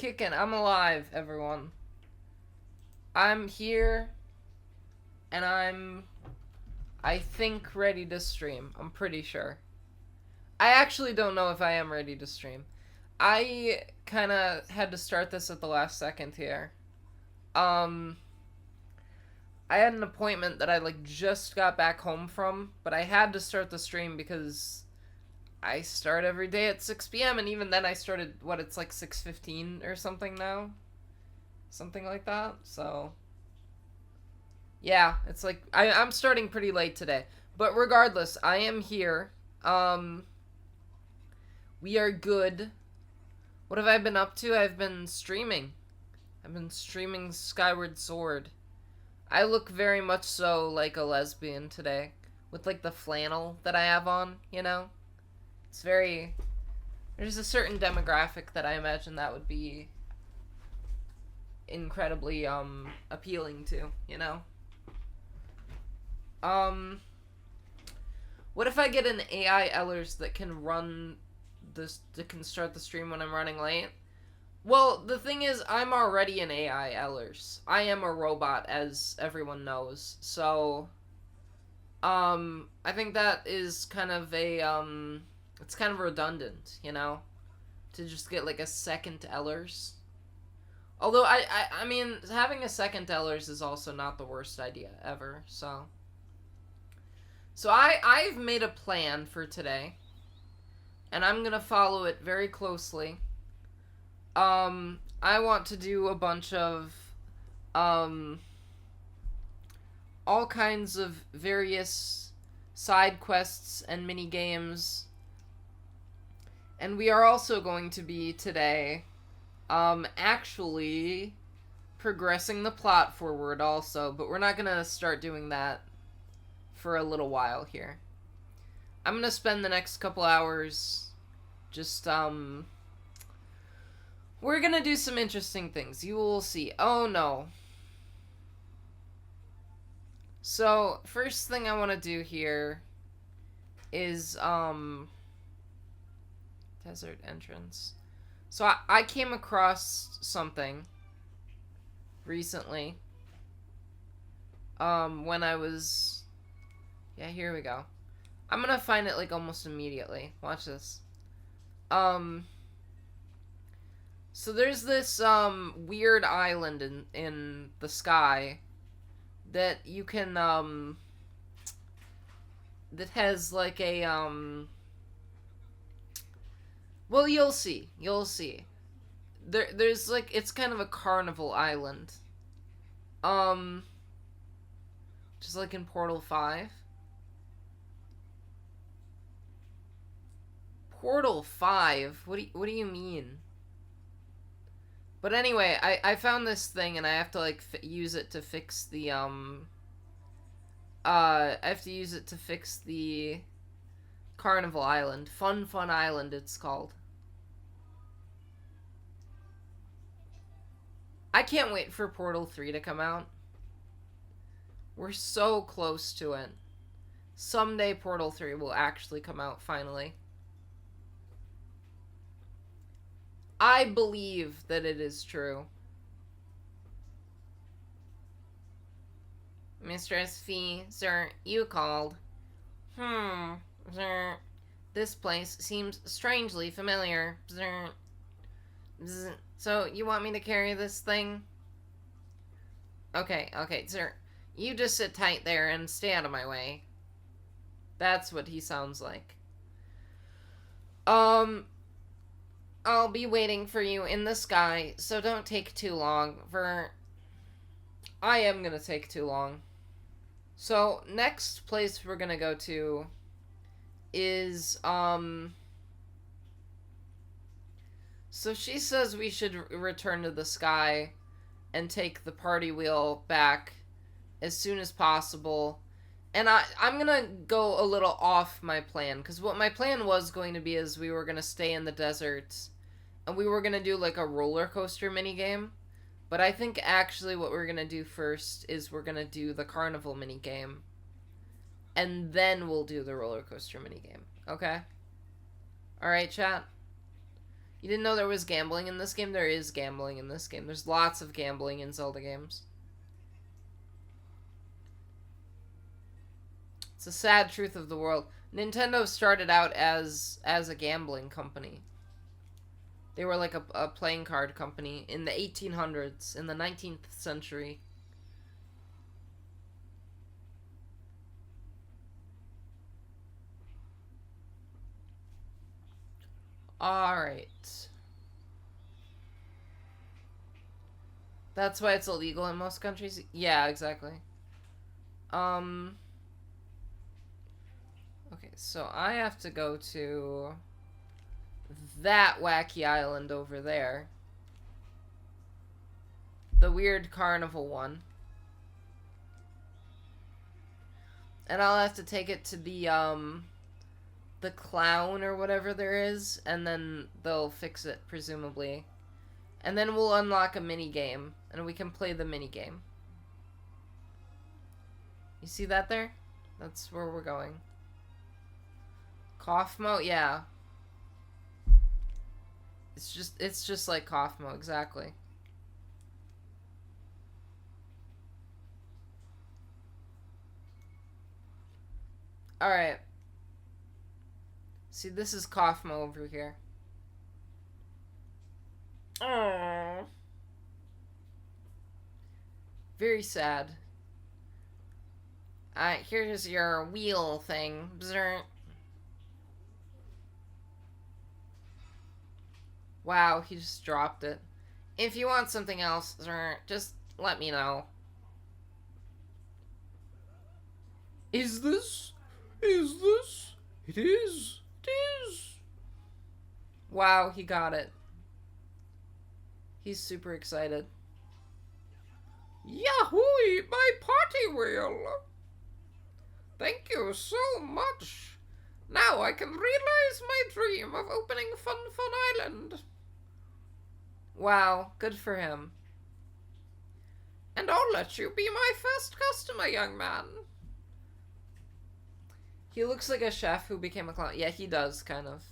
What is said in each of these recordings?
kicking. I'm alive, everyone. I'm here, and I think, ready to stream. I'm pretty sure. I actually don't know if I am ready to stream. I kind of had to start this at the last second here. I had an appointment that I, just got back home from, but I had to start the stream because I start every day at 6 p.m. and even then I started, it's 6:15 or something now? Something like that, so... Yeah, it's I'm starting pretty late today. But regardless, I am here. We are good. What have I been up to? I've been streaming. I've been streaming Skyward Sword. I look very much so like a lesbian today. With, the flannel that I have on, you know? It's very... There's a certain demographic that I imagine that would be incredibly, appealing to, you know? What if I get an AI Ellers that can run this, that can start the stream when I'm running late? Well, the thing is, I'm already an AI Ellers. I am a robot, as everyone knows, so... I think that is kind of a, it's kind of redundant, you know? To just get, a second Ellers. Although, I mean, having a second Ellers is also not the worst idea ever, so... So I've made a plan for today, and I'm gonna follow it very closely. I want to do a bunch of, all kinds of various side quests and mini games. And we are also going to be today, actually progressing the plot forward also, but we're not gonna start doing that for a little while here. I'm gonna spend the next couple hours just, we're gonna do some interesting things. You will see. Oh, no. So, first thing I want to do here is, desert entrance. So, I came across something recently, when I was... Yeah, here we go. I'm gonna find it, almost immediately. Watch this. So there's this, weird island in the sky that you can, that has, a, well, you'll see. You'll see. There's, it's kind of a carnival island. Just like in Portal 5. Portal 5? What do you mean? But anyway, I found this thing and I have to, use it to fix the, I have to use it to fix the Carnival Island. Fun Island, it's called. I can't wait for Portal 3 to come out. We're so close to it. Someday Portal 3 will actually come out, finally. I believe that it is true. Mistress Fee, sir, you called. Sir. This place seems strangely familiar, sir. So, you want me to carry this thing? Okay, sir. You just sit tight there and stay out of my way. That's what he sounds like. I'll be waiting for you in the sky, so don't take too long, I am gonna take too long. So, next place we're gonna go to is, so she says we should return to the sky and take the party wheel back as soon as possible. And I'm gonna go a little off my plan, because what my plan was going to be is we were gonna stay in the desert, and we were gonna do, a roller coaster minigame. But I think actually what we're gonna do first is we're gonna do the carnival minigame. And then we'll do the roller coaster minigame. Okay? Alright, chat? You didn't know there was gambling in this game? There is gambling in this game. There's lots of gambling in Zelda games. It's a sad truth of the world. Nintendo started out as a gambling company. They were like a playing card company in the 1800s, in the 19th century. Alright. That's why it's illegal in most countries? Yeah, exactly. Okay, so I have to go to that wacky island over there. The weird carnival one. And I'll have to take it to the clown or whatever there is, and then they'll fix it, presumably. And then we'll unlock a mini game, and we can play the mini game. You see that there? That's where we're going. Kaufmo? Yeah. It's just like Kaufmo, exactly. Alright. See, this is Kaufmo over here. Aww. Very sad. Here's your wheel thing. Bzz. Wow, he just dropped it. If you want something else, just let me know. Is this? Is this? It is. It is. Wow, he got it. He's super excited. Yahoo! My party wheel! Thank you so much. Now I can realize my dream of opening Fun Fun Island. Wow, good for him. And I'll let you be my first customer, young man. He looks like a chef who became a clown. Yeah, he does, kind of.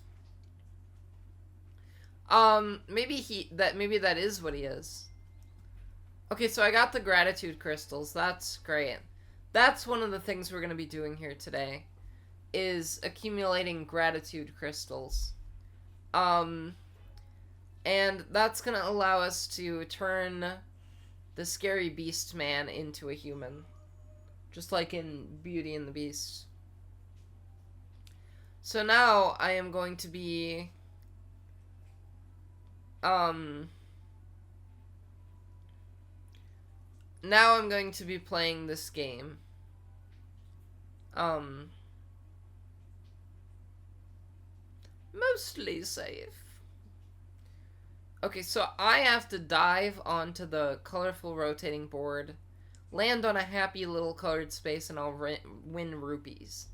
Maybe that is what he is. Okay, so I got the gratitude crystals. That's great. That's one of the things we're going to be doing here today, is accumulating gratitude crystals. And that's going to allow us to turn the scary beast man into a human. Just like in Beauty and the Beast. So now I am going to be now I'm going to be playing this game. Mostly safe. Okay, so I have to dive onto the colorful rotating board, land on a happy little colored space, and I'll win rupees.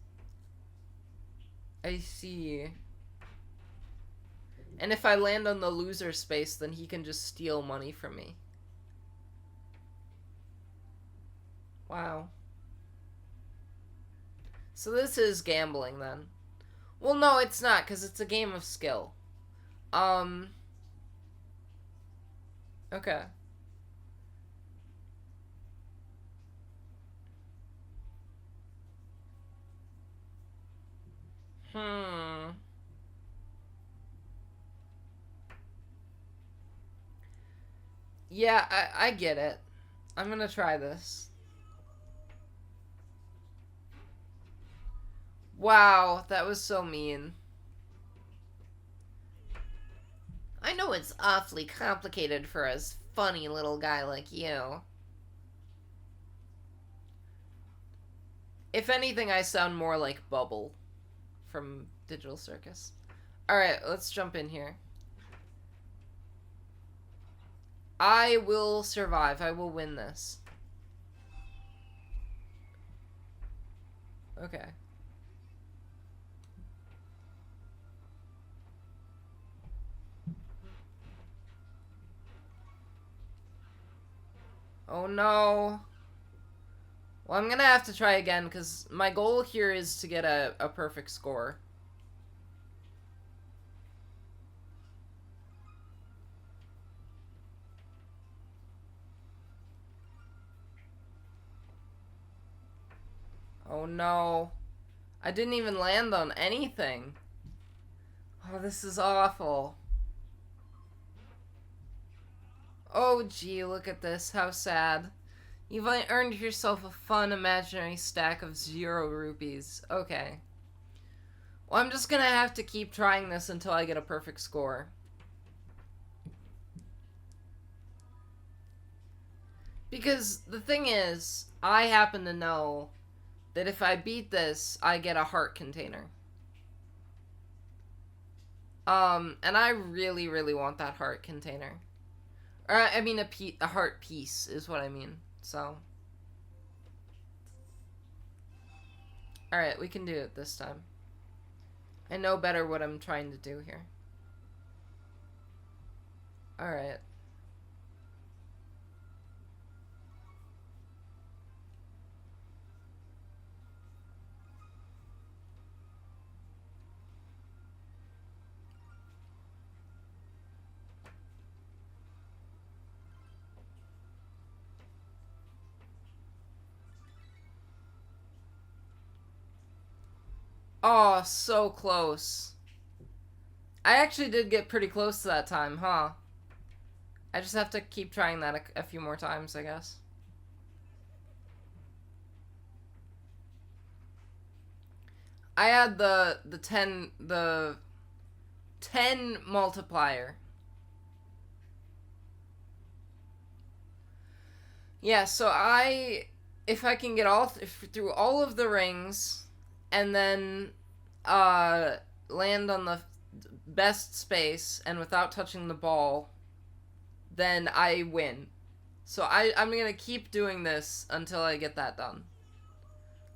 I see. And if I land on the loser space, then he can just steal money from me. Wow. So this is gambling, then. Well, no, it's not, because it's a game of skill. Okay. Yeah, I get it. I'm gonna try this. Wow, that was so mean. I know it's awfully complicated for a funny little guy like you. If anything, I sound more like Bubble from Digital Circus. Alright, let's jump in here. I will survive. I will win this. Okay. Oh no. Well, I'm gonna have to try again, because my goal here is to get a perfect score. Oh no. I didn't even land on anything. Oh, this is awful. Oh gee, look at this. How sad. You've earned yourself a fun imaginary stack of 0 rupees. Okay. Well, I'm just gonna have to keep trying this until I get a perfect score. Because the thing is, I happen to know that if I beat this, I get a heart container. And I really, really want that heart container. Or, I mean, a heart piece is what I mean. So. Alright, we can do it this time. I know better what I'm trying to do here. Alright. Oh, so close. I actually did get pretty close to that time, huh? I just have to keep trying that a few more times, I guess. I had the 10 multiplier. Yeah, so if I can get through all of the rings and then land on the best space and without touching the ball, then I win. So I'm gonna keep doing this until I get that done.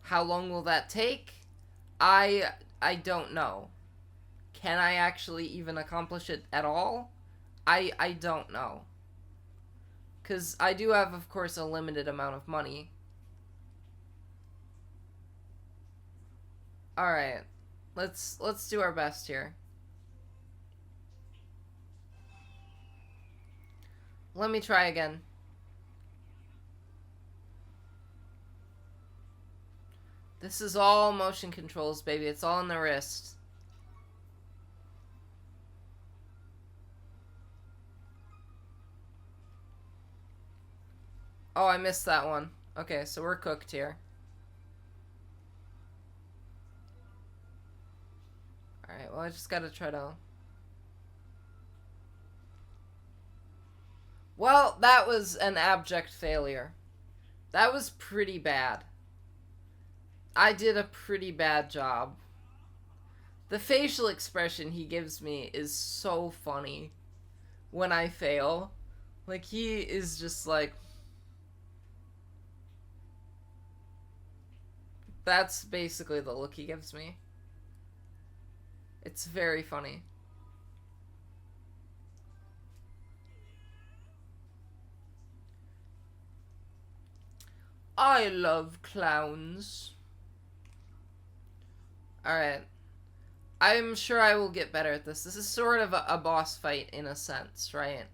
How long will that take? I don't know. Can I actually even accomplish it at all? I don't know. Because I do have, of course, a limited amount of money. Alright. Let's do our best here. Let me try again. This is all motion controls, baby. It's all in the wrist. Oh, I missed that one. Okay, so we're cooked here. Alright, well, I just gotta try to... Well, that was an abject failure. That was pretty bad. I did a pretty bad job. The facial expression he gives me is so funny when I fail. Like, he is just like... That's basically the look he gives me. It's very funny. I love clowns. Alright. I'm sure I will get better at this. This is sort of a boss fight in a sense, right?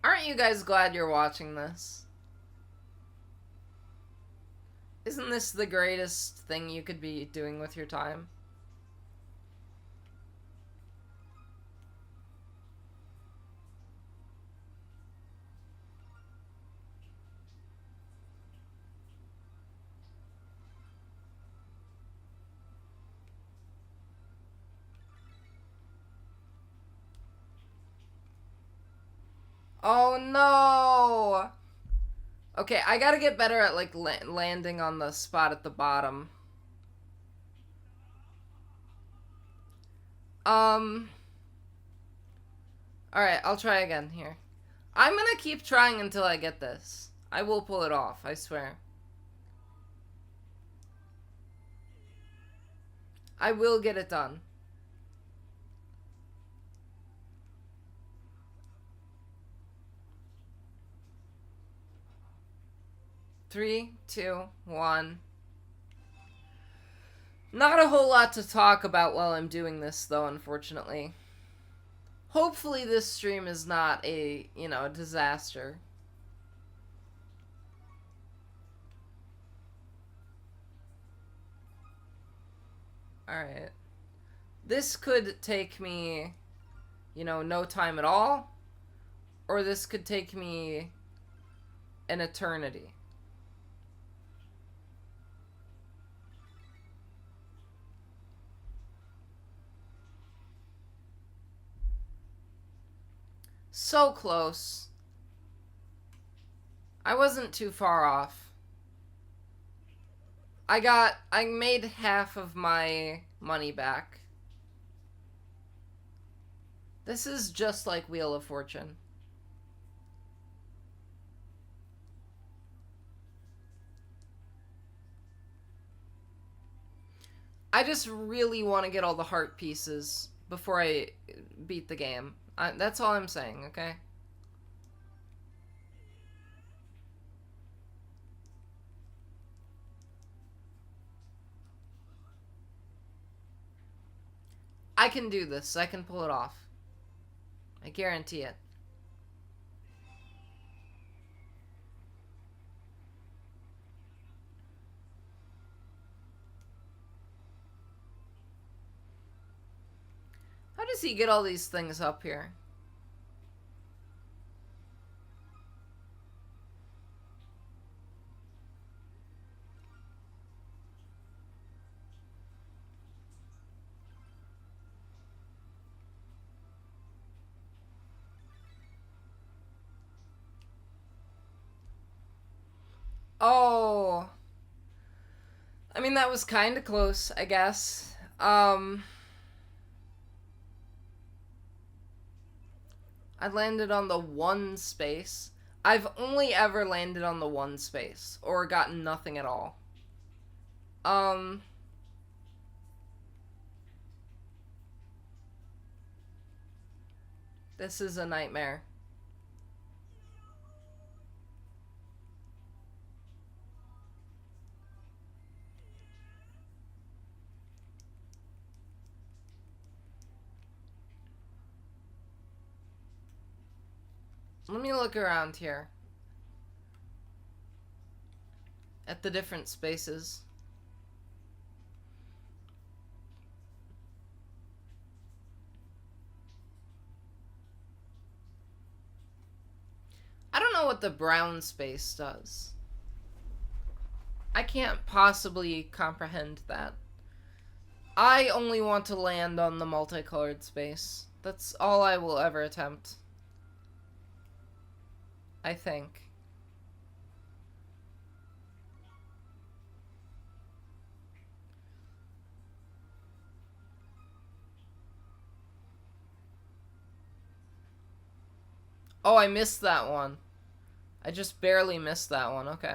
Aren't you guys glad you're watching this? Isn't this the greatest thing you could be doing with your time? Oh no! Okay, I gotta get better at, like, landing on the spot at the bottom. Alright, I'll try again here. I'm gonna keep trying until I get this. I will pull it off, I swear. I will get it done. Three, two, one. Not a whole lot to talk about while I'm doing this, though, unfortunately. Hopefully this stream is not a, you know, disaster. Alright. This could take me, you know, no time at all. Or this could take me an eternity. So close. I wasn't too far off. I made half of my money back. This is just like Wheel of Fortune. I just really want to get all the heart pieces before I beat the game. That's all I'm saying, okay? I can do this. I can pull it off. I guarantee it. How does he get all these things up here? Oh. I mean, that was kind of close, I guess. I landed on the one space. I've only ever landed on the one space, or gotten nothing at all. This is a nightmare. Let me look around here. At the different spaces. I don't know what the brown space does. I can't possibly comprehend that. I only want to land on the multicolored space. That's all I will ever attempt. I think. Oh, I missed that one. I just barely missed that one. Okay.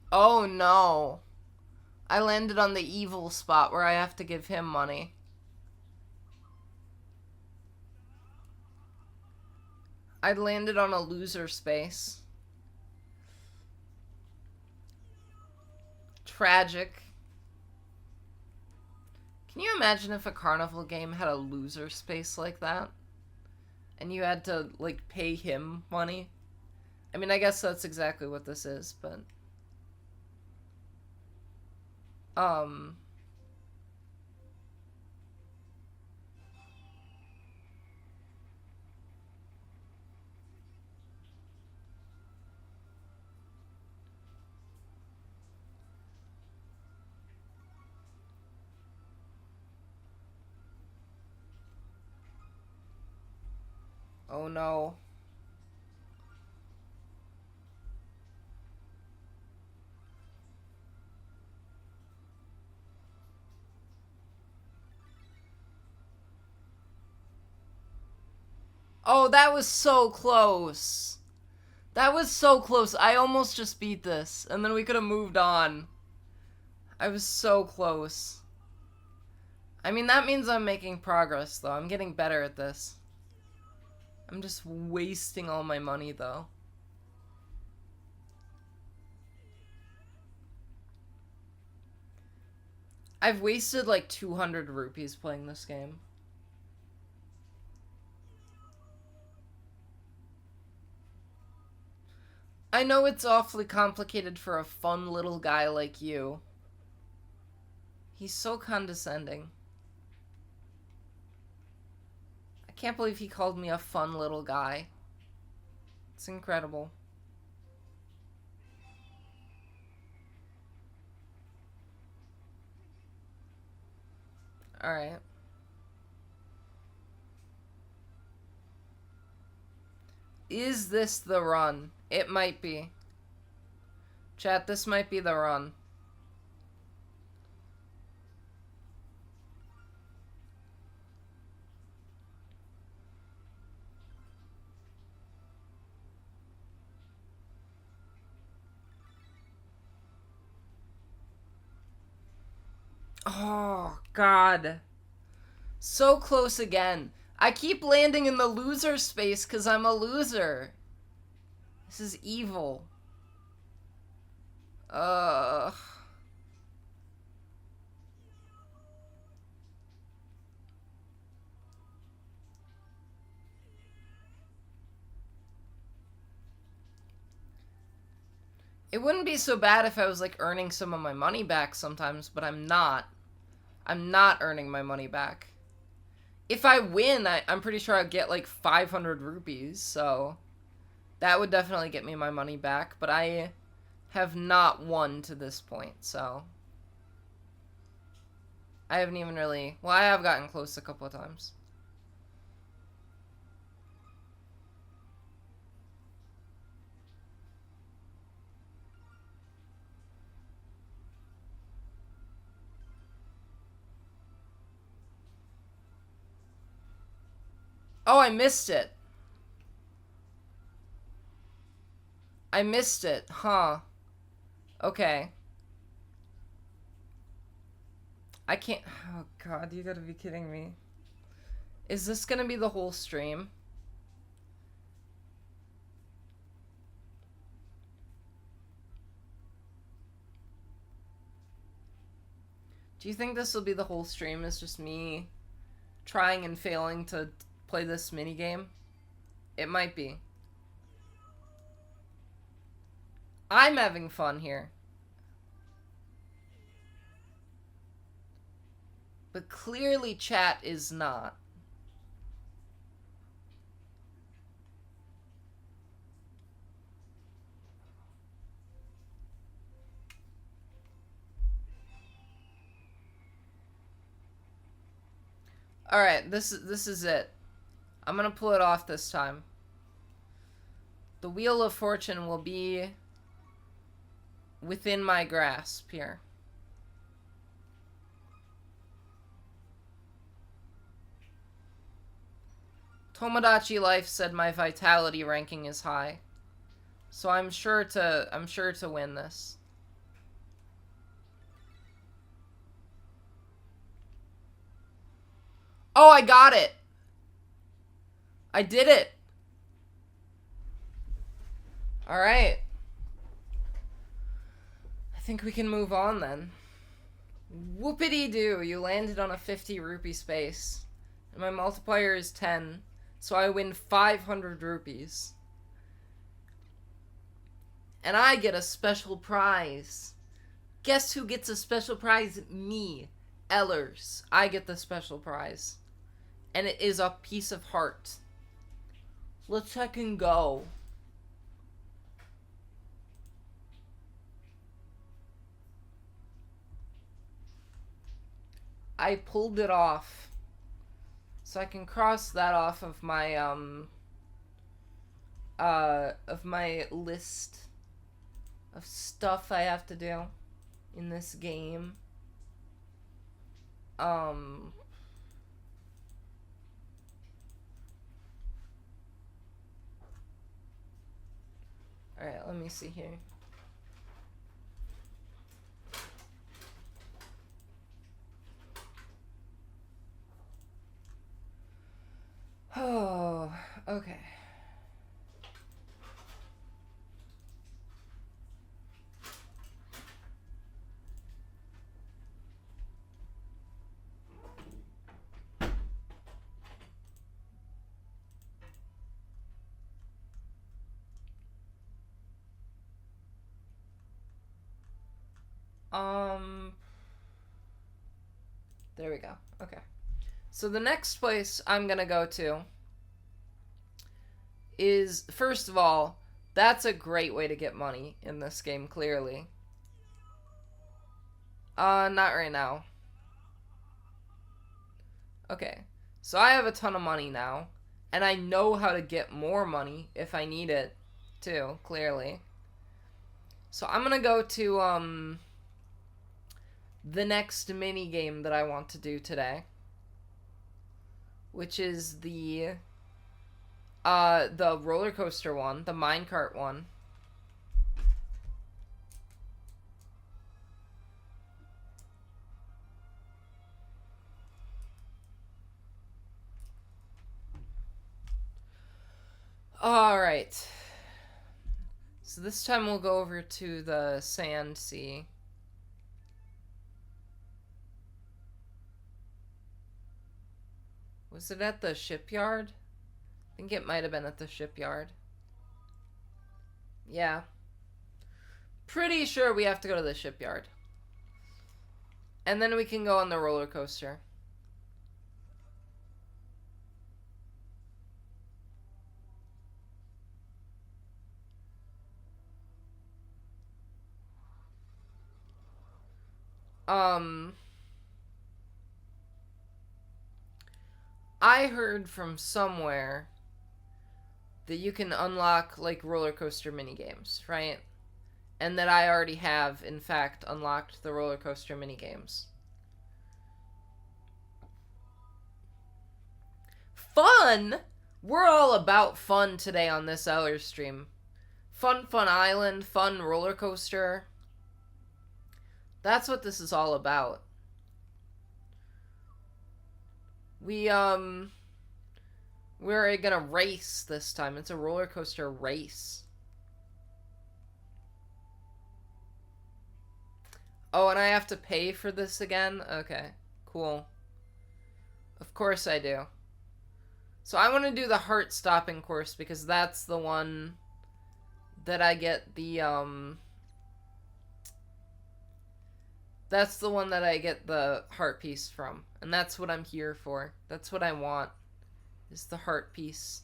Oh no. I landed on the evil spot where I have to give him money. I landed on a loser space. Tragic. Can you imagine if a carnival game had a loser space like that? And you had to, like, pay him money? I mean, I guess that's exactly what this is, but... Oh no. Oh, that was so close. That was so close. I almost just beat this, and then we could have moved on. I was so close. I mean, that means I'm making progress, though. I'm getting better at this. I'm just wasting all my money, though. I've wasted like 200 rupees playing this game. I know it's awfully complicated for a fun little guy like you. He's so condescending. I can't believe he called me a fun little guy. It's incredible. Alright. Is this the run? It might be. Chat, this might be the run. Oh, God. So close again. I keep landing in the loser space because I'm a loser. This is evil. Ugh. It wouldn't be so bad if I was, like, earning some of my money back sometimes, but I'm not. I'm not earning my money back. If I win, I'm pretty sure I'd get, like, 500 rupees, so that would definitely get me my money back, but I have not won to this point, so I haven't even really... Well, I have gotten close a couple of times. Oh, I missed it. I missed it, huh? Okay. I can't... Oh, God, you gotta be kidding me. Is this gonna be the whole stream? Do you think this will be the whole stream? It's just me trying and failing to play this minigame? It might be. I'm having fun here. But clearly chat is not. Alright, this is it. I'm gonna pull it off this time. The Wheel of Fortune will be within my grasp here. Tomodachi Life said my vitality ranking is high. So I'm sure to win this. Oh, I got it. I did it. All right. I think we can move on then. Whoopity-doo, you landed on a 50 rupee space. And my multiplier is 10, so I win 500 rupees. And I get a special prize. Guess who gets a special prize? Me. Ellers. I get the special prize. And it is a piece of heart. Let's fucking go. I pulled it off. So I can cross that off of my list of stuff I have to do in this game. Alright, let me see here. Oh, okay. There we go. Okay. So the next place I'm gonna go to is, first of all, that's a great way to get money in this game, clearly. Not right now. Okay. So I have a ton of money now, and I know how to get more money if I need it, too, clearly. So I'm gonna go to, the next mini game that I want to do today, which is the roller coaster one, the minecart one. Alright. So this time we'll go over to the sand sea. Was it at the shipyard? I think it might have been at the shipyard. Yeah. Pretty sure we have to go to the shipyard. And then we can go on the roller coaster. I heard from somewhere that you can unlock, like, roller coaster minigames, right? And that I already have, in fact, unlocked the roller coaster minigames. Fun! We're all about fun today on this StellarEllers stream. Fun island, fun roller coaster. That's what this is all about. We're gonna race this time. It's a roller coaster race. Oh, and I have to pay for this again? Okay, cool. Of course I do. So I want to do the heart-stopping course because that's the one that I get the, that's the one that I get the heart piece from. And that's what I'm here for. That's what I want, is the heart piece.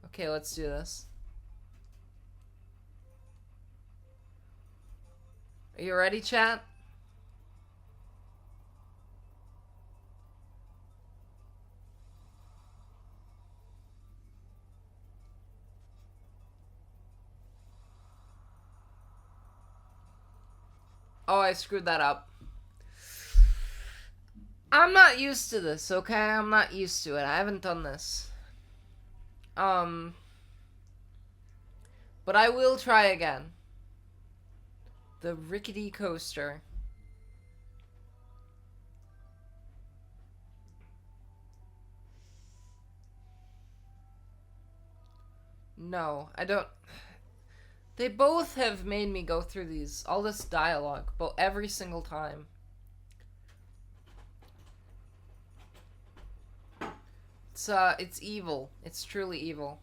Okay, let's do this. Are you ready, chat? Oh, I screwed that up. I'm not used to this, okay? I'm not used to it. I haven't done this. But I will try again. The rickety coaster. No, I don't... They both have made me go through these, all this dialogue, but every single time. It's evil. It's truly evil.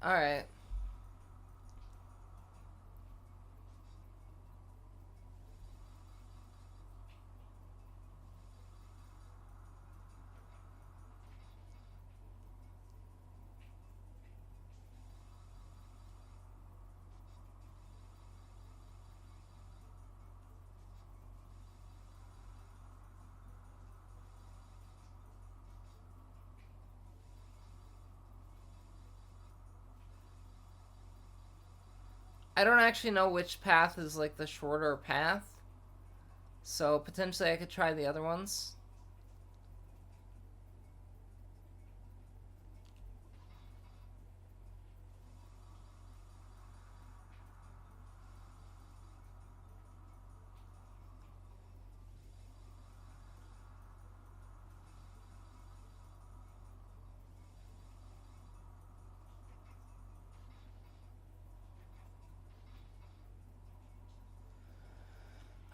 Alright. I don't actually know which path is, like, the shorter path. So, potentially I could try the other ones.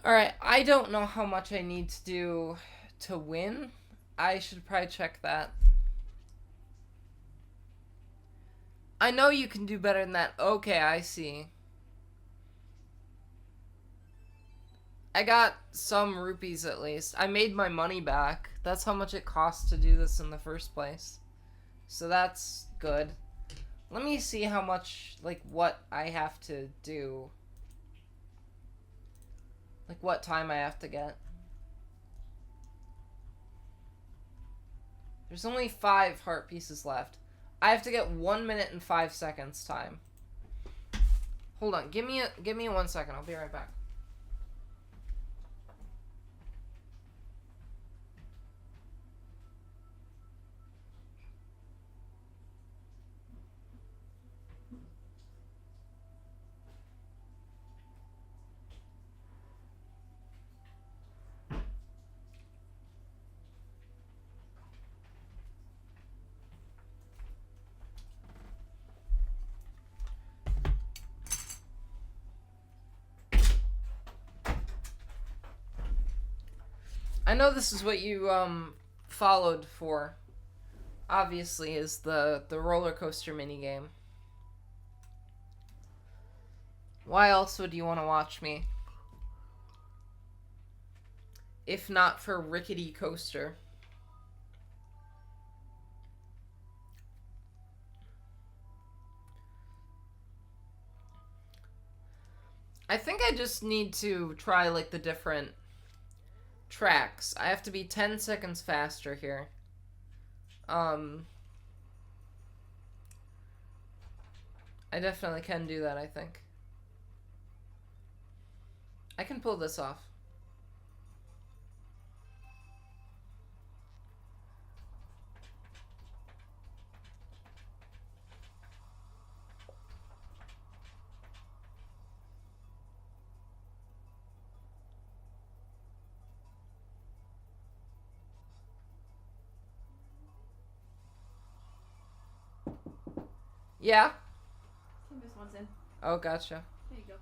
Alright, I don't know how much I need to do to win. I should probably check that. I know you can do better than that. Okay, I see. I got some rupees at least. I made my money back. That's how much it costs to do this in the first place. So that's good. Let me see how much, like, what I have to do. Like, what time I have to get. There's only 5 heart pieces left. I have to get 1 minute and 5 seconds time. Hold on, give me 1 second. I'll be right back. I know this is what you followed for. Obviously, is the roller coaster minigame. Why else would you want to watch me? If not for Rickety Coaster. I think I just need to try, like, the different tracks. I have to be 10 seconds faster here. I definitely can do that, I think. I can pull this off. Yeah? I think this one's in. Oh, gotcha. There you go.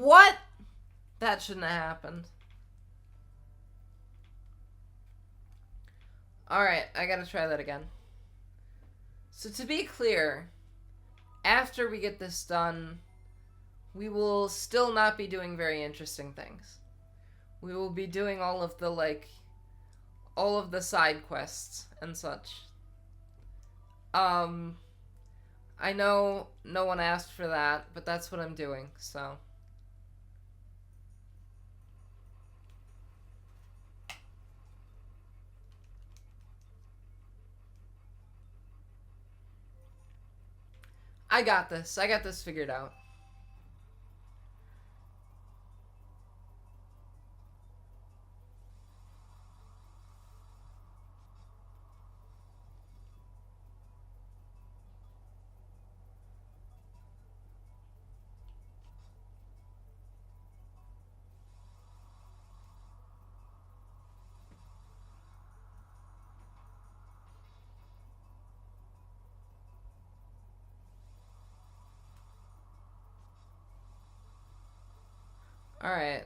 What? That shouldn't have happened. Alright, I gotta try that again. So to be clear, after we get this done, we will still not be doing very interesting things. We will be doing all of the, like, all of the side quests and such. I know no one asked for that, but that's what I'm doing, so. I got this. I got this figured out. Alright.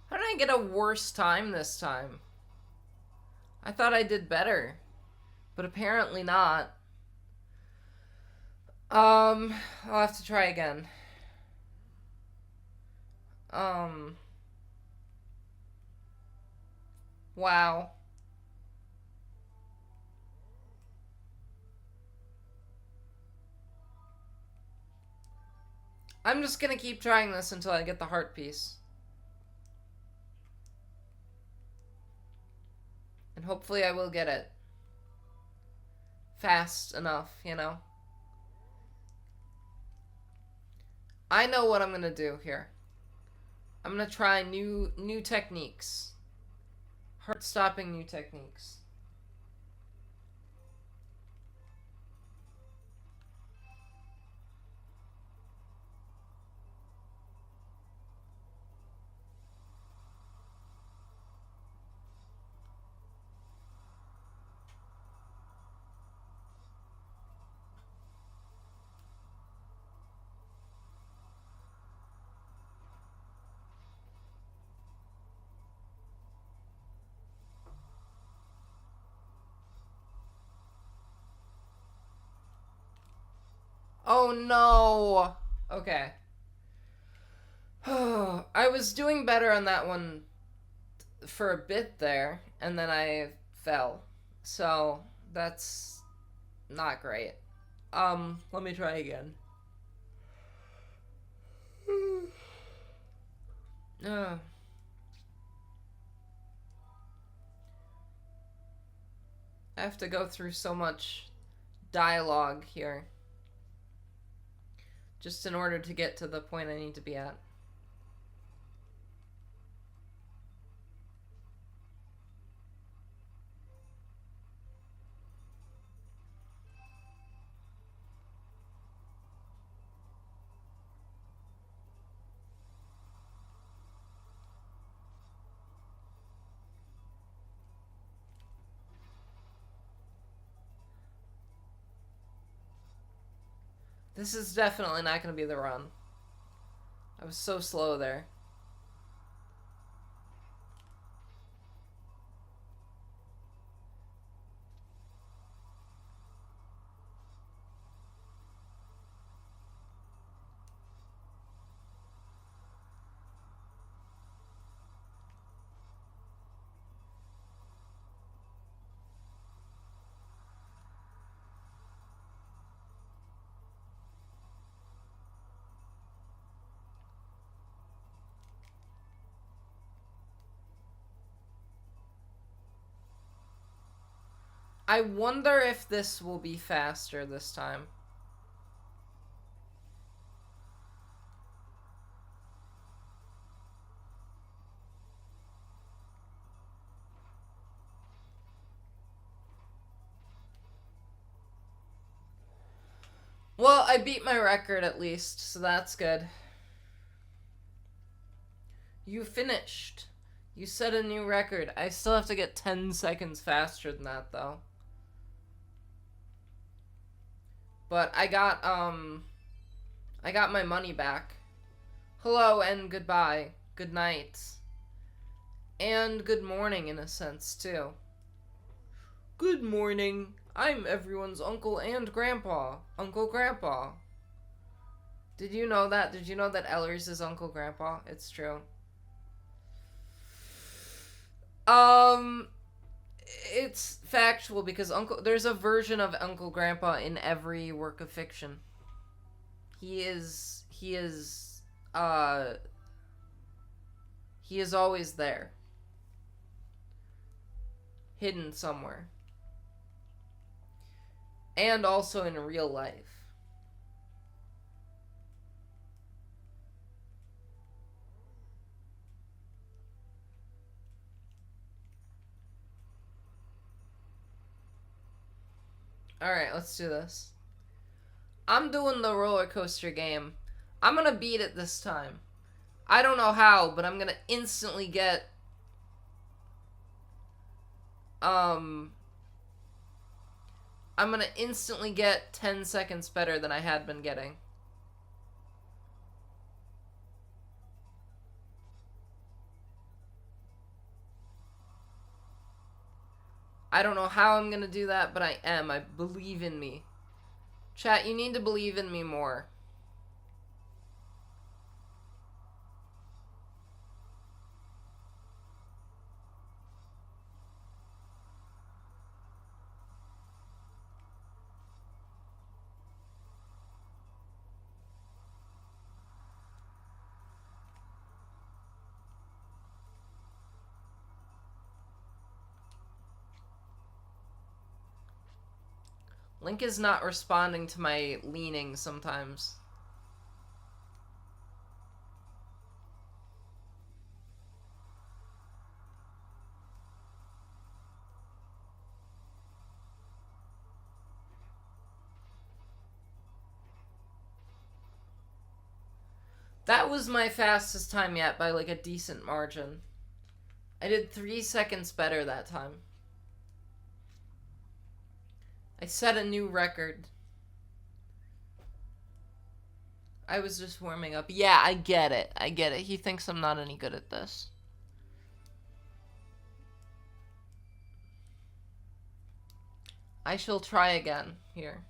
How did I get a worse time this time? I thought I did better, but apparently not. I'll have to try again. Wow. I'm just gonna keep trying this until I get the heart piece. And hopefully I will get it. Fast enough, you know? I know what I'm gonna do here. I'm gonna try new techniques. Heart-stopping new techniques. Oh no! Okay. I was doing better on that one for a bit there, and then I fell. So, that's not great. Let me try again. uh, I have to go through so much dialogue here just in order to get to the point I need to be at. This is definitely not going to be the run. I was so slow there. I wonder if this will be faster this time. Well, I beat my record at least, so that's good. You finished. You set a new record. I still have to get 10 seconds faster than that, though. But I got my money back. Hello and goodbye. Good night. And good morning, in a sense, too. Good morning. I'm everyone's uncle and grandpa. Uncle Grandpa. Did you know that? Did you know that Ellers is Uncle Grandpa? It's true. It's factual because there's a version of Uncle Grandpa in every work of fiction. He is always there. Hidden somewhere. And also in real life. Alright, let's do this. I'm doing the roller coaster game. I'm gonna beat it this time. I don't know how, but I'm gonna instantly get... I'm gonna instantly get 10 seconds better than I had been getting. I don't know how I'm gonna do that, but I am. I believe in me. Chat, you need to believe in me more. Link is not responding to my leaning sometimes. That was my fastest time yet by like a decent margin. I did 3 seconds better that time. I set a new record. I was just warming up. Yeah, I get it. I get it. He thinks I'm not any good at this. I shall try again here.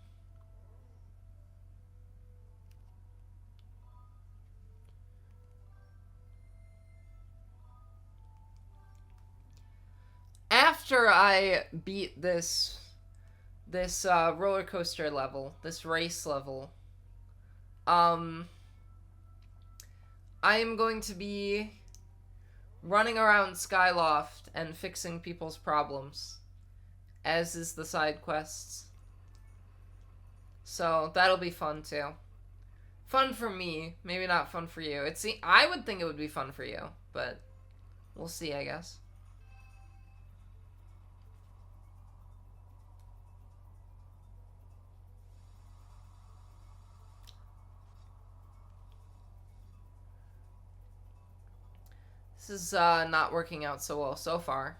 After I beat this roller coaster level, this race level, I am going to be running around Skyloft and fixing people's problems, as is the side quests. So that'll be fun too. Fun for me, maybe not fun for you. I would think it would be fun for you, but we'll see, I guess. This is not working out so well so far.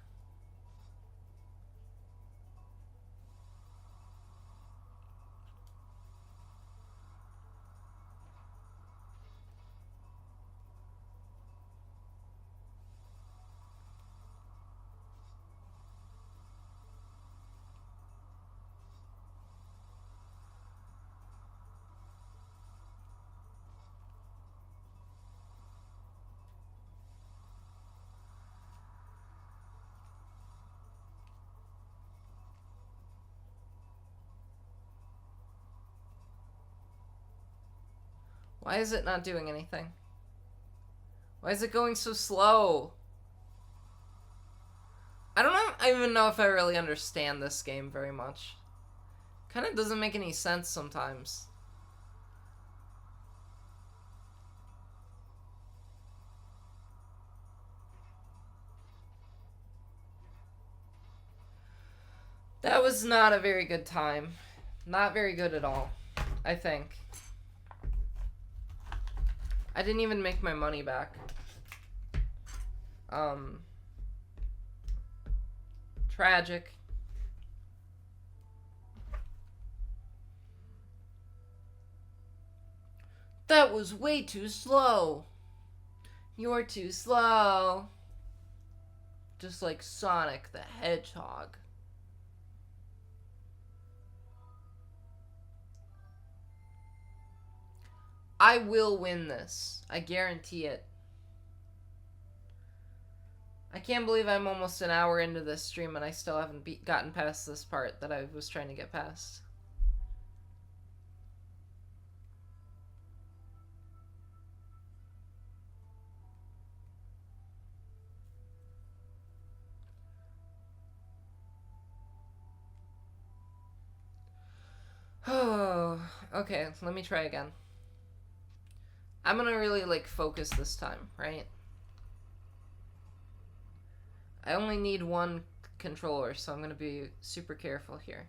Why is it not doing anything? Why is it going so slow? I don't even know if I really understand this game very much. Kind of doesn't make any sense sometimes. That was not a very good time. Not very good at all, I think. I didn't even make my money back. Tragic. That was way too slow. You're too slow. Just like Sonic the Hedgehog. I will win this. I guarantee it. I can't believe I'm almost an hour into this stream and I still haven't gotten past this part that I was trying to get past. Oh, okay, let me try again. I'm gonna really, like, focus this time, right? I only need one controller, so I'm gonna be super careful here.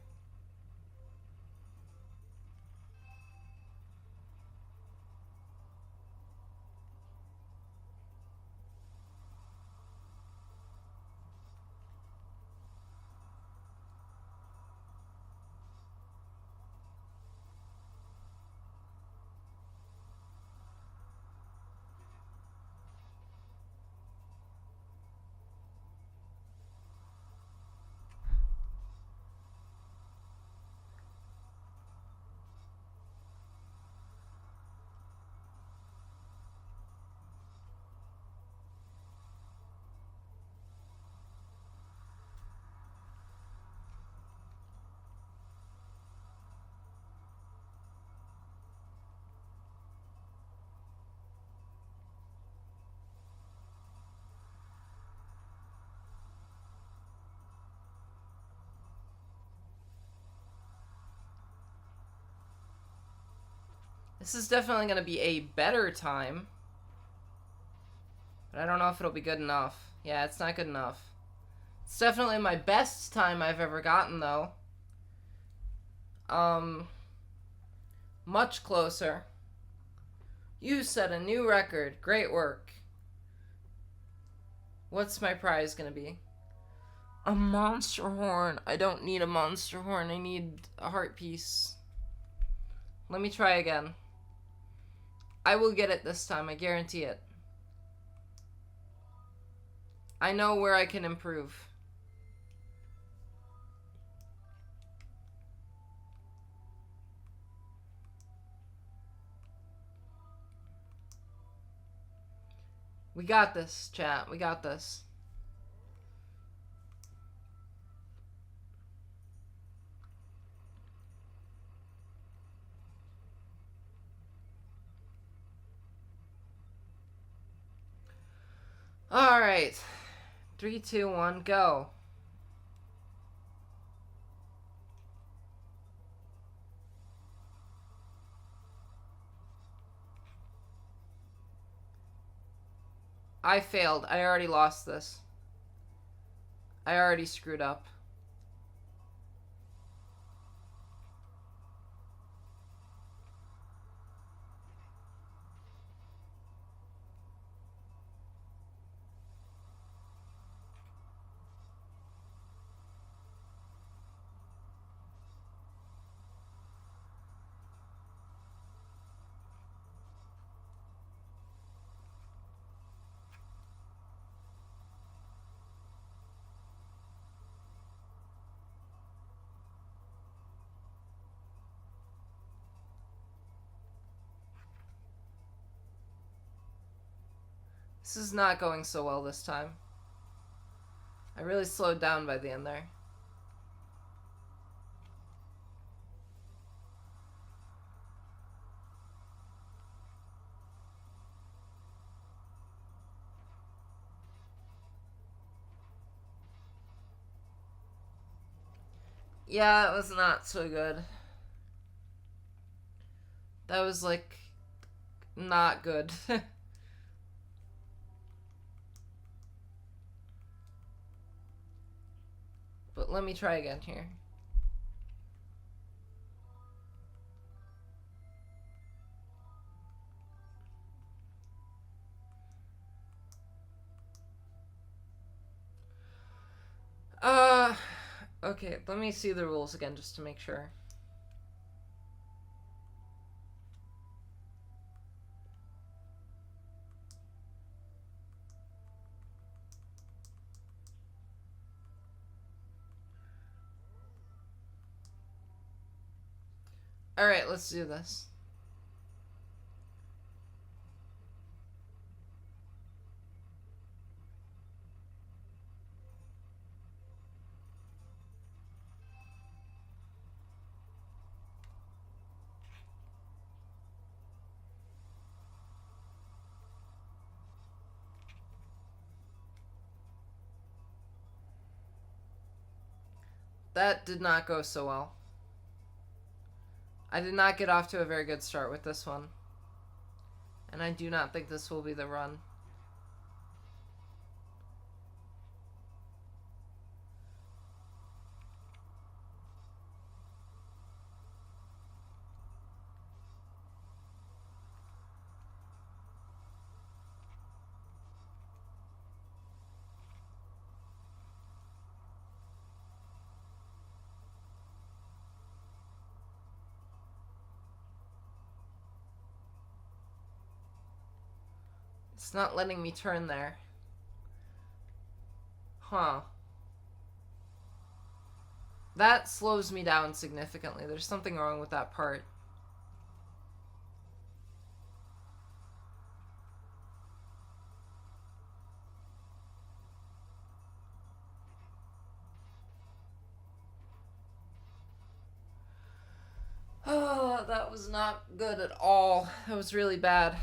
This is definitely going to be a better time. But I don't know if it'll be good enough. Yeah, it's not good enough. It's definitely my best time I've ever gotten, though. Much closer. You set a new record. Great work. What's my prize gonna be? A monster horn. I don't need a monster horn. I need a heart piece. Let me try again. I will get it this time. I guarantee it. I know where I can improve. We got this, chat. We got this. Alright. 3, 2, 1, go. I failed. I already lost this. I already screwed up. This is not going so well this time. I really slowed down by the end there. Yeah, it was not so good. That was, like, not good. But let me try again here. Okay, let me see the rules again just to make sure. Alright, let's do this. That did not go so well. I did not get off to a very good start with this one. And I do not think this will be the run. It's not letting me turn there. Huh. That slows me down significantly. There's something wrong with that part. Oh, that was not good at all. That was really bad.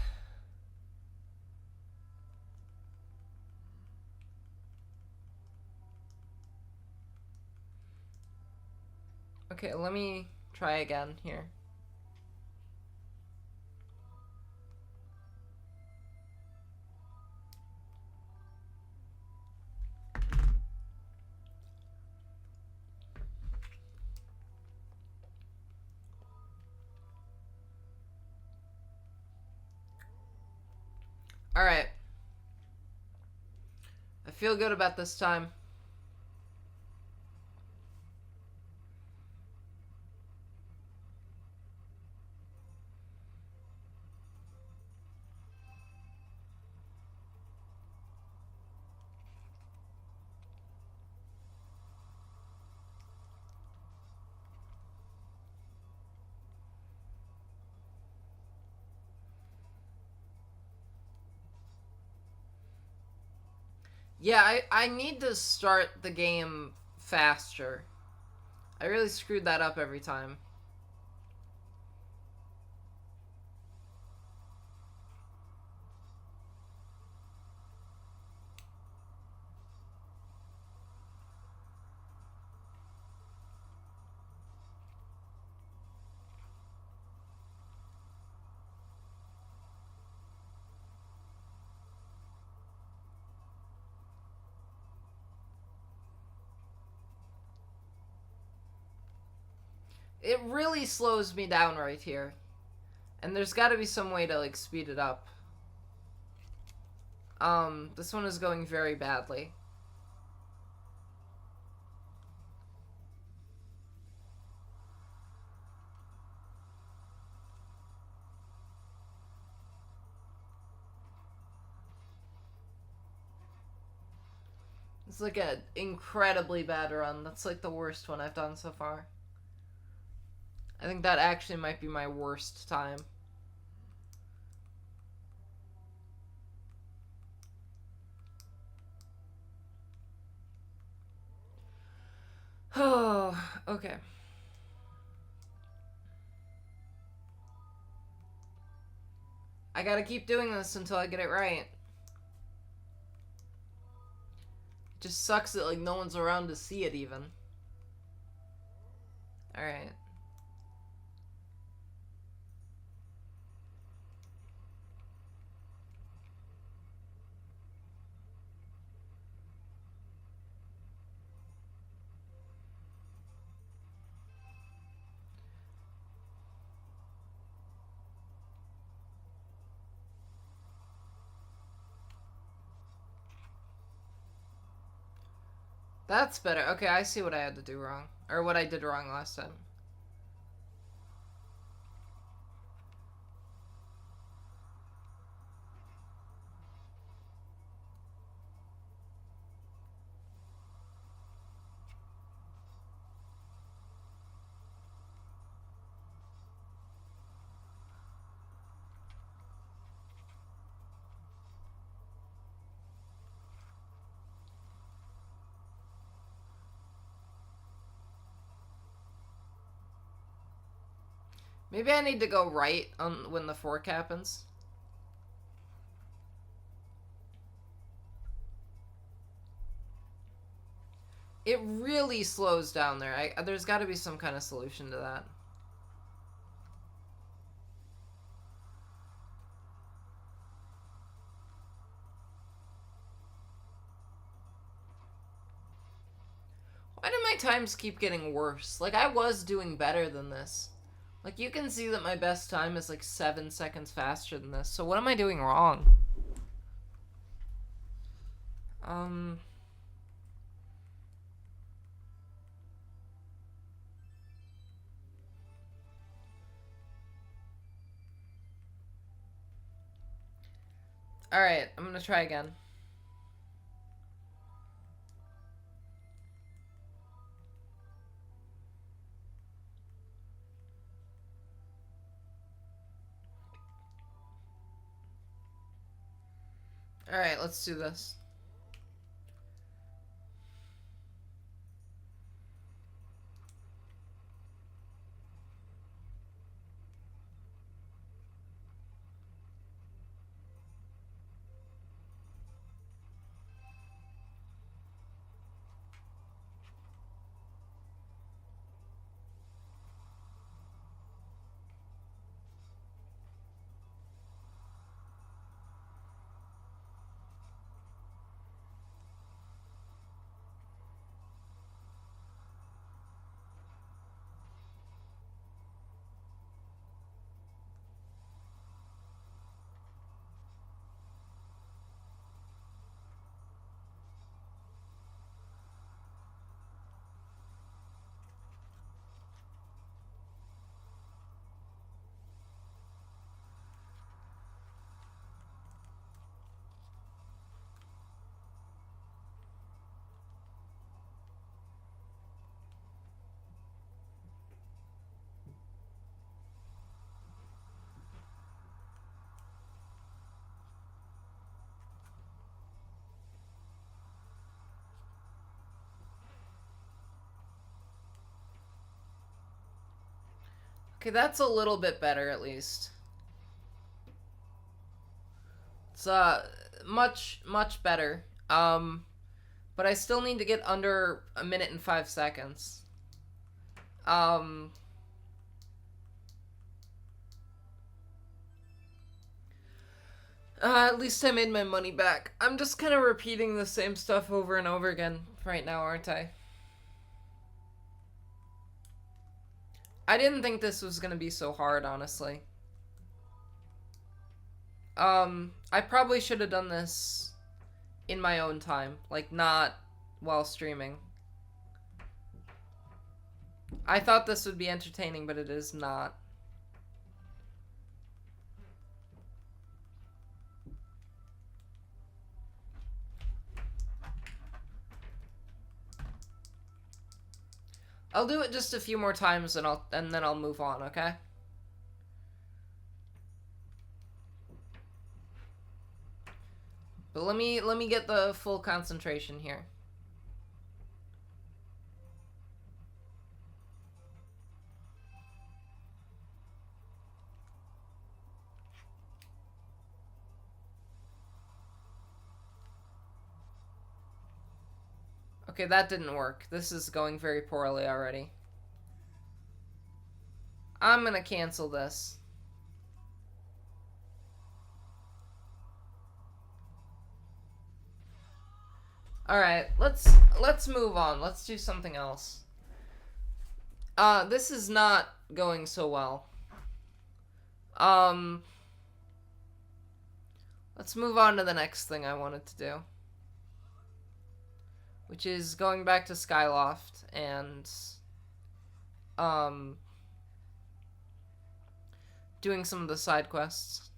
Okay, let me try again here. Alright. I feel good about this time. Yeah, I need to start the game faster. I really screwed that up every time. It really slows me down right here. And there's gotta be some way to, like, speed it up. This one is going very badly. It's like an incredibly bad run. That's like the worst one I've done so far. I think that actually might be my worst time. Oh, okay. I gotta keep doing this until I get it right. It just sucks that, like, no one's around to see it even. Alright. That's better. Okay, I see what I had to do wrong. Or what I did wrong last time. Maybe I need to go right on when the fork happens. It really slows down there. There's got to be some kind of solution to that. Why do my times keep getting worse? Like, I was doing better than this. Like, you can see that my best time is like 7 seconds faster than this. So what am I doing wrong? Alright, I'm gonna try again. Alright, let's do this. Okay, that's a little bit better at least. It's much better. But I still need to get under a minute and 5 seconds. At least I made my money back. I'm just kind of repeating the same stuff over and over again right now, aren't I? I didn't think this was gonna be so hard, honestly. I probably should have done this in my own time, like not while streaming. I thought this would be entertaining, but it is not. I'll do it just a few more times and then I'll move on, okay? But let me get the full concentration here. Okay, that didn't work. This is going very poorly already. I'm gonna cancel this. Alright, let's move on. Let's do something else. This is not going so well. Let's move on to the next thing I wanted to do. Which is going back to Skyloft and, doing some of the side quests.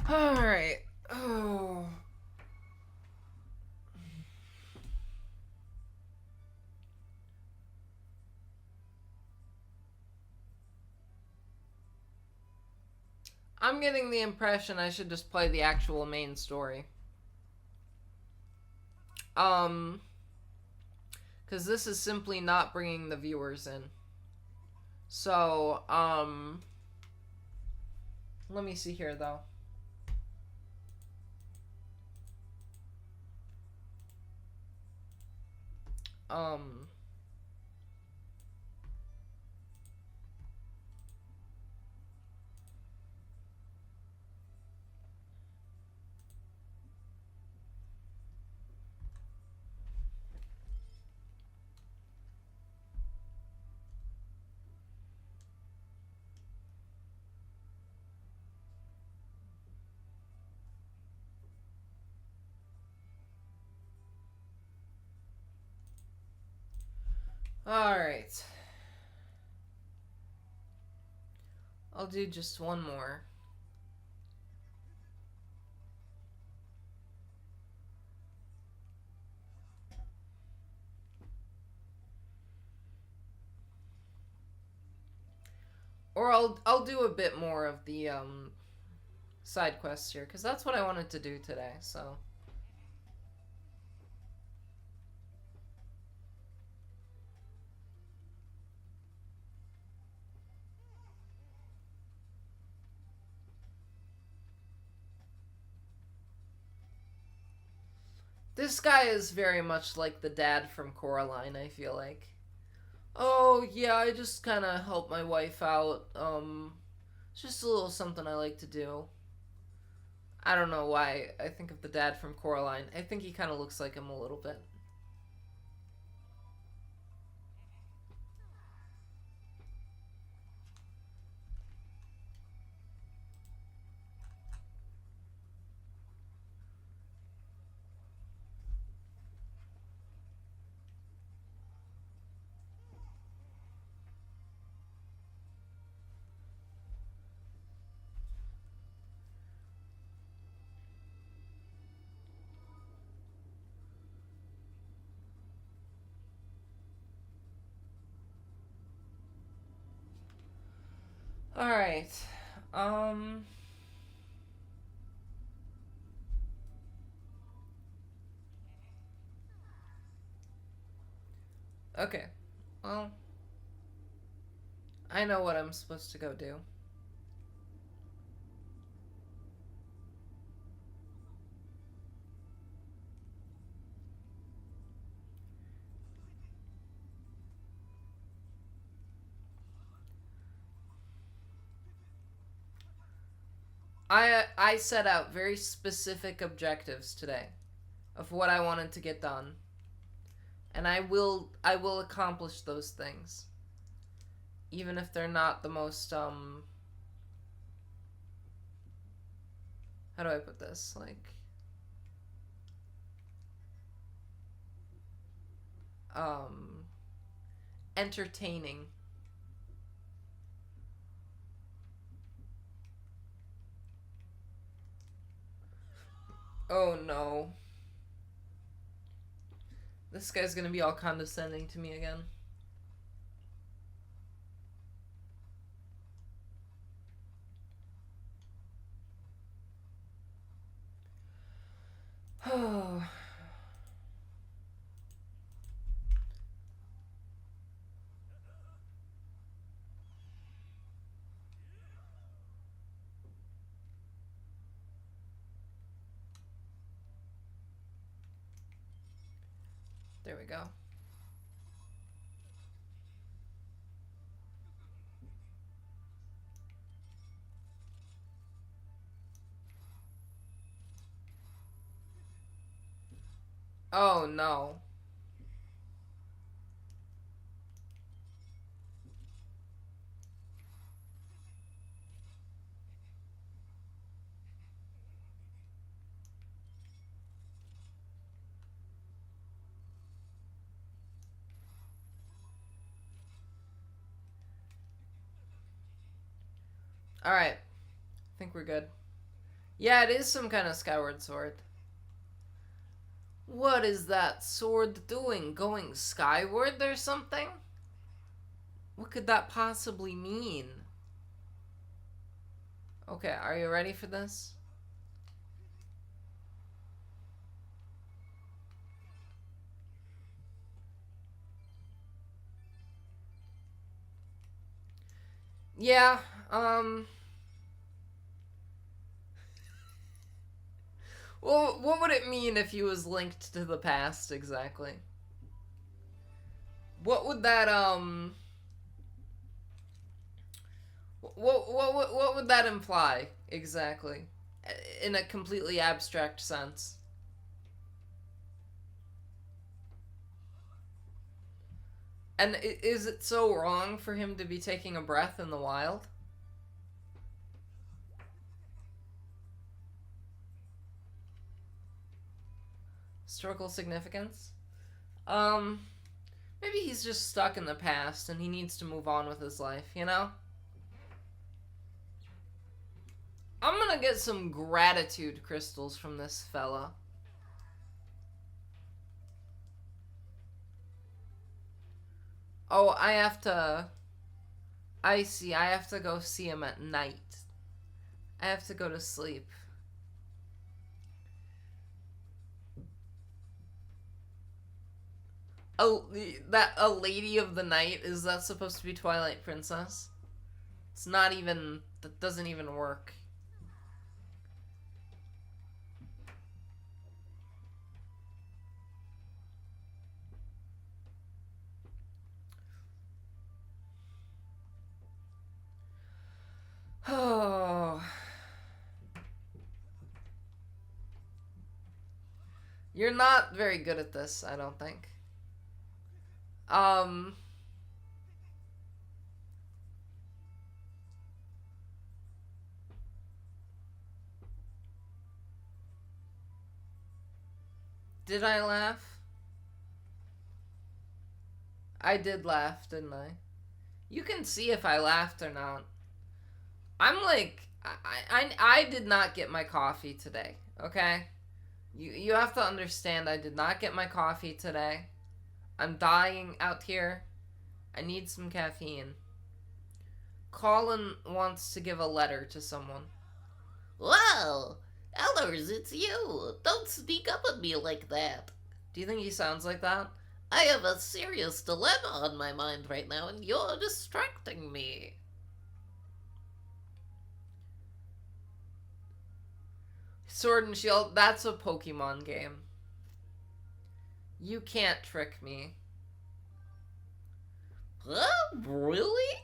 Alright. Oh. I'm getting the impression I should just play the actual main story. Because this is simply not bringing the viewers in. So, let me see here, though. Alright. I'll do just one more. Or I'll do a bit more of the side quests here, because that's what I wanted to do today, so. This guy is very much like the dad from Coraline, I feel like. Oh, yeah, I just kind of help my wife out. It's just a little something I like to do. I don't know why I think of the dad from Coraline. I think he kind of looks like him a little bit. Alright. Okay. Well, I know what I'm supposed to go do. I set out very specific objectives today of what I wanted to get done. And I will accomplish those things. Even if they're not the most how do I put this? Like entertaining. Oh no. This guy's gonna be all condescending to me again. Oh. There we go. Oh no. Alright. I think we're good. Yeah, it is some kind of Skyward sword. What is that sword doing? Going skyward or something? What could that possibly mean? Okay, are you ready for this? Yeah, well, what would it mean if he was linked to the past exactly? What would that what would that imply exactly? In a completely abstract sense. And is it so wrong for him to be taking a breath in the wild? Historical significance? Maybe he's just stuck in the past and he needs to move on with his life, you know? I'm gonna get some gratitude crystals from this fella. Oh, I have to... I see, I have to go see him at night. I have to go to sleep. Oh, a lady of the night, is that supposed to be Twilight Princess? It's not even, that doesn't even work. Oh. You're not very good at this, I don't think. Did I laugh? I did laugh, didn't I? You can see if I laughed or not. I'm like, I did not get my coffee today, okay? You have to understand I did not get my coffee today. I'm dying out here. I need some caffeine. Colin wants to give a letter to someone. Wow! Ellers, it's you! Don't sneak up on me like that. Do you think he sounds like that? I have a serious dilemma on my mind right now, and you're distracting me. Sword and Shield, that's a Pokemon game. You can't trick me. Huh? Really?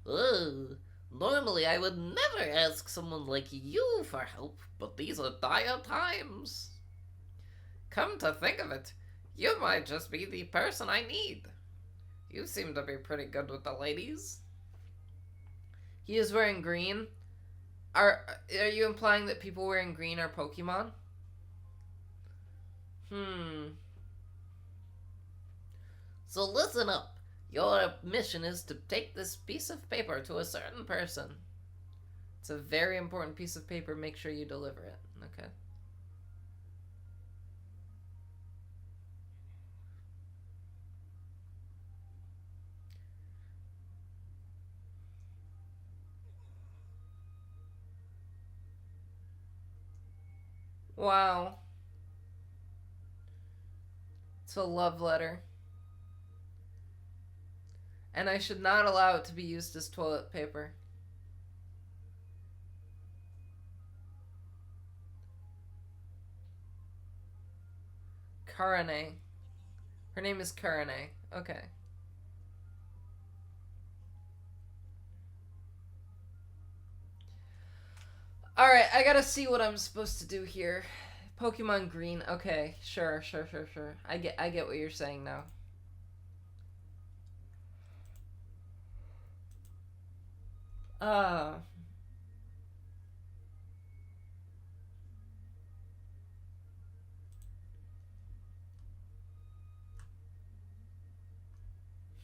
Ugh. Normally I would never ask someone like you for help, but these are dire times. Come to think of it, you might just be the person I need. You seem to be pretty good with the ladies. He is wearing green. Are you implying that people wearing green are Pokemon? So listen up. Your mission is to take this piece of paper to a certain person. It's a very important piece of paper. Make sure you deliver it. Okay. Wow. It's a love letter. And I should not allow it to be used as toilet paper. Karane. Her name is Karane. Okay. Alright, I gotta see what I'm supposed to do here. Pokemon Green. Okay, sure. I get what you're saying now. Uh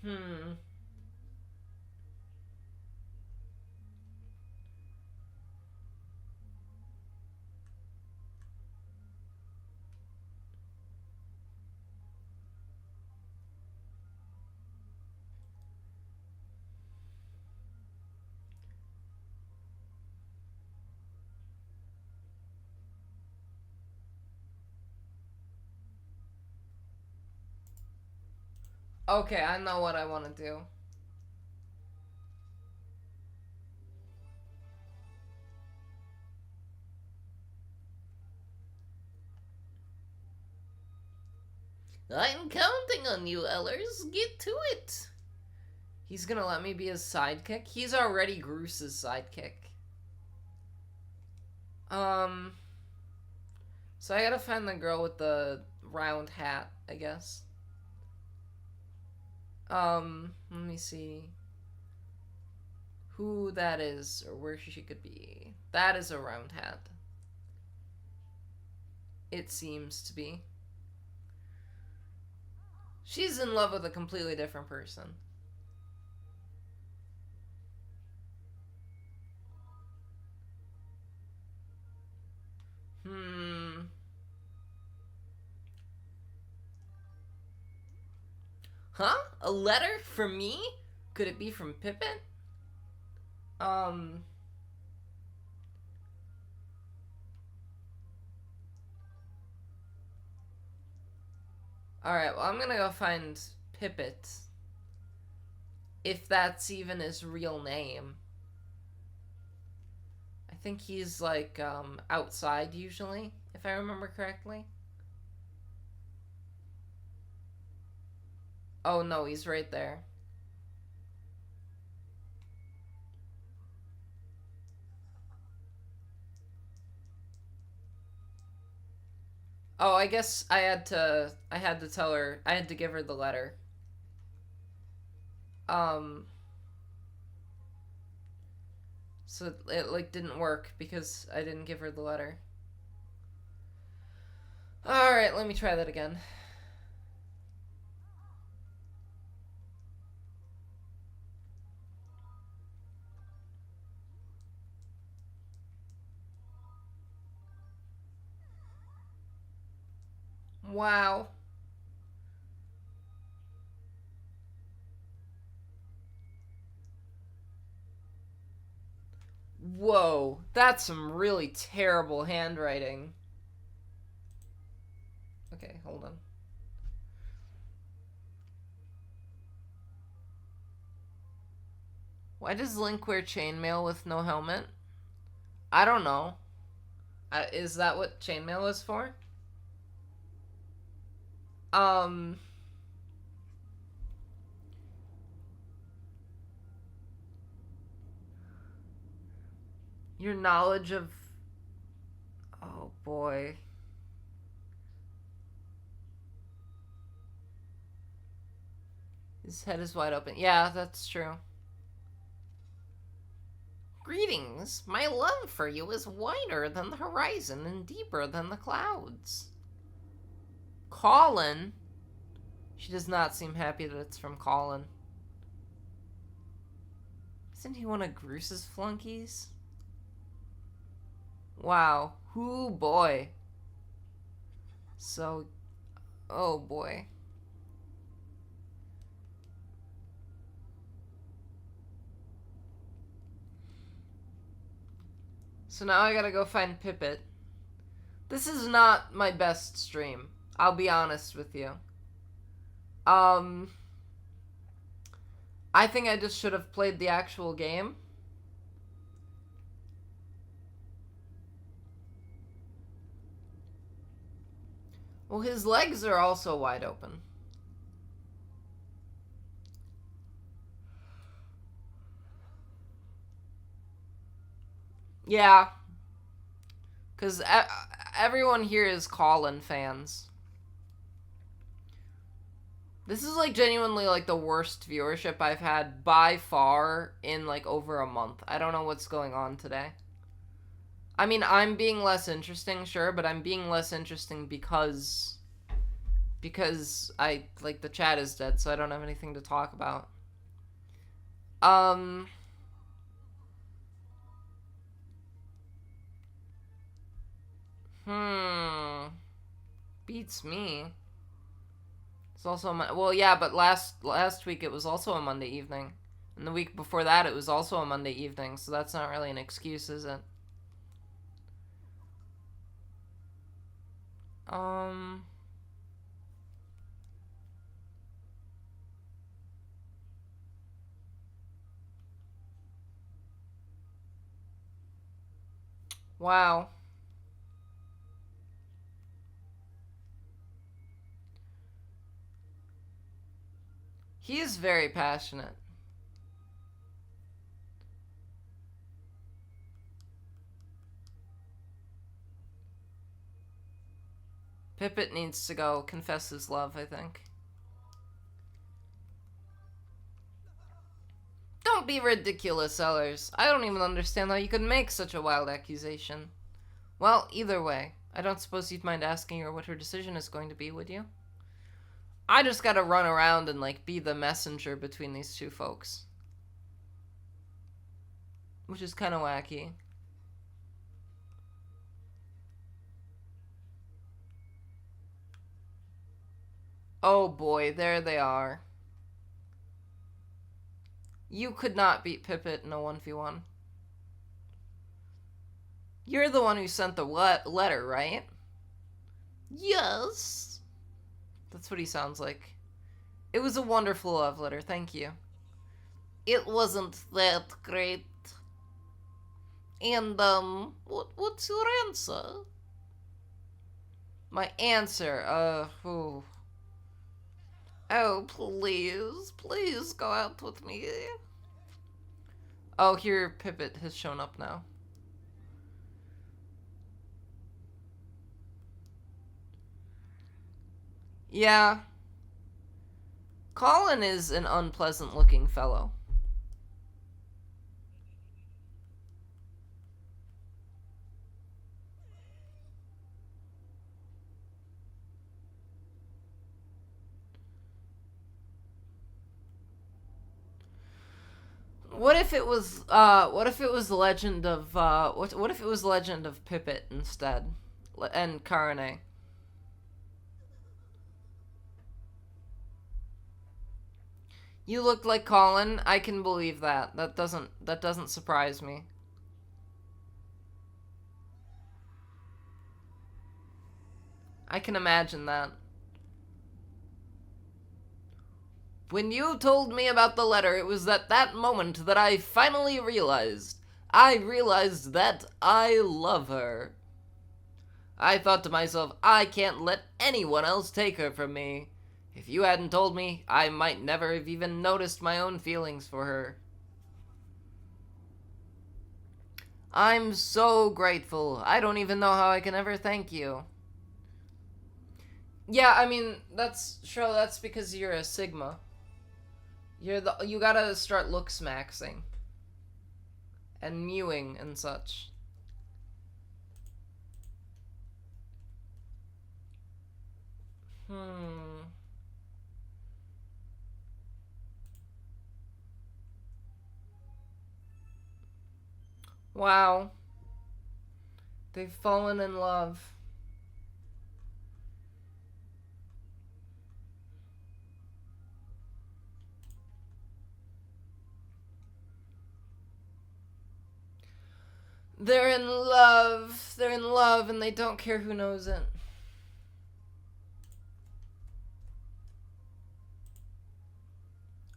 Hmm. Okay, I know what I want to do. I'm counting on you, Ellers. Get to it. He's gonna let me be his sidekick? He's already Groos's sidekick. So I gotta find the girl with the round hat, I guess. Let me see who that is or where she could be. That is a round hat. It seems to be. She's in love with a completely different person. Huh? A letter from me? Could it be from Pippin? Alright, well, I'm gonna go find Pippet. If that's even his real name. I think he's, like, outside usually, if I remember correctly. Oh, no, he's right there. Oh, I guess I had to tell her, I had to give her the letter. So it, like, didn't work because I didn't give her the letter. Alright, let me try that again. Wow. Whoa, that's some really terrible handwriting. Okay, hold on. Why does Link wear chainmail with no helmet? I don't know. Is that what chainmail is for? Your knowledge of... Oh, boy. His head is wide open. Yeah, that's true. Greetings. My love for you is wider than the horizon and deeper than the clouds. Colin? She does not seem happy that it's from Colin. Isn't he one of Gruce's flunkies? Wow. Ooh, boy. So... Oh, boy. So now I gotta go find Pippet. This is not my best stream. I'll be honest with you. I think I just should have played the actual game. Well, his legs are also wide open. Yeah. Because everyone here is Colin fans. This is, like, genuinely, like, the worst viewership I've had by far in, like, over a month. I don't know what's going on today. I mean, I'm being less interesting, sure, but I'm being less interesting because I, like, the chat is dead, so I don't have anything to talk about. Beats me. It's also well, yeah, but last week it was also a Monday evening, and the week before that it was also a Monday evening. So that's not really an excuse, is it? Wow. He is very passionate. Pippet needs to go confess his love, I think. Don't be ridiculous, Ellers. I don't even understand how you could make such a wild accusation. Well, either way, I don't suppose you'd mind asking her what her decision is going to be, would you? I just gotta run around and, like, be the messenger between these two folks. Which is kind of wacky. Oh boy, there they are. You could not beat Pippet in a 1v1. You're the one who sent the letter, right? Yes. That's what he sounds like. It was a wonderful love letter, thank you. It wasn't that great. And, what's your answer? My answer, ooh. Oh, please go out with me. Oh, here Pippet has shown up now. Yeah. Colin is an unpleasant looking fellow. What if it was Legend of what if it was Legend of Pippet instead? And Karane. You looked like Colin. I can believe that. That doesn't surprise me. I can imagine that. When you told me about the letter, it was at that moment that I finally realized. I realized that I love her. I thought to myself, I can't let anyone else take her from me. If you hadn't told me, I might never have even noticed my own feelings for her. I'm so grateful. I don't even know how I can ever thank you. Yeah, I mean, that's because you're a Sigma. You gotta start looks maxing. And mewing and such. Wow. They've fallen in love. They're in love. They're in love and they don't care who knows it.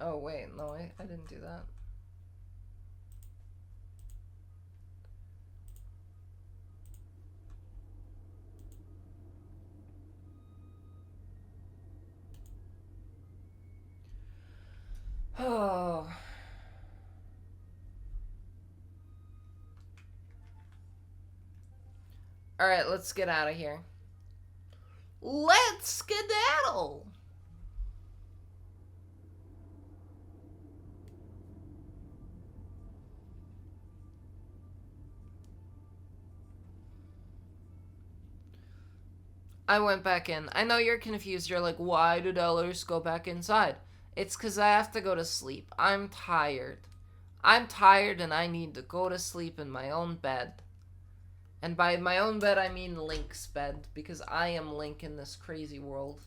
Oh, wait. No, I didn't do that. Oh. Alright, let's get out of here. Let's skedaddle! I went back in. I know you're confused. You're like, why did Ellers go back inside? It's because I have to go to sleep. I'm tired. I'm tired and I need to go to sleep in my own bed. And by my own bed, I mean Link's bed, because I am Link in this crazy world.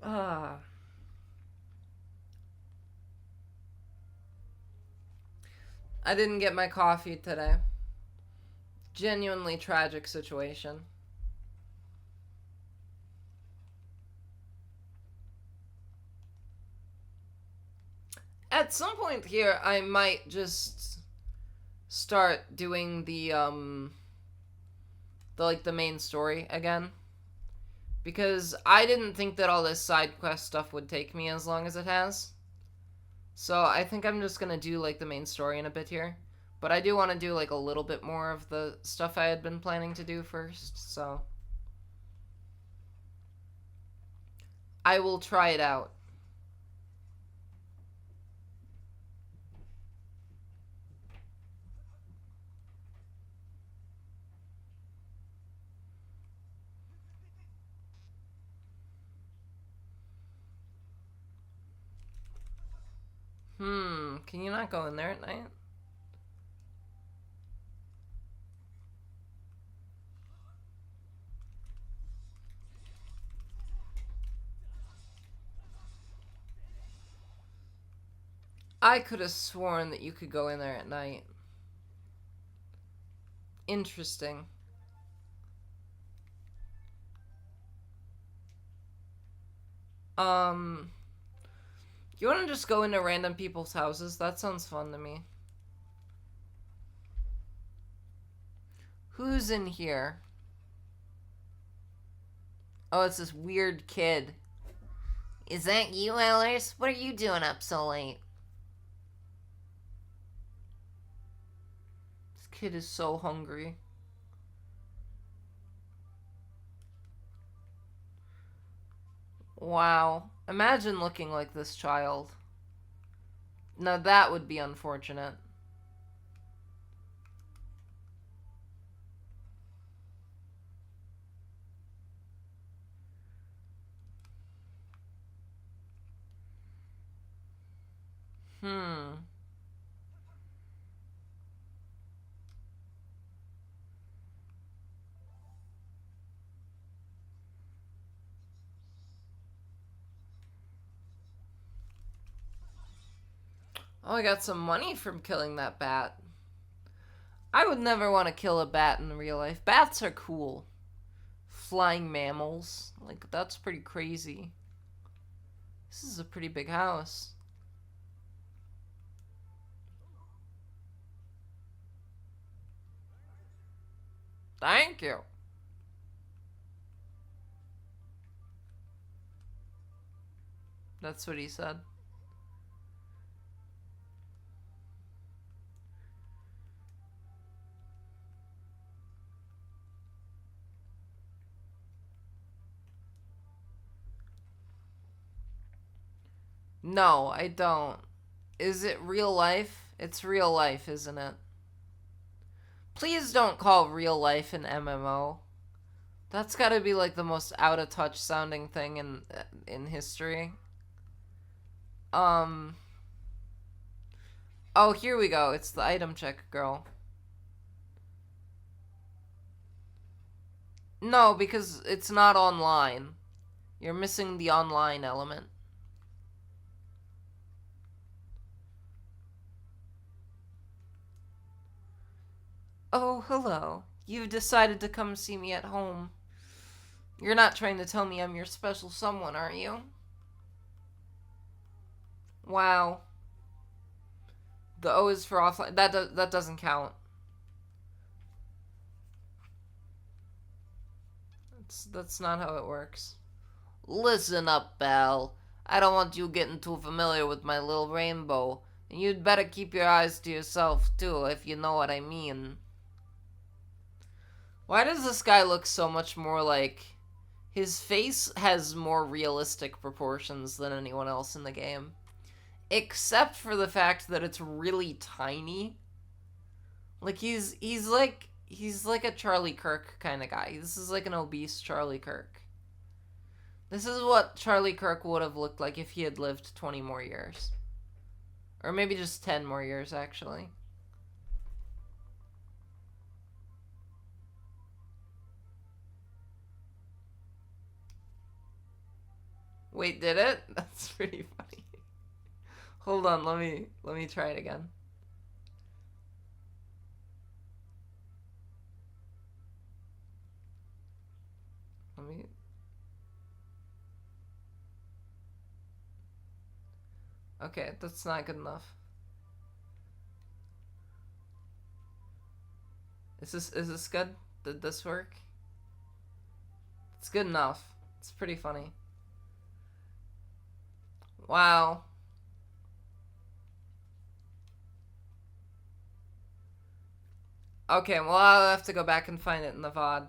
Ah. I didn't get my coffee today. Genuinely tragic situation. At some point here, I might just start doing the main story again. Because I didn't think that all this side quest stuff would take me as long as it has. So I think I'm just gonna do, like, the main story in a bit here. But I do want to do, like, a little bit more of the stuff I had been planning to do first, so I will try it out. Can you not go in there at night? I could have sworn that you could go in there at night. Interesting. You want to just go into random people's houses? That sounds fun to me. Who's in here? Oh, it's this weird kid. Is that you, Ellers? What are you doing up so late? This kid is so hungry. Wow. Imagine looking like this child. Now that would be unfortunate. Oh, I got some money from killing that bat. I would never want to kill a bat in real life. Bats are cool. Flying mammals. Like, that's pretty crazy. This is a pretty big house. Thank you. That's what he said. No, I don't. Is it real life? It's real life, isn't it? Please don't call real life an MMO. That's gotta be like the most out of touch sounding thing in history. Oh, here we go. It's the item check girl. No, because it's not online. You're missing the online element. Oh, hello. You've decided to come see me at home. You're not trying to tell me I'm your special someone, are you? Wow. The O is for offline. That doesn't count. That's not how it works. Listen up, Belle. I don't want you getting too familiar with my little rainbow. And you'd better keep your eyes to yourself, too, if you know what I mean. Why does this guy look so much more like... His face has more realistic proportions than anyone else in the game. Except for the fact that it's really tiny. Like, he's like a Charlie Kirk kind of guy. This is like an obese Charlie Kirk. This is what Charlie Kirk would have looked like if he had lived 20 more years. Or maybe just 10 more years, actually. Wait, did it? That's pretty funny. Hold on, let me try it again. Let me... Okay, that's not good enough. Is this good? Did this work? It's good enough. It's pretty funny. Wow. Okay, well, I'll have to go back and find it in the VOD.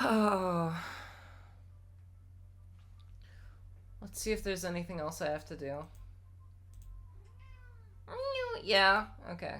Oh. Let's see if there's anything else I have to do. Yeah, okay.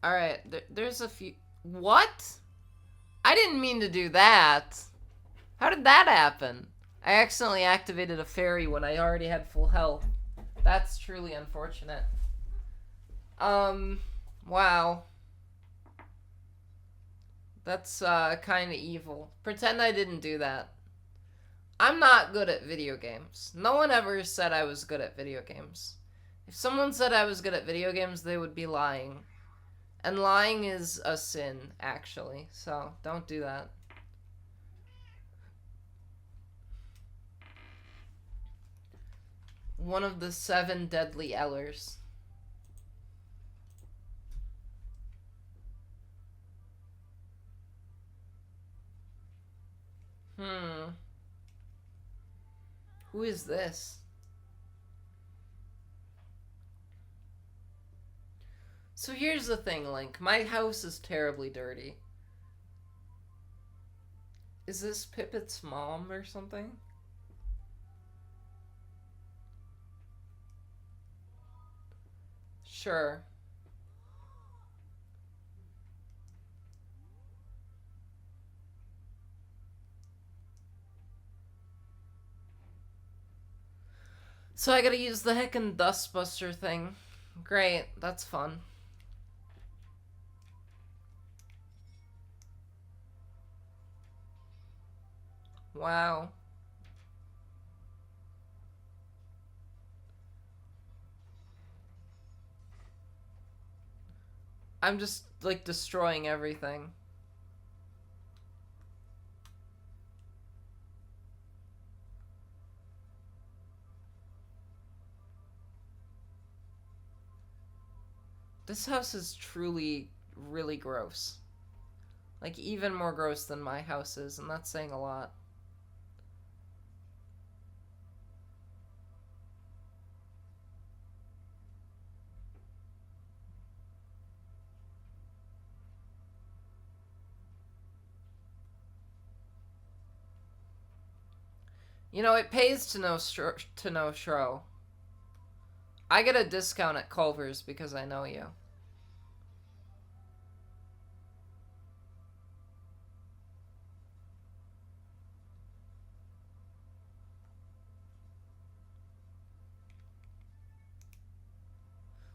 Alright, there's a few... What? I didn't mean to do that. How did that happen? I accidentally activated a fairy when I already had full health. That's truly unfortunate. Wow. That's, kinda evil. Pretend I didn't do that. I'm not good at video games. No one ever said I was good at video games. If someone said I was good at video games, they would be lying. And lying is a sin, actually. So, don't do that. One of the 7 deadly Ellers. Who is this? So here's the thing, Link. My house is terribly dirty. Is this Pippet's mom or something? Sure. So I gotta use the heckin' Dustbuster thing. Great, that's fun. Wow. I'm just, like, destroying everything. This house is truly really gross. Like, even more gross than my house is, and that's saying a lot. You know, it pays to know Shro. I get a discount at Culver's because I know you.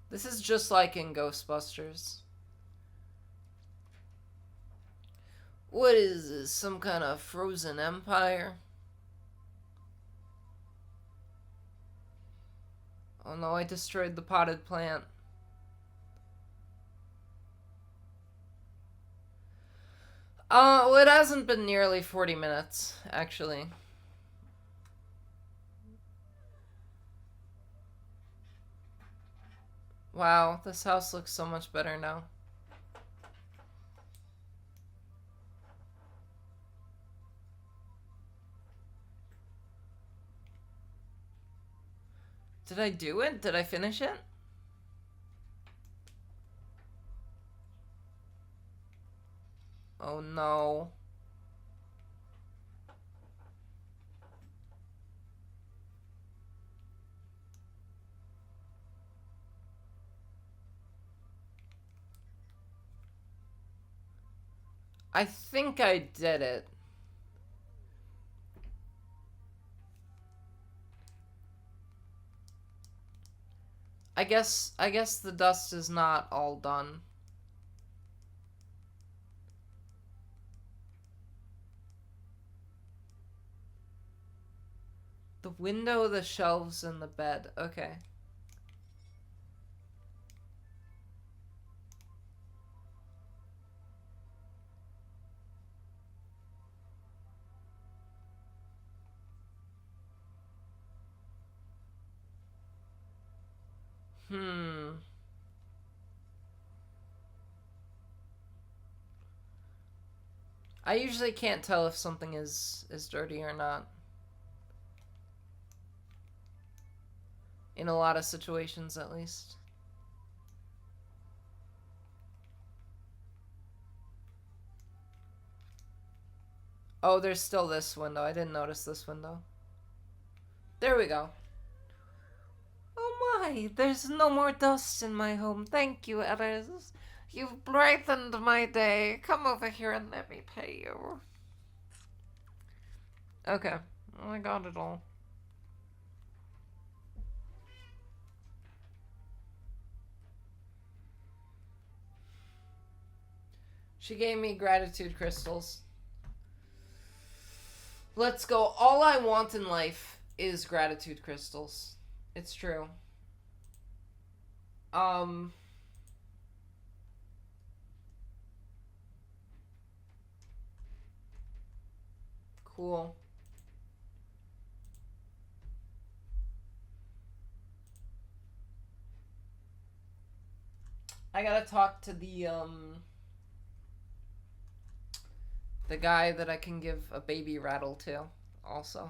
This is just like in Ghostbusters. What is this? Some kind of frozen empire? Oh no, I destroyed the potted plant. Well, it hasn't been nearly 40 minutes, actually. Wow, this house looks so much better now. Did I do it? Did I finish it? Oh no. I think I did it. I guess the dust is not all done. The window, the shelves, and the bed. Okay. I usually can't tell if something is dirty or not. In a lot of situations, at least. Oh, there's still this window. I didn't notice this window. There we go. Oh my, there's no more dust in my home. Thank you, Ellers. You've brightened my day. Come over here and let me pay you. Okay, I got it all. She gave me gratitude crystals. Let's go. All I want in life is gratitude crystals. It's true. Cool. I gotta talk to the guy that I can give a baby rattle to, also.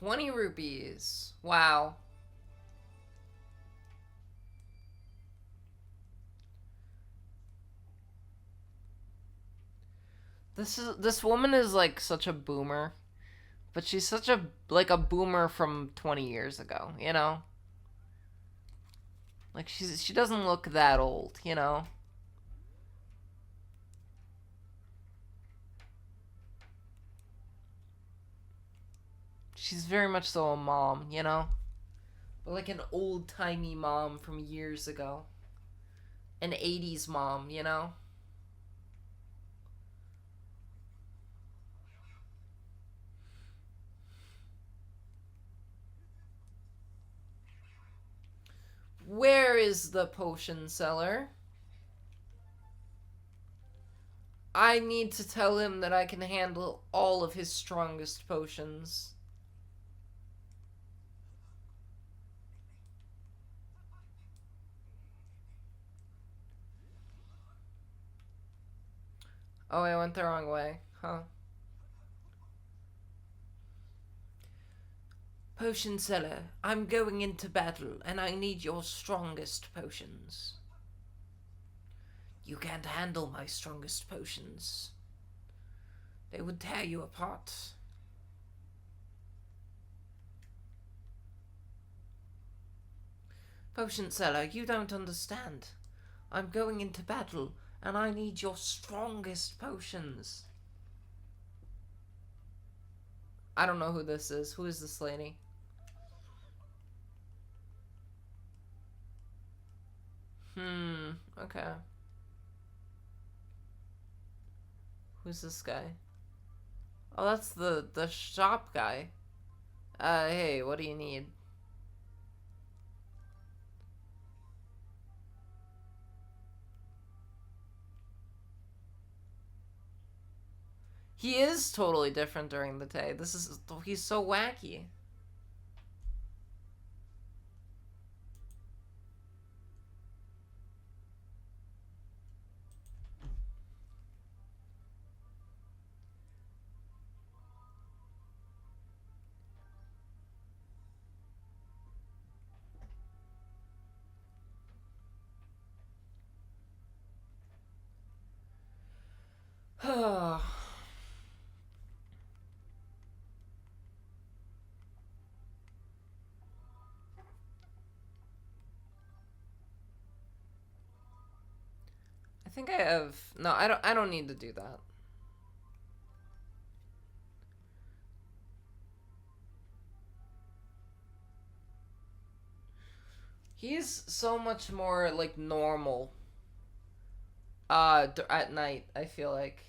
$20 rupees. Wow. This woman is like such a boomer. But she's such a, like, a boomer from 20 years ago, you know? Like, she doesn't look that old, you know? She's very much so a mom, you know? But like an old-timey mom from years ago. An 80s mom, you know? Where is the potion seller? I need to tell him that I can handle all of his strongest potions. Oh, I went the wrong way. Huh. Potion seller, I'm going into battle, and I need your strongest potions. You can't handle my strongest potions. They would tear you apart. Potion seller, you don't understand. I'm going into battle, and I need your strongest potions. I don't know who this is. Who is this lady? Okay. Who's this guy? Oh, that's the shop guy. Hey, what do you need? He is totally different during the day. He's so wacky. I think I have... No, I don't need to do that. He's so much more, like, normal. At night, I feel like.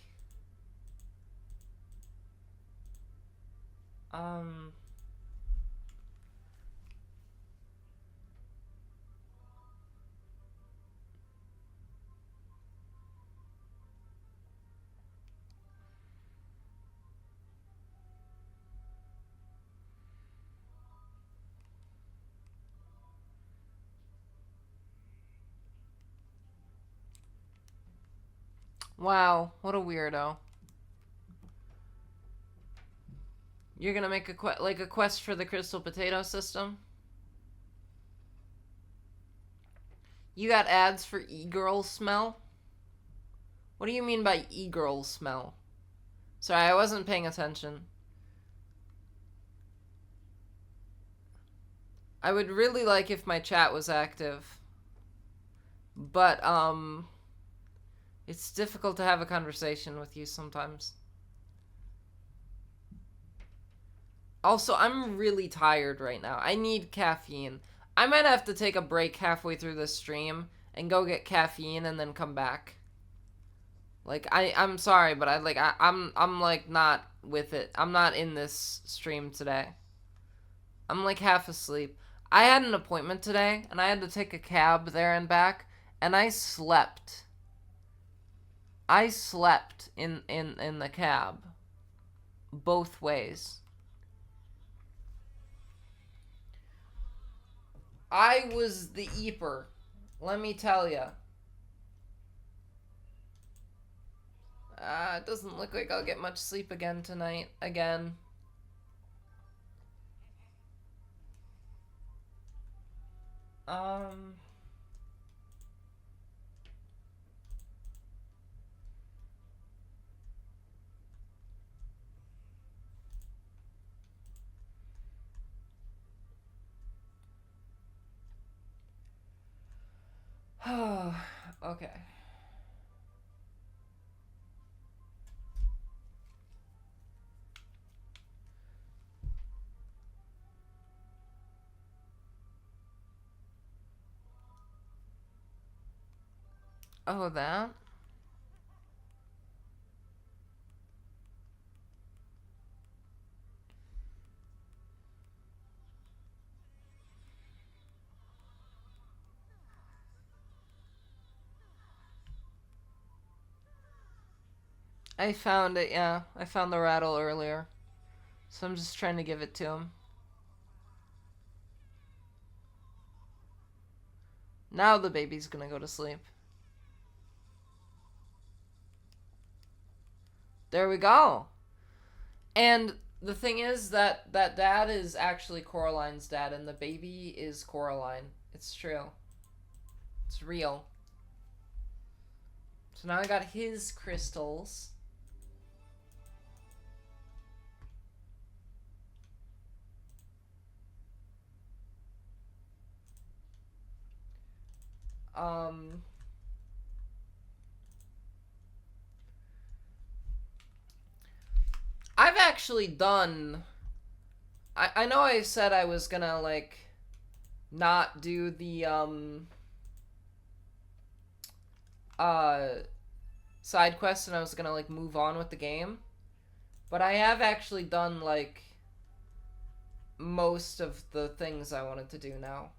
Wow, what a weirdo. You're gonna make a quest for the crystal potato system? You got ads for e-girl smell? What do you mean by e-girl smell? Sorry, I wasn't paying attention. I would really like if my chat was active. But, it's difficult to have a conversation with you sometimes. Also, I'm really tired right now. I need caffeine. I might have to take a break halfway through this stream and go get caffeine and then come back. Like, I'm sorry, but I'm like not with it. I'm not in this stream today. I'm like half asleep. I had an appointment today and I had to take a cab there and back, and I slept. I slept in the cab. Both ways. I was the eeper. Let me tell ya. It doesn't look like I'll get much sleep again tonight. Again. Okay. Oh, that? I found it, yeah. I found the rattle earlier. So I'm just trying to give it to him. Now the baby's gonna go to sleep. There we go. And the thing is that dad is actually Coraline's dad, and the baby is Coraline. It's true. It's real. So now I got his crystals. I've actually done... I know I said I was gonna, like, not do the, side quests and I was gonna, like, move on with the game. But I have actually done, like, most of the things I wanted to do now.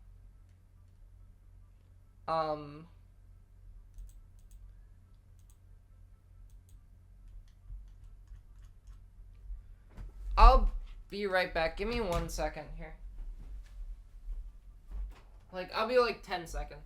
I'll be right back. Give me 1 second here. Like, I'll be like 10 seconds.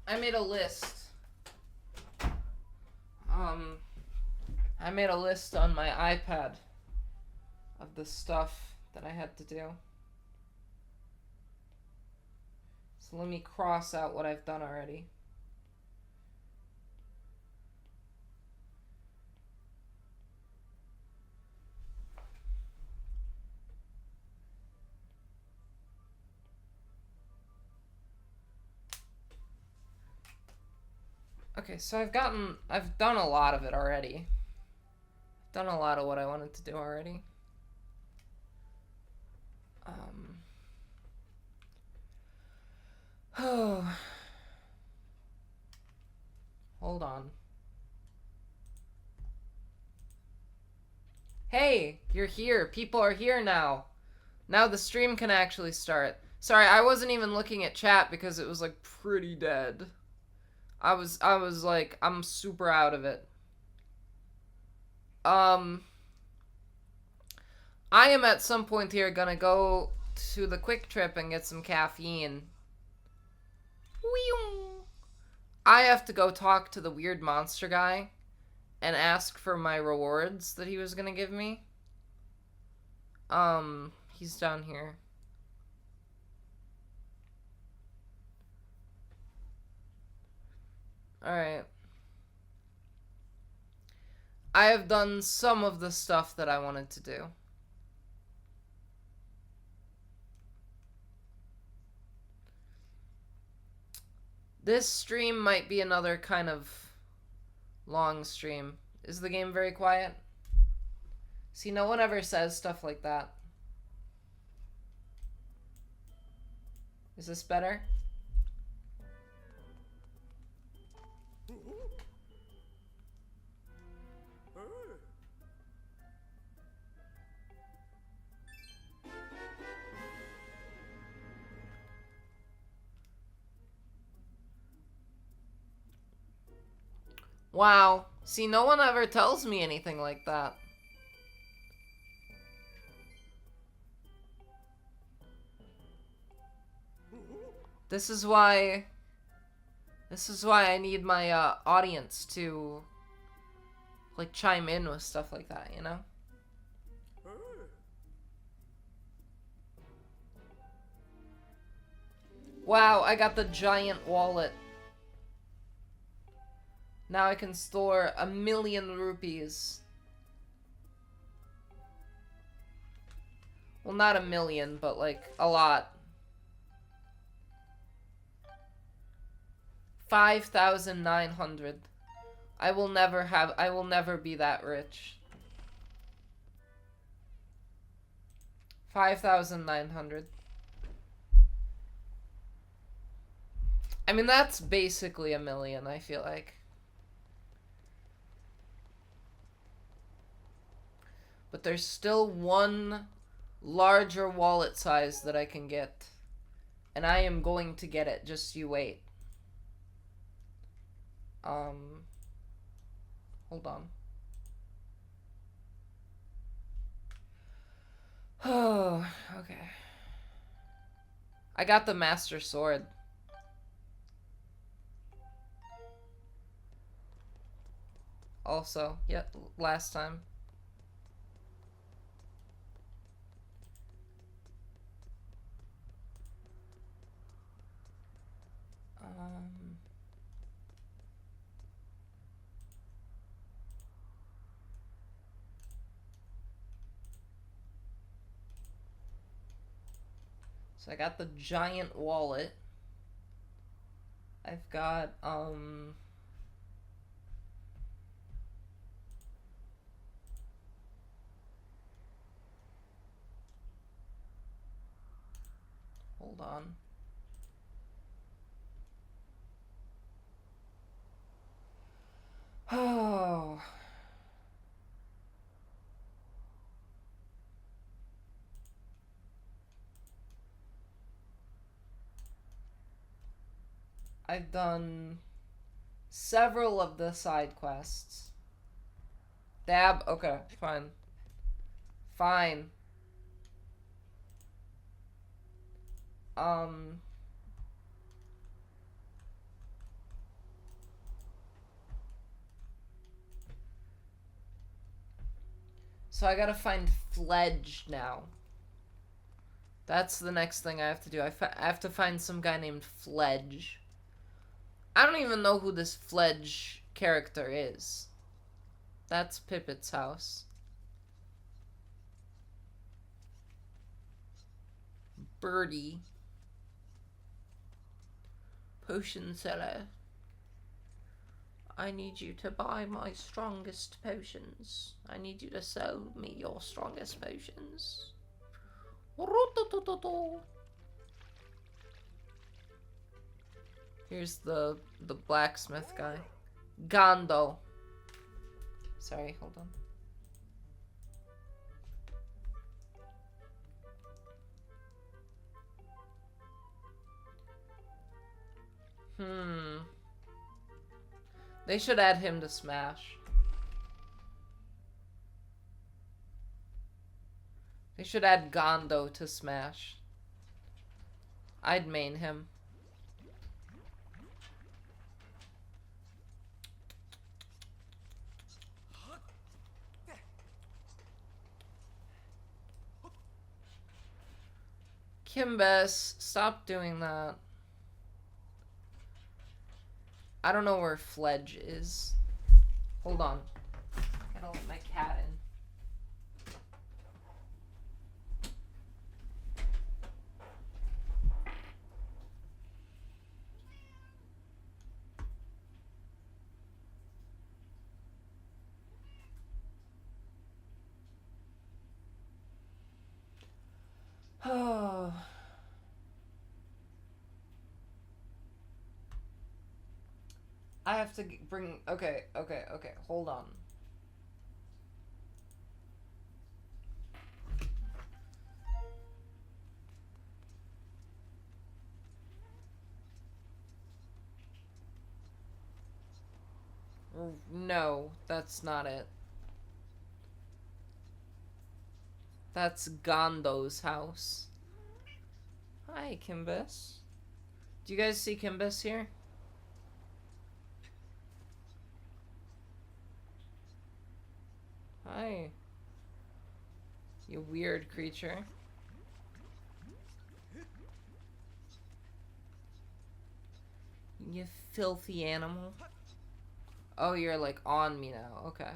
I made a list. I made a list on my iPad of the stuff that I had to do. So let me cross out what I've done already. Okay, so I've done a lot of it already. I've done a lot of what I wanted to do already. Oh. Hold on. Hey, you're here. People are here now. Now the stream can actually start. Sorry, I wasn't even looking at chat because it was like pretty dead. I was like, I'm super out of it. I am at some point here gonna go to the Quick Trip and get some caffeine. I have to go talk to the weird monster guy and ask for my rewards that he was gonna give me. He's down here. Alright. I have done some of the stuff that I wanted to do. This stream might be another kind of long stream. Is the game very quiet? See, no one ever says stuff like that. Is this better? Wow. See, no one ever tells me anything like that. This is why I need my audience to like chime in with stuff like that, you know? Wow, I got the giant wallet. Now I can store 1,000,000 rupees. Well, not 1,000,000, but like a lot. 5,900. I will never be that rich. 5,900. I mean, that's basically 1,000,000, I feel like. But there's still one larger wallet size that I can get. And I am going to get it, just you wait. Hold on. Oh, okay. I got the Master Sword. Also, yep, last time. So I got the giant wallet. I've got, hold on. Oh. I've done several of the side quests. Dab? Okay, fine. Fine. So I gotta find Fledge now. That's the next thing I have to do. I have to find some guy named Fledge. I don't even know who this Fledge character is. That's Pippet's house. Birdie. Potion seller. I need you to buy my strongest potions. I need you to sell me your strongest potions. Here's the blacksmith guy. Gondo. Sorry, hold on. They should add him to Smash. They should add Gondo to Smash. I'd main him. Kimbess, stop doing that. I don't know where Fledge is. Hold on. Gotta let my cat in. Oh. I have to bring... Okay, hold on. No, that's not it. That's Gondo's house. Hi, Kimbus. Do you guys see Kimbus here? Hi. You weird creature. You filthy animal. Oh, you're like on me now. Okay.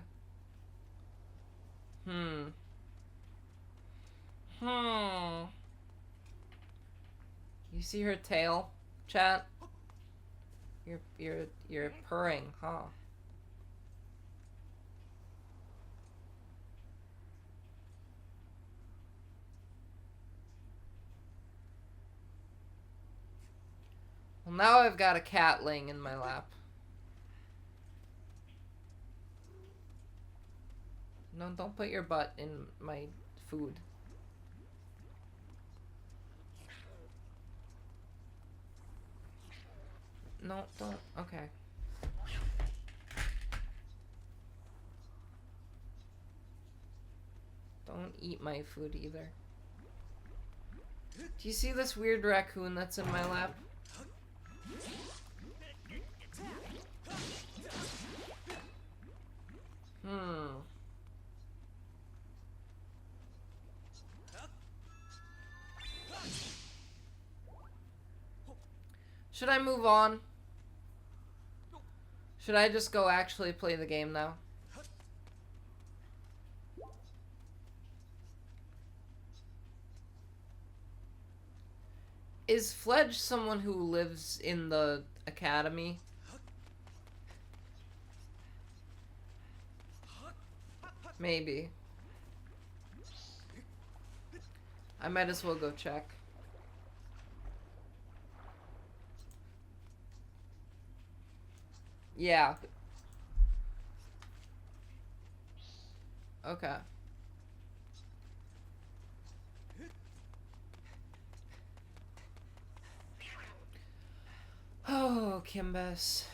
You see her tail, chat? You're purring, huh? Well, now I've got a cat laying in my lap. No, don't put your butt in my food. No, don't. Okay. Don't eat my food either. Do you see this weird raccoon that's in my lap? Should I move on? Should I just go actually play the game now? Is Fledge someone who lives in the academy? Maybe. I might as well go check. Yeah. Okay. Oh, Kimbus.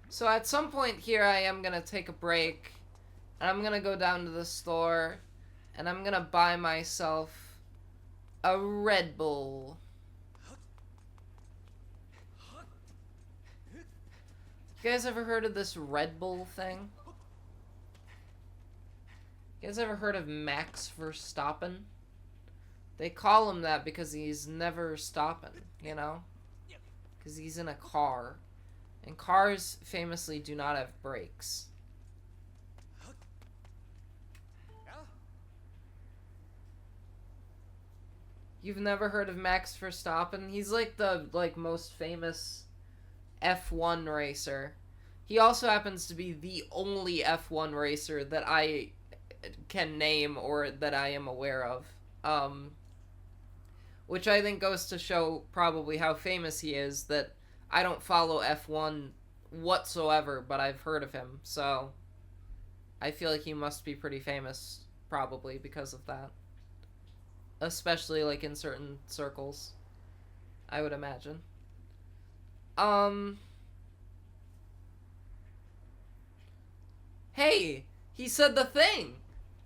So at some point here, I am gonna take a break, and I'm gonna go down to the store, and I'm gonna buy myself a Red Bull. You guys ever heard of this Red Bull thing? You guys ever heard of Max Verstappen? They call him that because he's never stopping, you know? Because he's in a car. And cars famously do not have brakes. You've never heard of Max Verstappen? He's like the most famous F1 racer. He also happens to be the only F1 racer that I can name or that I am aware of. Which I think goes to show probably how famous he is, that I don't follow F1 whatsoever, but I've heard of him, so I feel like he must be pretty famous, probably, because of that. Especially, like, in certain circles, I would imagine. Hey! He said the thing!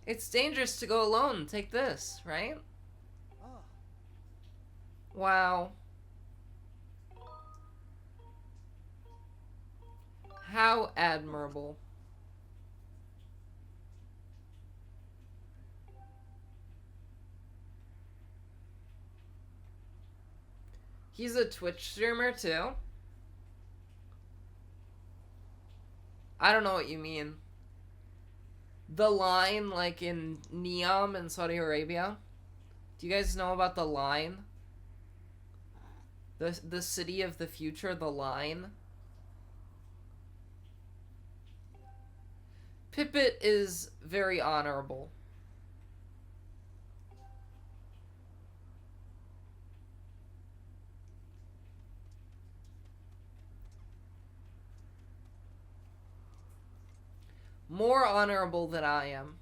It's dangerous to go alone. Take this, right? Wow. How admirable. He's a Twitch streamer too? I don't know what you mean. The line, like in Neom in Saudi Arabia? Do you guys know about the line? The city of the future, the line? Pippet is very honorable. More honorable than I am.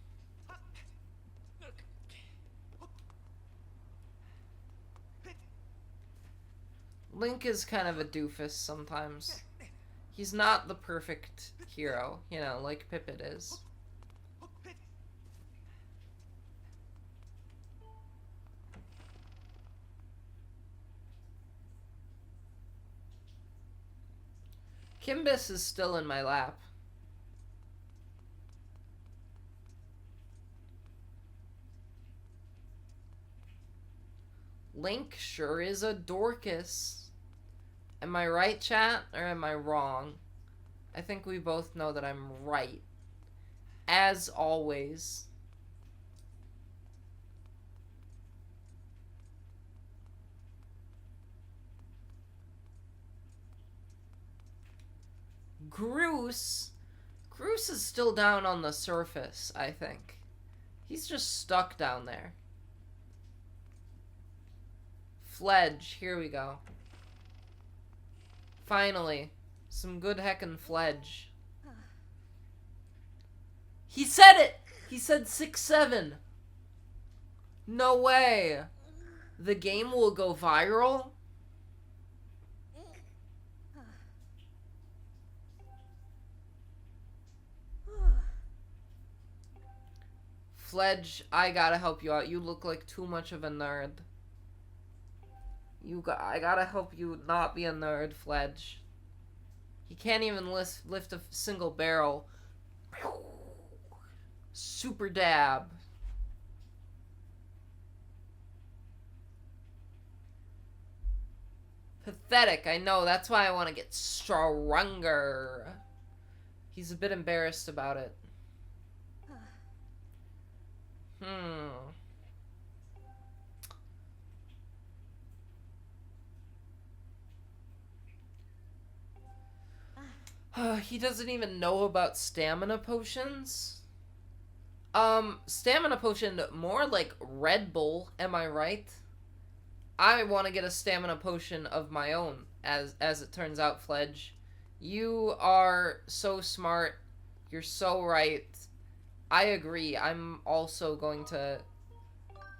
Link is kind of a doofus sometimes. He's not the perfect hero, you know, like Pippet is. Kimbus is still in my lap. Link sure is a Dorcas. Am I right, chat, or am I wrong? I think we both know that I'm right. As always. Groose is still down on the surface, I think. He's just stuck down there. Fledge, here we go. Finally, some good heckin' Fledge. He said it! He said 6-7. No way. The game will go viral? Fledge, I gotta help you out. You look like too much of a nerd. I gotta help you not be a nerd, Fledge. He can't even lift a single barrel. Super dab. Pathetic, I know. That's why I want to get stronger. He's a bit embarrassed about it. He doesn't even know about stamina potions? Stamina potion, more like Red Bull, am I right? I want to get a stamina potion of my own, as it turns out, Fledge. You are so smart. You're so right. I agree. I'm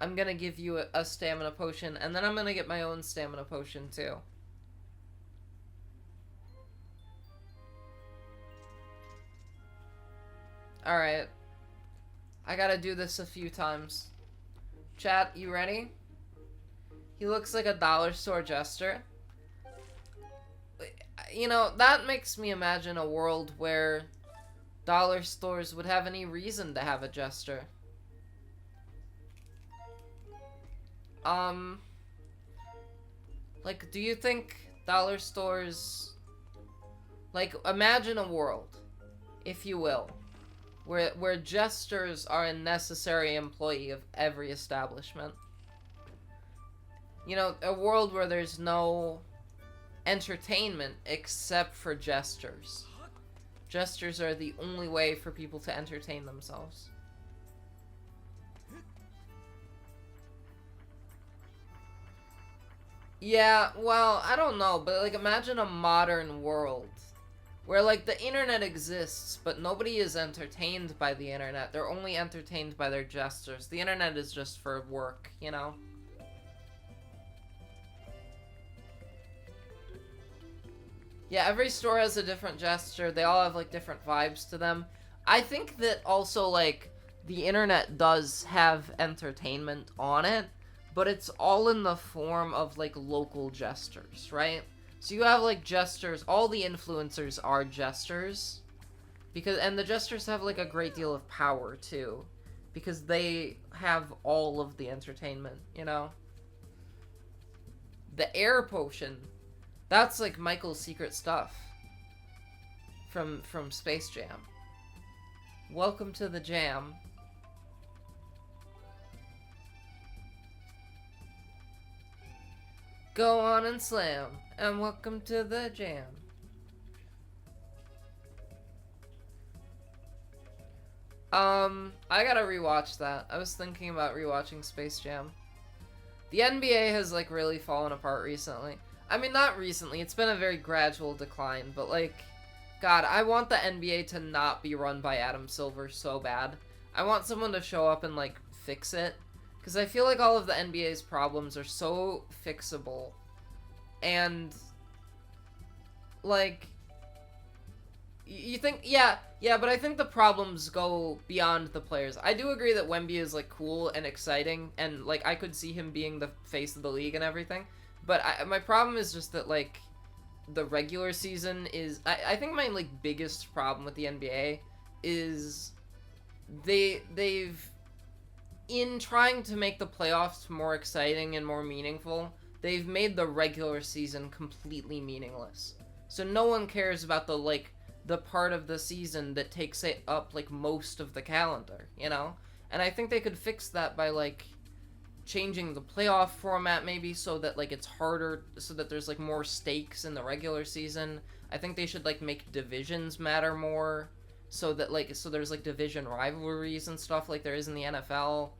gonna give you a stamina potion, and then I'm gonna get my own stamina potion, too. Alright. I gotta do this a few times. Chat, you ready? He looks like a dollar store jester. You know, that makes me imagine a world where dollar stores would have any reason to have a jester. Like, do you think dollar stores... Like, imagine a world, if you will, where jesters are a necessary employee of every establishment. You know, a world where there's no entertainment except for jesters. Jesters are the only way for people to entertain themselves. Yeah, well, I don't know, but like imagine a modern world where like the internet exists, but nobody is entertained by the internet. They're only entertained by their jesters. The internet is just for work, you know? Yeah, every store has a different jester. They all have like different vibes to them. I think that also like the internet does have entertainment on it, but it's all in the form of like local jesters, right? So you have like jesters, all the influencers are jesters, and the jesters have like a great deal of power too, because they have all of the entertainment, you know? The air potion, that's like Michael's secret stuff from Space Jam. Welcome to the jam. Go on and slam, and welcome to the jam. I gotta rewatch that. I was thinking about rewatching Space Jam. The NBA has, like, really fallen apart recently. I mean, not recently, it's been a very gradual decline, but, like, God, I want the NBA to not be run by Adam Silver so bad. I want someone to show up and, like, fix it. Because I feel like all of the NBA's problems are so fixable. And, like, you think, yeah, but I think the problems go beyond the players. I do agree that Wemby is, like, cool and exciting, and, like, I could see him being the face of the league and everything. But my problem is just that, like, the regular season is... I think my, like, biggest problem with the NBA is they've in trying to make the playoffs more exciting and more meaningful, they've made the regular season completely meaningless. So no one cares about the, like, the part of the season that takes it up, like, most of the calendar, you know? And I think they could fix that by, like, changing the playoff format maybe so that, like, it's harder, so that there's, like, more stakes in the regular season. I think they should, like, make divisions matter more so that, like, so there's, like, division rivalries and stuff like there is in the NFL.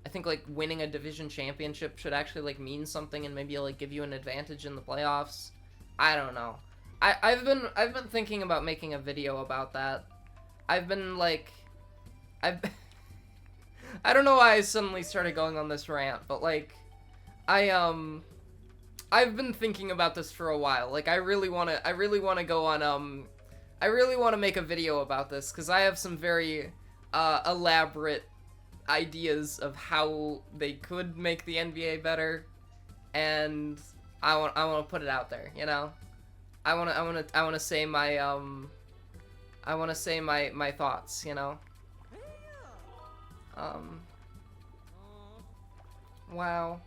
I think, like, winning a division championship should actually, like, mean something and maybe, like, give you an advantage in the playoffs. I don't know. I've been thinking about making a video about that. I've been, like, I don't know why I suddenly started going on this rant, but, like, I've been thinking about this for a while. Like, I really want to go on, I really want to make a video about this, because I have some very, elaborate ideas of how they could make the NBA better, and I want to put it out there, you know? I want to say my, my thoughts, you know? Wow.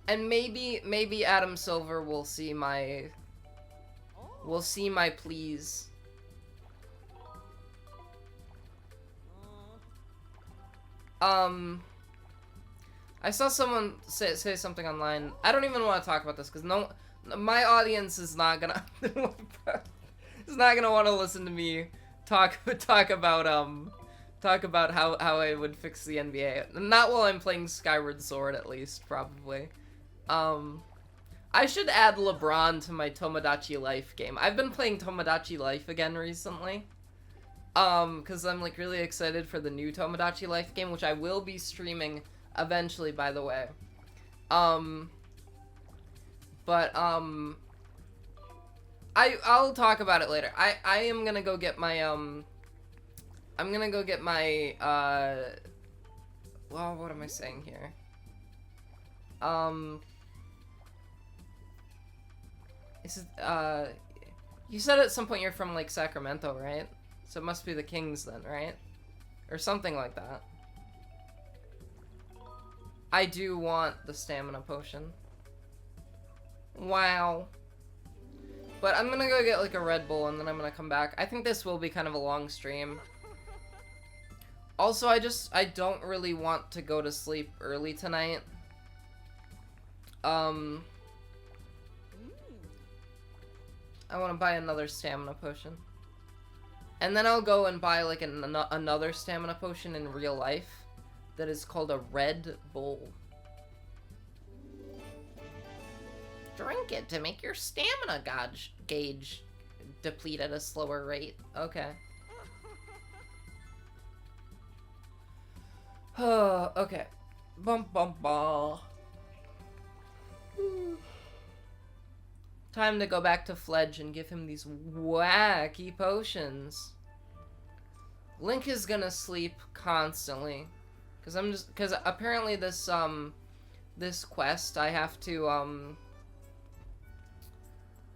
And maybe Adam Silver will see my pleas. I saw someone say something online. I don't even want to talk about this because my audience is not gonna want to listen to me talk about how I would fix the NBA. Not while I'm playing Skyward Sword, at least, probably. I should add LeBron to my Tomodachi Life game. I've been playing Tomodachi Life again recently. Because I'm, like, really excited for the new Tomodachi Life game, which I will be streaming eventually, by the way. I'll talk about it later. I am gonna go get my, I'm gonna go get my, well, what am I saying here? Is it, you said at some point you're from, like, Sacramento, right? So it must be the Kings then, right? Or something like that. I do want the stamina potion. Wow. But I'm gonna go get, like, a Red Bull and then I'm gonna come back. I think this will be kind of a long stream. Also, I don't really want to go to sleep early tonight. I want to buy another stamina potion. And then I'll go and buy, like, another stamina potion in real life that is called a Red Bull. Drink it to make your stamina gauge deplete at a slower rate. Okay. Oh, okay. Bum bum ba. Time to go back to Fledge and give him these wacky potions. Link is gonna sleep constantly. Cause apparently this quest I have to,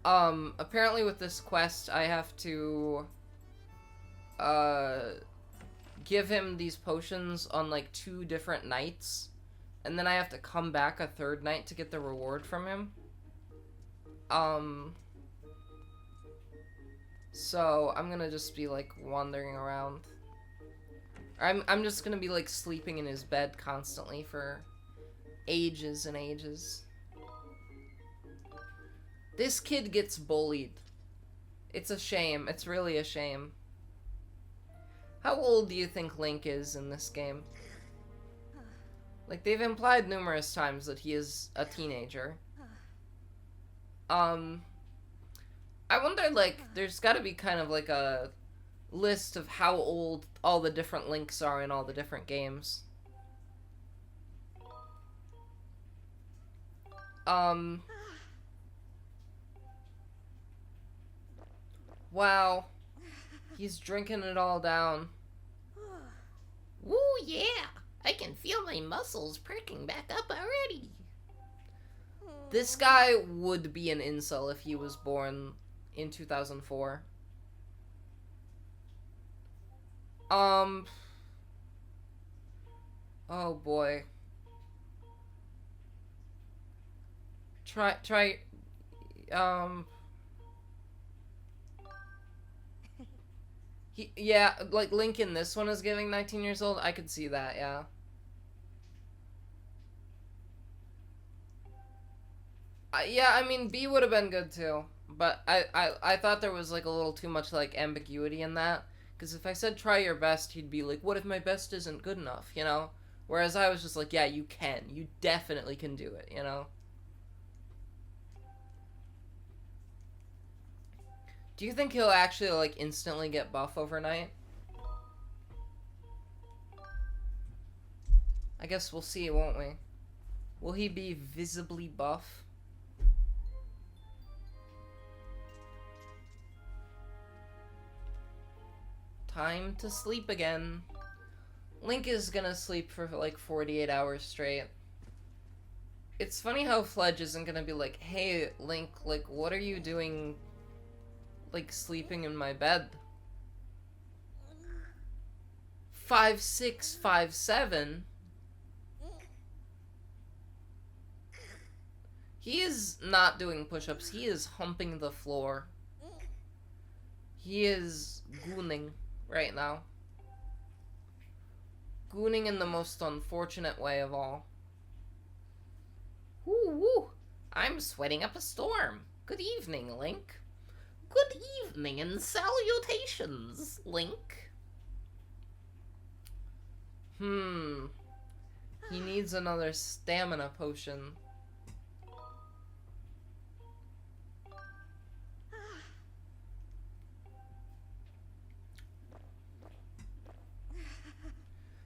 apparently with this quest I have to, give him these potions on, like, 2 different nights. And then I have to come back a 3rd night to get the reward from him. So I'm gonna just be, like, wandering around. I'm just gonna be, like, sleeping in his bed constantly for ages and ages. This kid gets bullied. It's a shame. It's really a shame. How old do you think Link is in this game? Like, they've implied numerous times that he is a teenager. I wonder, like, there's gotta be kind of, like, a list of how old all the different Links are in all the different games. Wow. He's drinking it all down. Woo, yeah! I can feel my muscles perking back up already. This guy would be an incel if he was born in 2004. Oh boy. Try, um, yeah, like Lincoln, this one is giving 19 years old. I could see that, yeah. Yeah, I mean, B would have been good too. But I thought there was like a little too much like ambiguity in that. Because if I said try your best, he'd be like, what if my best isn't good enough, you know? Whereas I was just like, yeah, you can. You definitely can do it, you know? Do you think he'll actually like instantly get buff overnight? I guess we'll see, won't we? Will he be visibly buff? Time to sleep again. Link is gonna sleep for like 48 hours straight. It's funny how Fledge isn't gonna be like, hey, Link, like, what are you doing, like, sleeping in my bed? 5, 6, 5, 7. He is not doing push-ups. He is humping the floor. He is gooning right now. Gooning in the most unfortunate way of all. Woo woo! I'm sweating up a storm. Good evening, Link. Good evening and salutations, Link. He needs another stamina potion.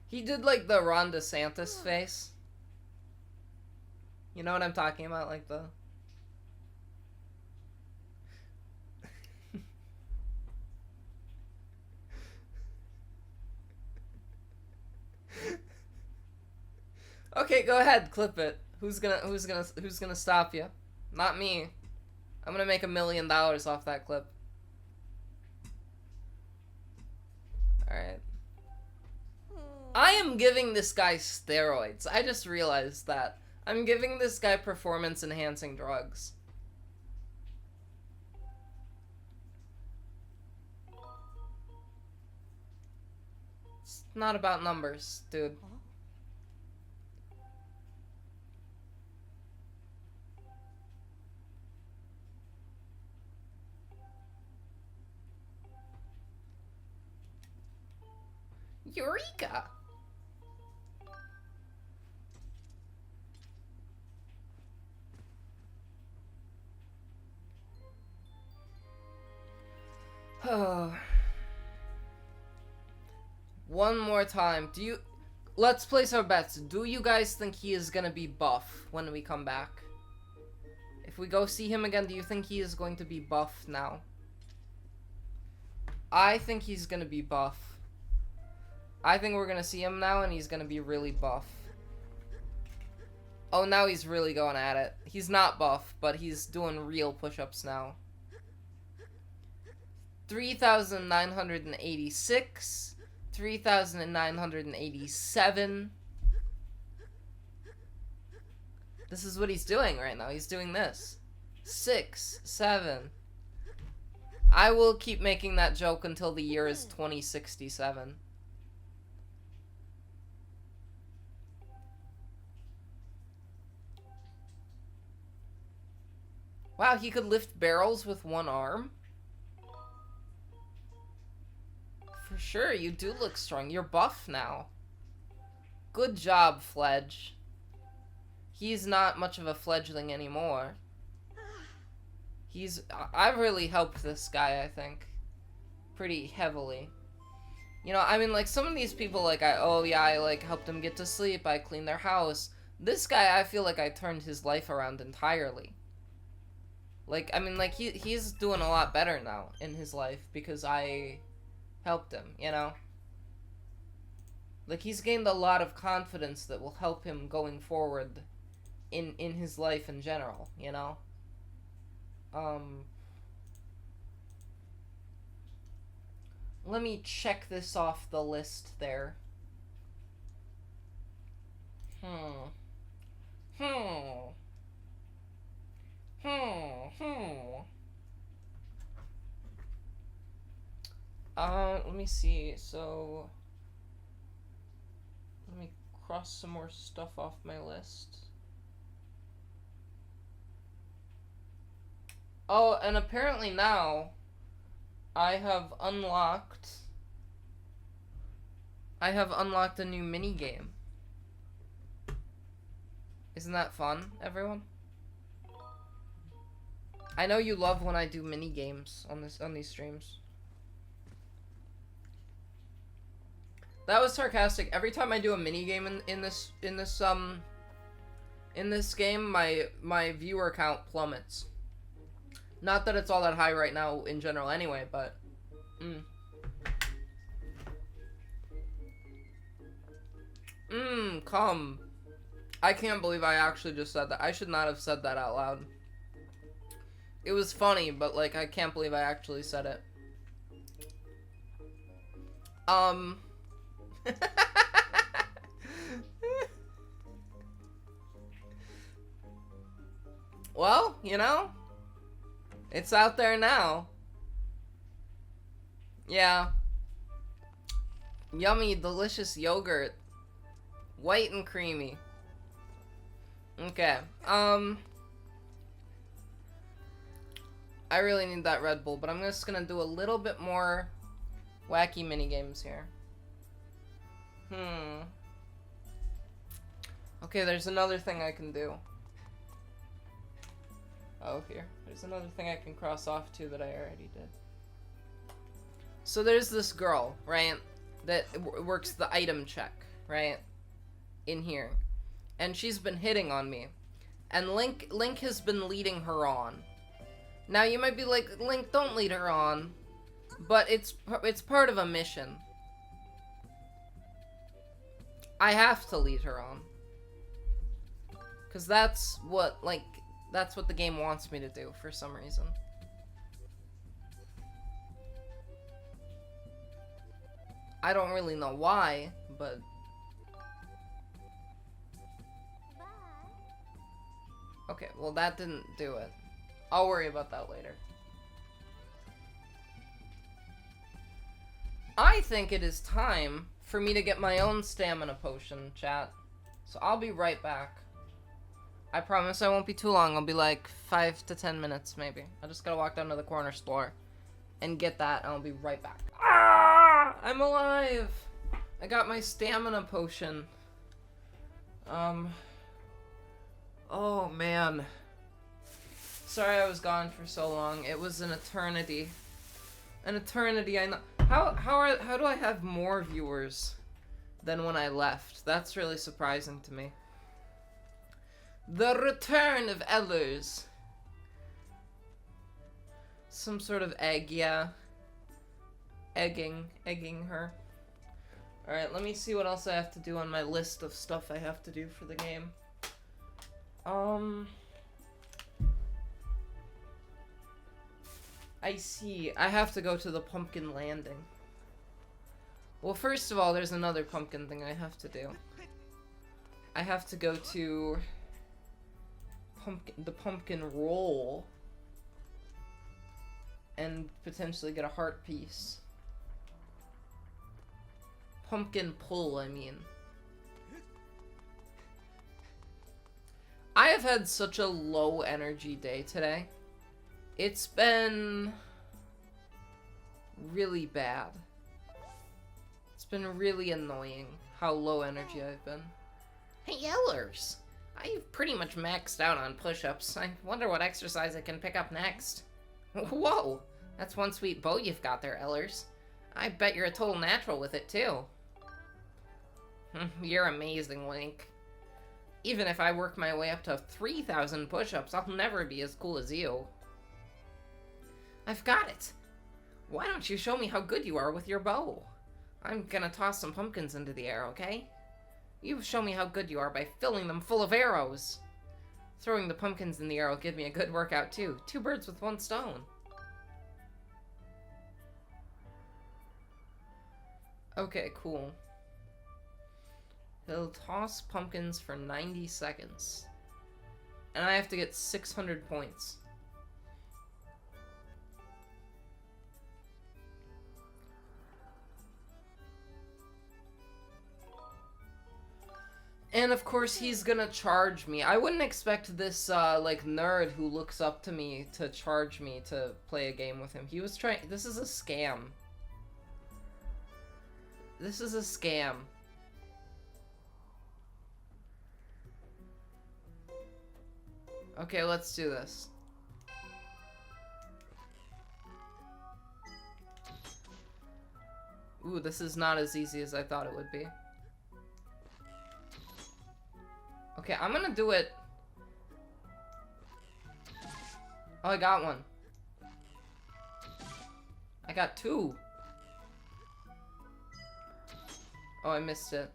He did like the Ron DeSantis face. You know what I'm talking about? Like the... Okay, go ahead, clip it. Who's gonna stop you? Not me. I'm gonna make $1 million off that clip. Alright. I am giving this guy steroids. I just realized that. I'm giving this guy performance enhancing drugs. It's not about numbers, dude. Eureka! One more time. Let's place our bets. Do you guys think he is gonna be buff when we come back? If we go see him again, do you think he is going to be buff now? I think he's gonna be buff. I think we're gonna see him now and he's gonna be really buff. Oh, now he's really going at it. He's not buff, but he's doing real push-ups now. 3,986, 3,987. This is what he's doing right now. He's doing this. 6, 7. I will keep making that joke until the year is 2067. Wow, he could lift barrels with one arm? For sure, you do look strong. You're buff now. Good job, Fledge. He's not much of a fledgling anymore. I've really helped this guy, I think. Pretty heavily. You know, I mean, like, some of these people, like, I like, helped them get to sleep, I cleaned their house. This guy, I feel like I turned his life around entirely. Like, I mean, like, he's doing a lot better now in his life because I helped him, you know? Like, he's gained a lot of confidence that will help him going forward in his life in general, you know? Let me check this off the list there. Hmm. Hmm. Hmm. Hmm. Let me see. So, let me cross some more stuff off my list. Oh, and apparently now I have unlocked a new mini game. Isn't that fun, everyone? I know you love when I do mini games on these streams. That was sarcastic. Every time I do a mini game in this game, my viewer count plummets. Not that it's all that high right now in general anyway, but come. I can't believe I actually just said that. I should not have said that out loud. It was funny, but like I can't believe I actually said it. Well, you know, it's out there now. Yeah. Yummy, delicious yogurt. White and creamy. Okay. I really need that Red Bull, but I'm just gonna do a little bit more wacky minigames here. Okay, there's another thing I can do. Oh, here. There's another thing I can cross off too that I already did. So there's this girl, right, that works the item check, right, in here. And she's been hitting on me. And Link has been leading her on. Now you might be like, Link, don't lead her on. But it's part of a mission. I have to lead her on. 'Cause that's what the game wants me to do for some reason. I don't really know why, but... Okay, well that didn't do it. I'll worry about that later. I think it is time for me to get my own stamina potion, chat. So I'll be right back. I promise I won't be too long. I'll be like 5 to 10 minutes, maybe. I just gotta walk down to the corner store and get that, and I'll be right back. Ah! I'm alive! I got my stamina potion. Oh, man. Sorry I was gone for so long. It was an eternity. An eternity, I know. How do I have more viewers than when I left? That's really surprising to me. The return of Ellers. Some sort of egg, yeah. Egging her. Alright, let me see what else I have to do on my list of stuff I have to do for the game. I see. I have to go to the pumpkin landing. Well, first of all, there's another pumpkin thing I have to do. I have to go to the pumpkin roll and potentially get a heart piece. Pumpkin pull, I mean. I have had such a low energy day today. It's been really bad. It's been really annoying how low energy I've been. Hey, Ellers! I've pretty much maxed out on push-ups. I wonder what exercise I can pick up next. Whoa! That's one sweet bow you've got there, Ellers. I bet you're a total natural with it, too. You're amazing, Link. Even if I work my way up to 3,000 push-ups, I'll never be as cool as you. I've got it! Why don't you show me how good you are with your bow? I'm gonna toss some pumpkins into the air, okay? You show me how good you are by filling them full of arrows. Throwing the pumpkins in the air will give me a good workout, too. 2 birds with 1 stone. Okay, cool. He'll toss pumpkins for 90 seconds. And I have to get 600 points. And of course he's gonna charge me. I wouldn't expect this, like, nerd who looks up to me to charge me to play a game with him. He was trying- this is a scam. This is a scam. Okay, let's do this. Ooh, this is not as easy as I thought it would be. Okay, I'm gonna do it. Oh, I got one. I got two. Oh, I missed it.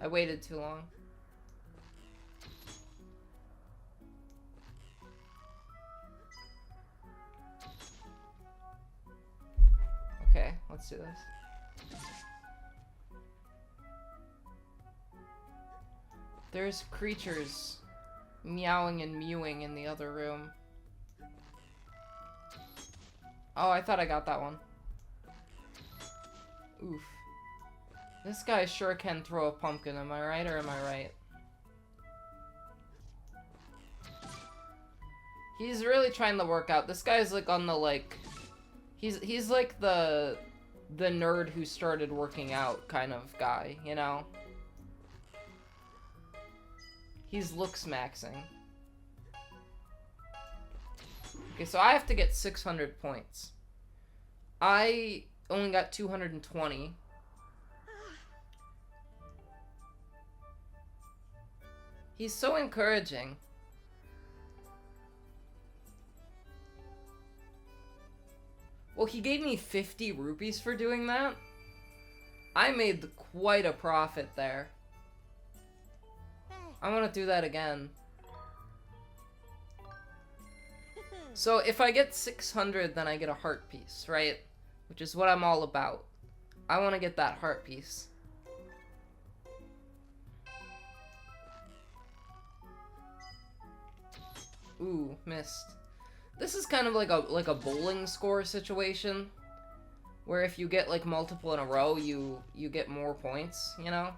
I waited too long. Okay, let's do this. There's creatures meowing and mewing in the other room. Oh, I thought I got that one. Oof. This guy sure can throw a pumpkin, am I right or am I right? He's really trying to work out. This guy's like on the like... He's like the nerd who started working out kind of guy, you know? He's looks maxing. Okay, so I have to get 600 points. I only got 220. He's so encouraging. Well, he gave me 50 rupees for doing that. I made quite a profit there. I want to do that again. So if I get 600, then I get a heart piece, right? Which is what I'm all about. I want to get that heart piece. Ooh, missed. This is kind of like a bowling score situation, where if you get like multiple in a row, you get more points, you know?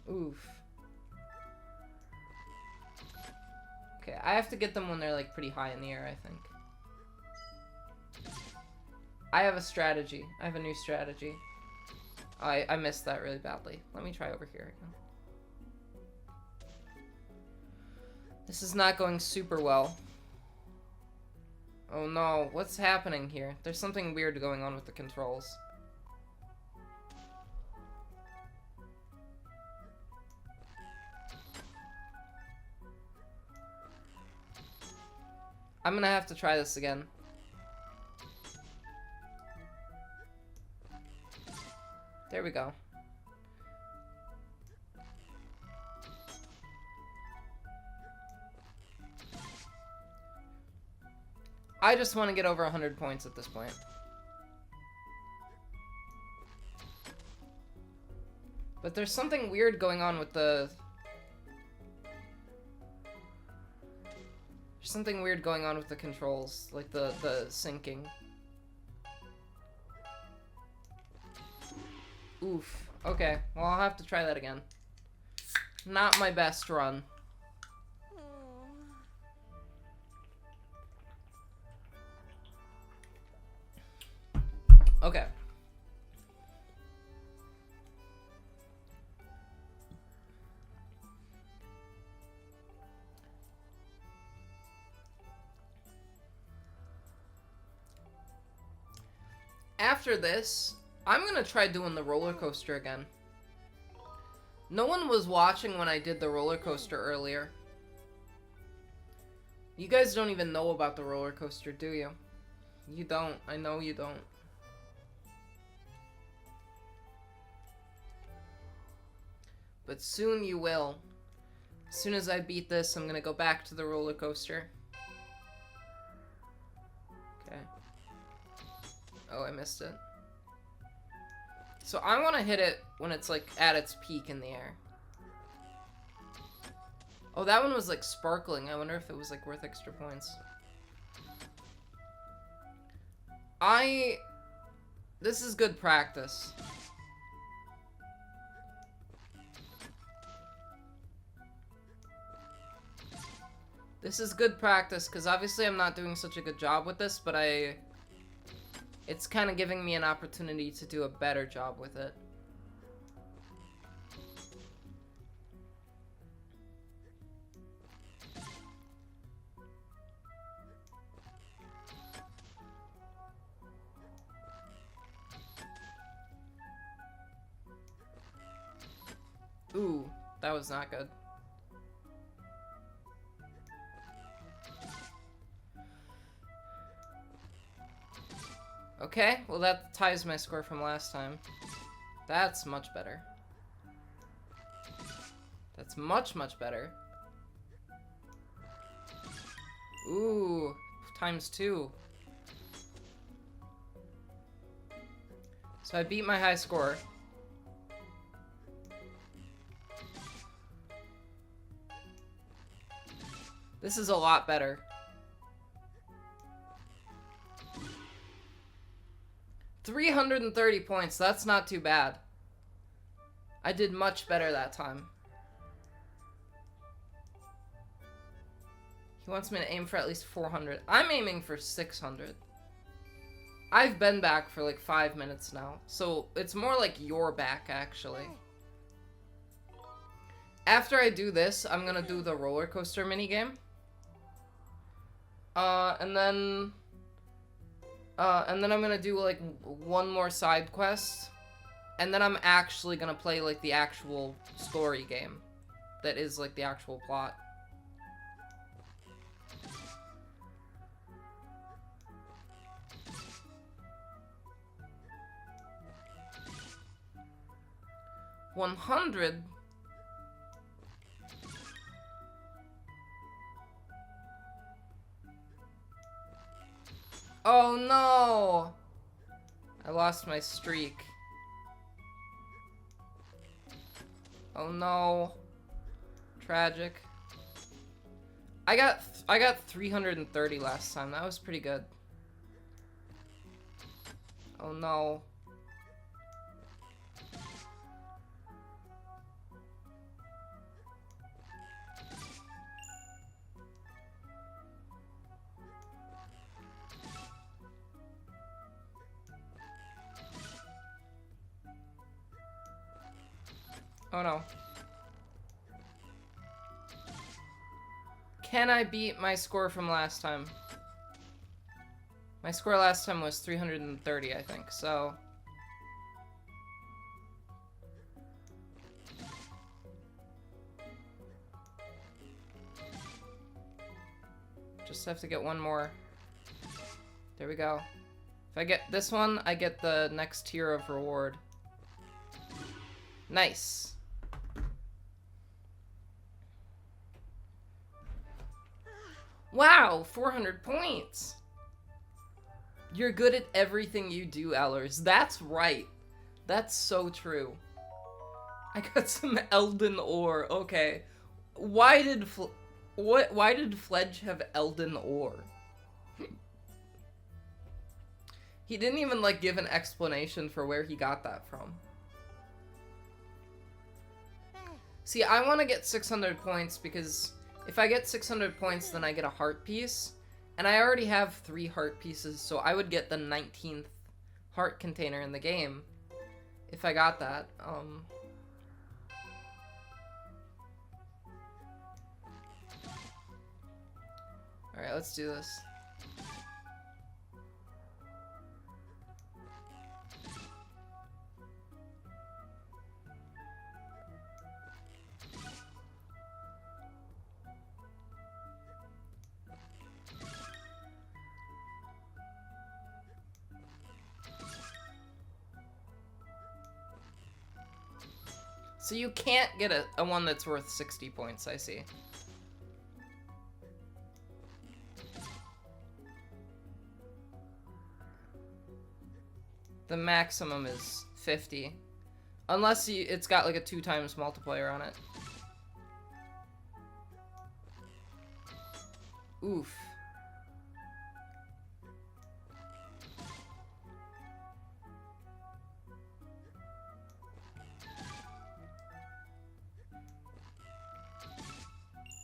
Oof. Okay, I have to get them when they're like pretty high in the air, I think. I have a strategy. I have a new strategy. I missed that really badly. Let me try over here again. This is not going super well. Oh no, what's happening here? There's something weird going on with the controls. I'm gonna have to try this again. There we go. I just want to get over 100 points at this point. But there's something weird going on with the... There's something weird going on with the controls, like the syncing. Oof. Okay, well I'll have to try that again. Not my best run. Okay. After this, I'm gonna try doing the roller coaster again. No one was watching when I did the roller coaster earlier. You guys don't even know about the roller coaster, do you? You don't. I know you don't. But soon you will. As soon as I beat this, I'm gonna go back to the roller coaster. Okay. Oh, I missed it. So I want to hit it when it's like at its peak in the air. Oh, that one was like sparkling. I wonder if it was like worth extra points. This is good practice. This is good practice, because obviously I'm not doing such a good job with this, but it's kind of giving me an opportunity to do a better job with it. Ooh, that was not good. Okay, well that ties my score from last time. That's much better. That's much, much better. Ooh, ×2. So I beat my high score. This is a lot better. $330 points, that's not too bad. I did much better that time. He wants me to aim for at least 400. I'm aiming for 600. I've been back for like 5 minutes now, so it's more like you're back, actually. After I do this, I'm gonna do the roller coaster minigame. And then I'm gonna do like one more side quest, and then I'm actually gonna play like the actual story game that is like the actual plot. $100. Oh no! I lost my streak. Oh no. Tragic. I got 330 last time. That was pretty good. Oh no. Oh no. Can I beat my score from last time? My score last time was 330, I think, so... Just have to get one more. There we go. If I get this one, I get the next tier of reward. Nice. Wow, 400 points. You're good at everything you do, Ellers. That's right. That's so true. I got some Elden ore. Okay. Why did Fledge have Elden ore? He didn't even like give an explanation for where he got that from. See, I want to get 600 points because if I get 600 points, then I get a heart piece. And I already have 3 heart pieces, so I would get the 19th heart container in the game if I got that. Alright, let's do this. So you can't get a one that's worth 60 points, I see. The maximum is 50. Unless it's got like a 2 times multiplier on it. Oof.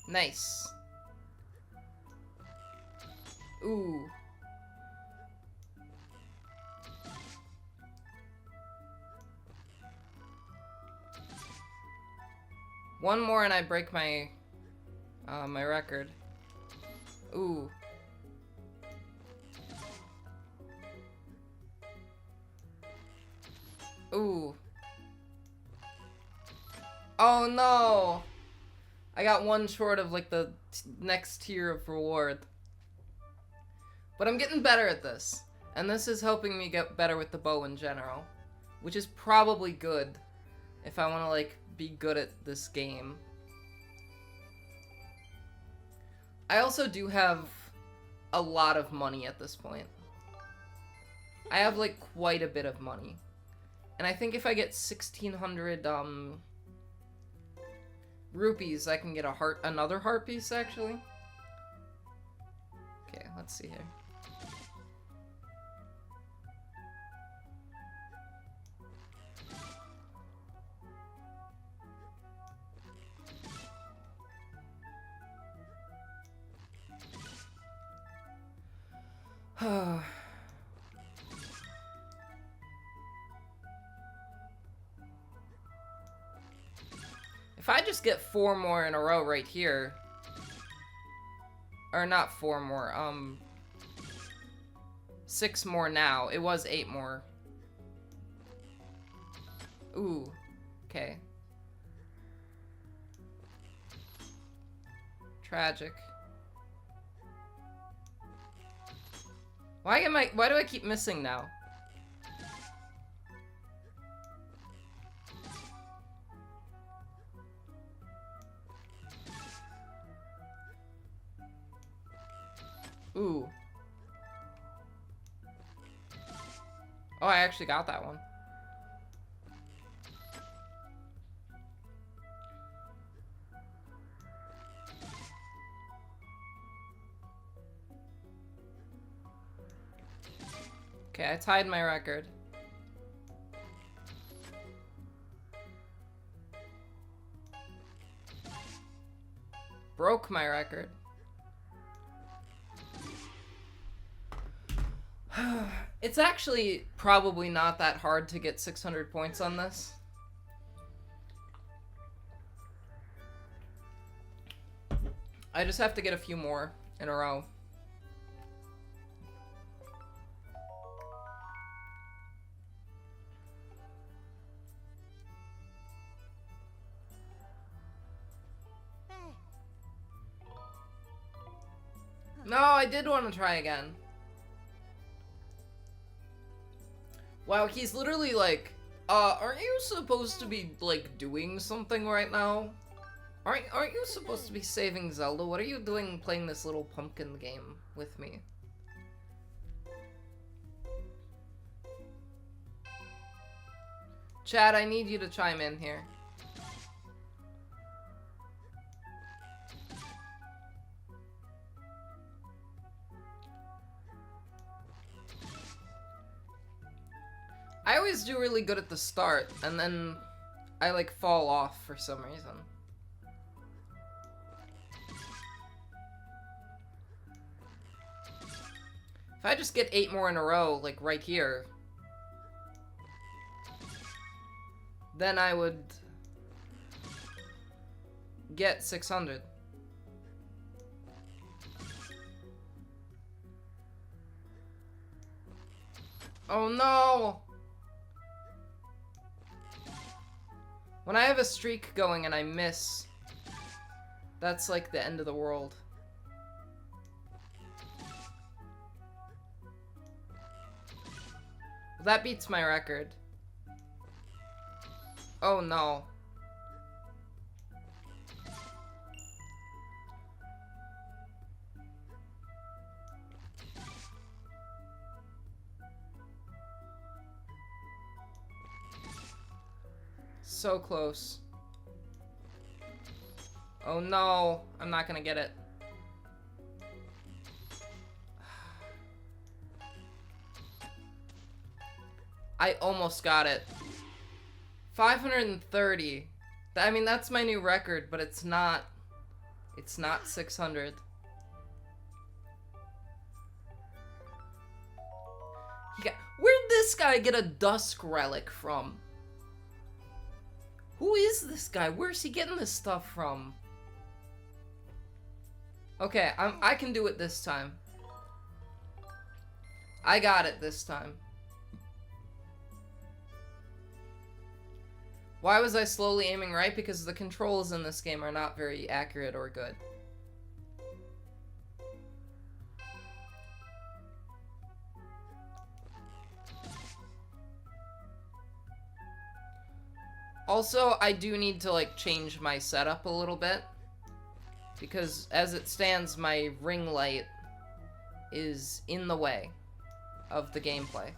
Nice. Ooh. One more and I break my my record. Ooh. Ooh. Oh no! I got one short of like the next tier of reward. But I'm getting better at this. And this is helping me get better with the bow in general. Which is probably good if I want to like be good at this game. I also do have a lot of money at this point. I have like quite a bit of money. And I think if I get 1,600 rupees, I can get another heart piece actually. Okay, let's see here. If I just get 4 more in a row right here, or not 4 more, 6 more now. It was 8 more. Ooh, okay. Tragic. Why do I keep missing now? Ooh. Oh, I actually got that one. Okay, I tied my record. Broke my record. It's actually probably not that hard to get 600 points on this. I just have to get a few more in a row. No, I did want to try again. Wow, he's literally like, aren't you supposed to be, like, doing something right now? Aren't you supposed to be saving Zelda? What are you doing playing this little pumpkin game with me? Chad, I need you to chime in here. I always do really good at the start, and then I like fall off for some reason. If I just get 8 more in a row, like right here, then I would get 600. Oh no! When I have a streak going and I miss, that's like the end of the world. That beats my record. Oh no. So close. Oh no, I'm not gonna get it. I almost got it. 530. I mean, that's my new record, but it's not 600. Where'd this guy get a dusk relic from? Who is this guy? Where's he getting this stuff from? Okay, I can do it this time. I got it this time. Why was I slowly aiming right? Because the controls in this game are not very accurate or good. Also, I do need to, like, change my setup a little bit. Because, as it stands, my ring light is in the way of the gameplay.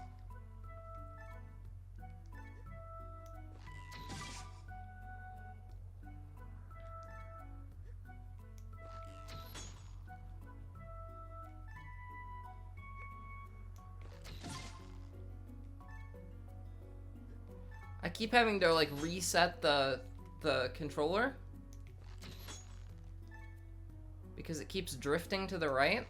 I keep having to, like, reset the controller because it keeps drifting to the right.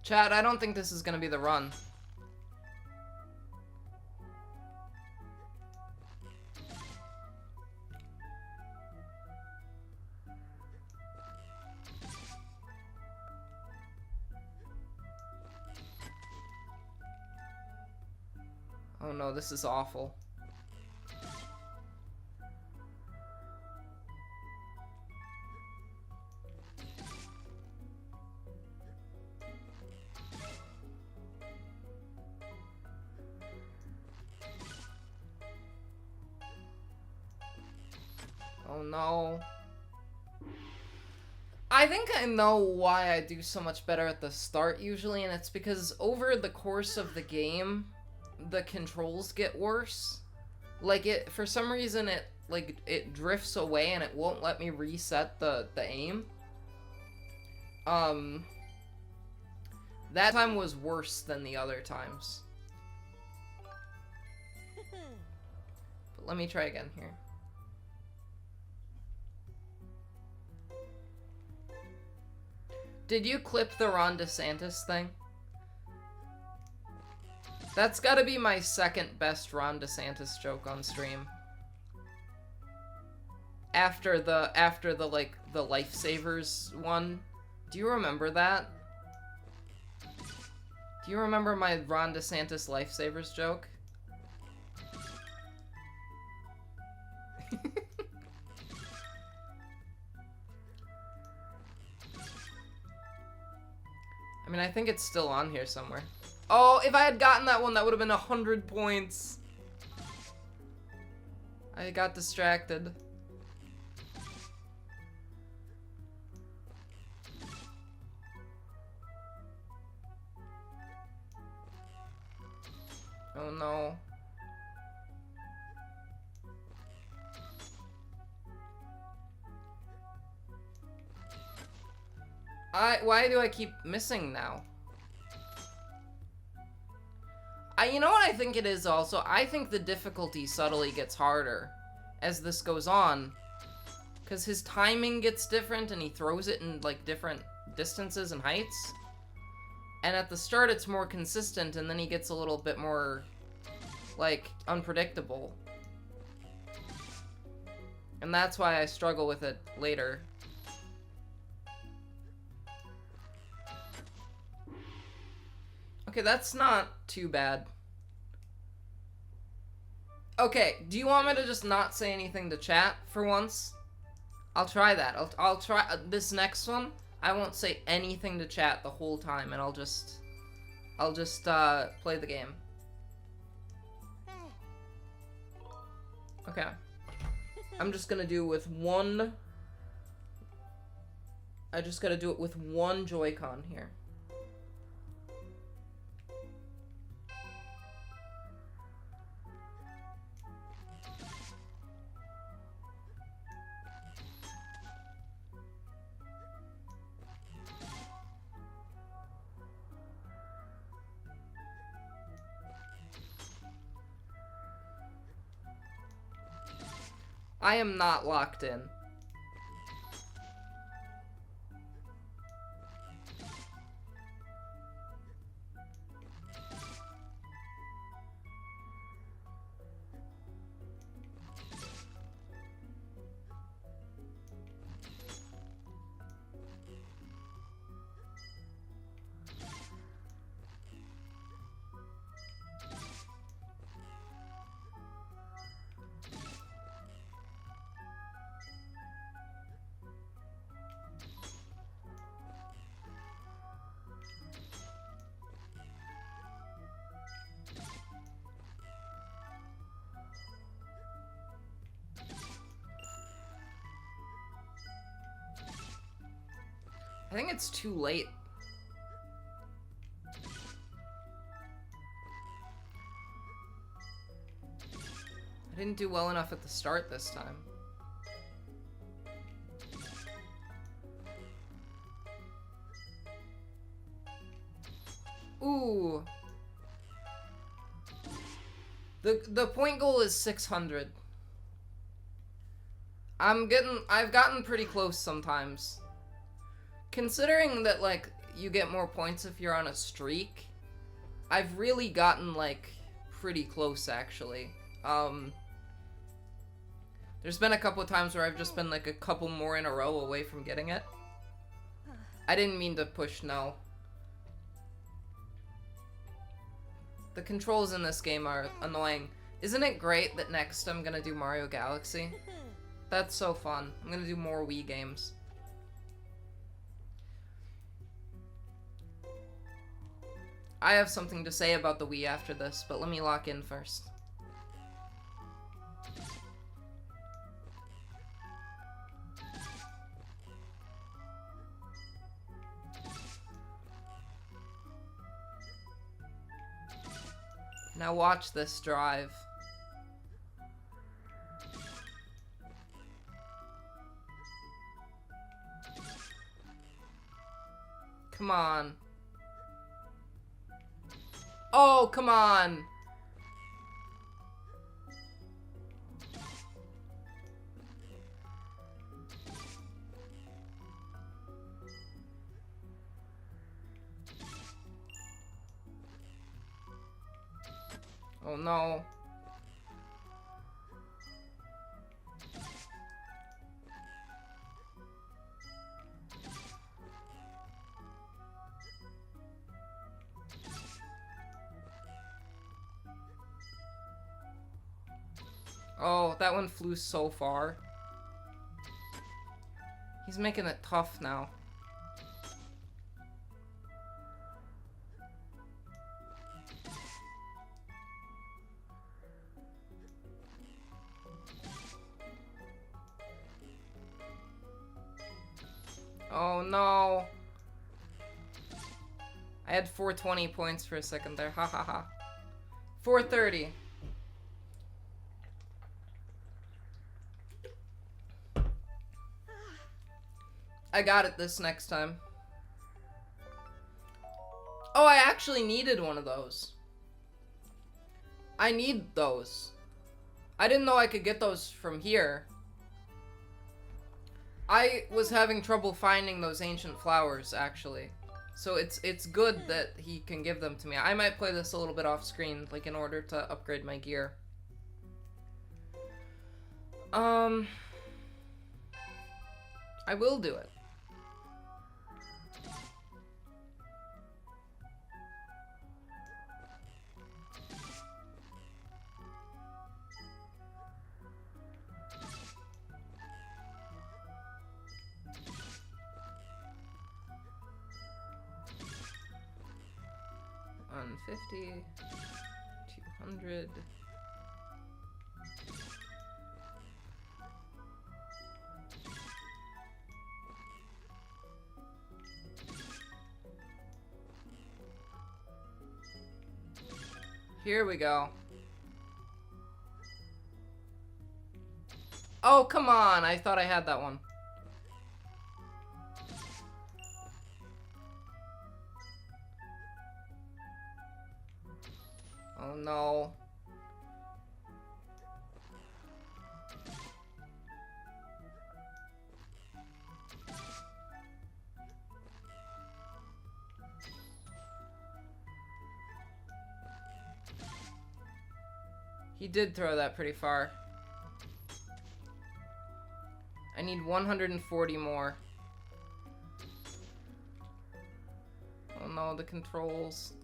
Chat, I don't think this is gonna be the run. Oh no, this is awful. Oh no. I think I know why I do so much better at the start usually, and it's because over the course of the game, the controls get worse. Like, for some reason it drifts away and it won't let me reset the aim. That time was worse than the other times. But let me try again here. Did you clip the Ron DeSantis thing? That's gotta be my second best Ron DeSantis joke on stream. After the like the lifesavers one. Do you remember that? Do you remember my Ron DeSantis lifesavers joke? I mean, I think it's still on here somewhere. Oh, if I had gotten that one, that would have been 100 points. I got distracted. Oh no. Why do I keep missing now? You know what I think it is also? I think the difficulty subtly gets harder as this goes on. Because his timing gets different and he throws it in, like, different distances and heights. And at the start it's more consistent and then he gets a little bit more, like, unpredictable. And that's why I struggle with it later. Okay, that's not too bad. Okay, do you want me to just not say anything to chat for once? I'll try that. I'll try this next one. I won't say anything to chat the whole time, and I'll just play the game. Okay. I'm just gonna do with one. I just gotta do it with one Joy-Con here. I am not locked in. I think it's too late. I didn't do well enough at the start this time. Ooh. The point goal is 600. I've gotten pretty close sometimes. Considering that, like, you get more points if you're on a streak, I've really gotten, like, pretty close, actually. There's been a couple of times where I've just been, like, a couple more in a row away from getting it. I didn't mean to push no. The controls in this game are annoying. Isn't it great that next I'm gonna do Mario Galaxy? That's so fun. I'm gonna do more Wii games. I have something to say about the Wii after this, but let me lock in first. Now watch this drive. Come on. Oh, come on. Oh no. Oh, that one flew so far. He's making it tough now. Oh no. I had 420 points for a second there. Ha ha ha. 430. I got it this next time. Oh, I actually needed one of those. I need those. I didn't know I could get those from here. I was having trouble finding those ancient flowers, actually. So it's good that he can give them to me. I might play this a little bit off screen, like in order to upgrade my gear. I will do it. On 50, 200. Here we go. Oh, come on. I thought I had that one. Oh no. He did throw that pretty far. I need 140 more. Oh no, the controls.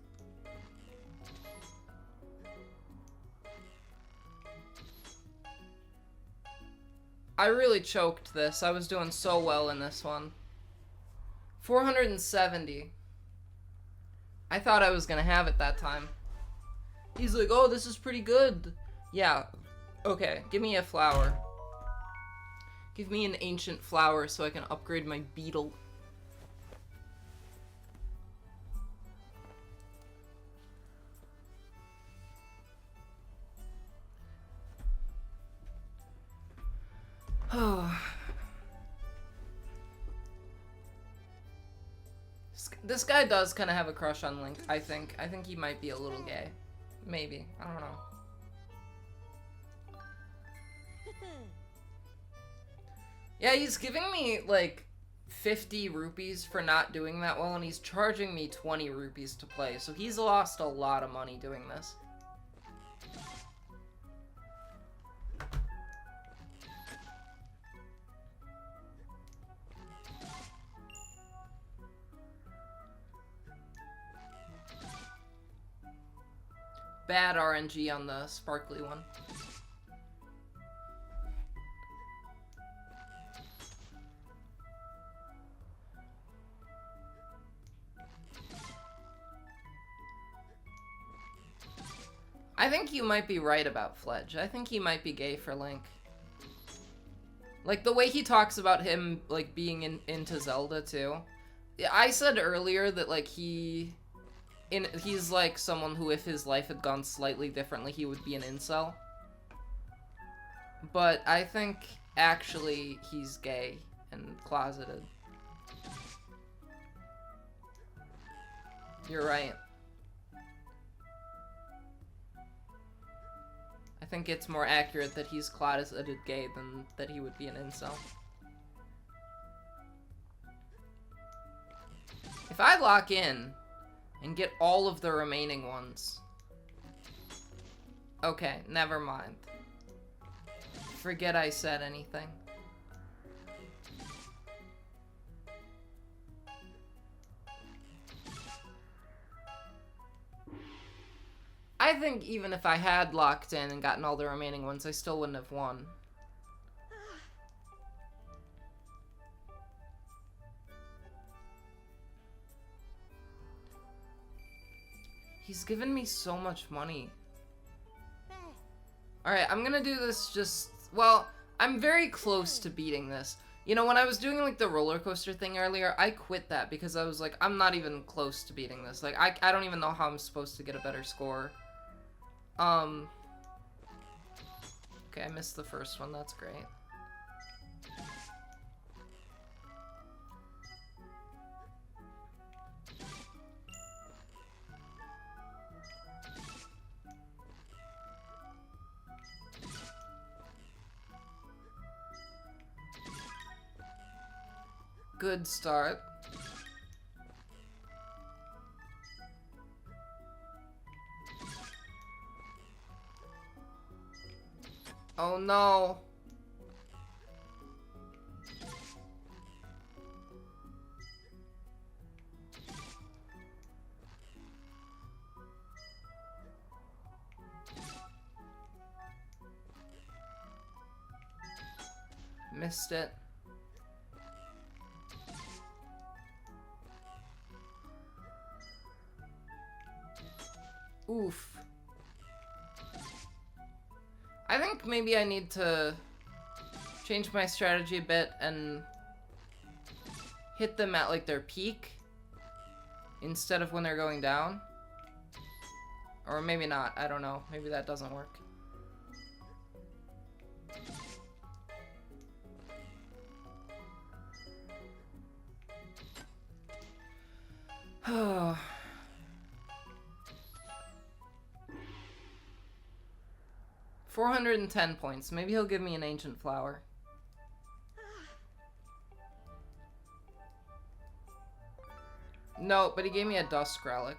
I really choked this. I was doing so well in this one. 470. I thought I was gonna have it that time. He's like, oh, this is pretty good. Yeah. Okay, give me a flower. Give me an ancient flower so I can upgrade my beetle. Oh. This guy does kind of have a crush on Link, I think. I think he might be a little gay. Maybe. I don't know. Yeah, he's giving me, like, 50 rupees for not doing that well, and he's charging me 20 rupees to play, so he's lost a lot of money doing this. Bad RNG on the sparkly one. I think you might be right about Fledge. I think he might be gay for Link. Like, the way he talks about him, like, being into Zelda, too. Yeah, I said earlier that, like, he's like someone who, if his life had gone slightly differently, he would be an incel. But I think, actually, he's gay and closeted. You're right. I think it's more accurate that he's closeted gay than that he would be an incel. If I lock in and get all of the remaining ones... Okay, never mind. Forget I said anything. I think even if I had locked in and gotten all the remaining ones, I still wouldn't have won. He's given me so much money. Alright, I'm gonna do this just... Well, I'm very close to beating this. You know, when I was doing, like, the roller coaster thing earlier, I quit that because I was like, I'm not even close to beating this. Like, I don't even know how I'm supposed to get a better score. Okay, I missed the first one. That's great. Good start. Oh no. Missed it. Oof. I think maybe I need to change my strategy a bit and hit them at, like, their peak instead of when they're going down. Or maybe not. I don't know. Maybe that doesn't work. Oh. 410 points. Maybe he'll give me an ancient flower. No, but he gave me a dusk relic.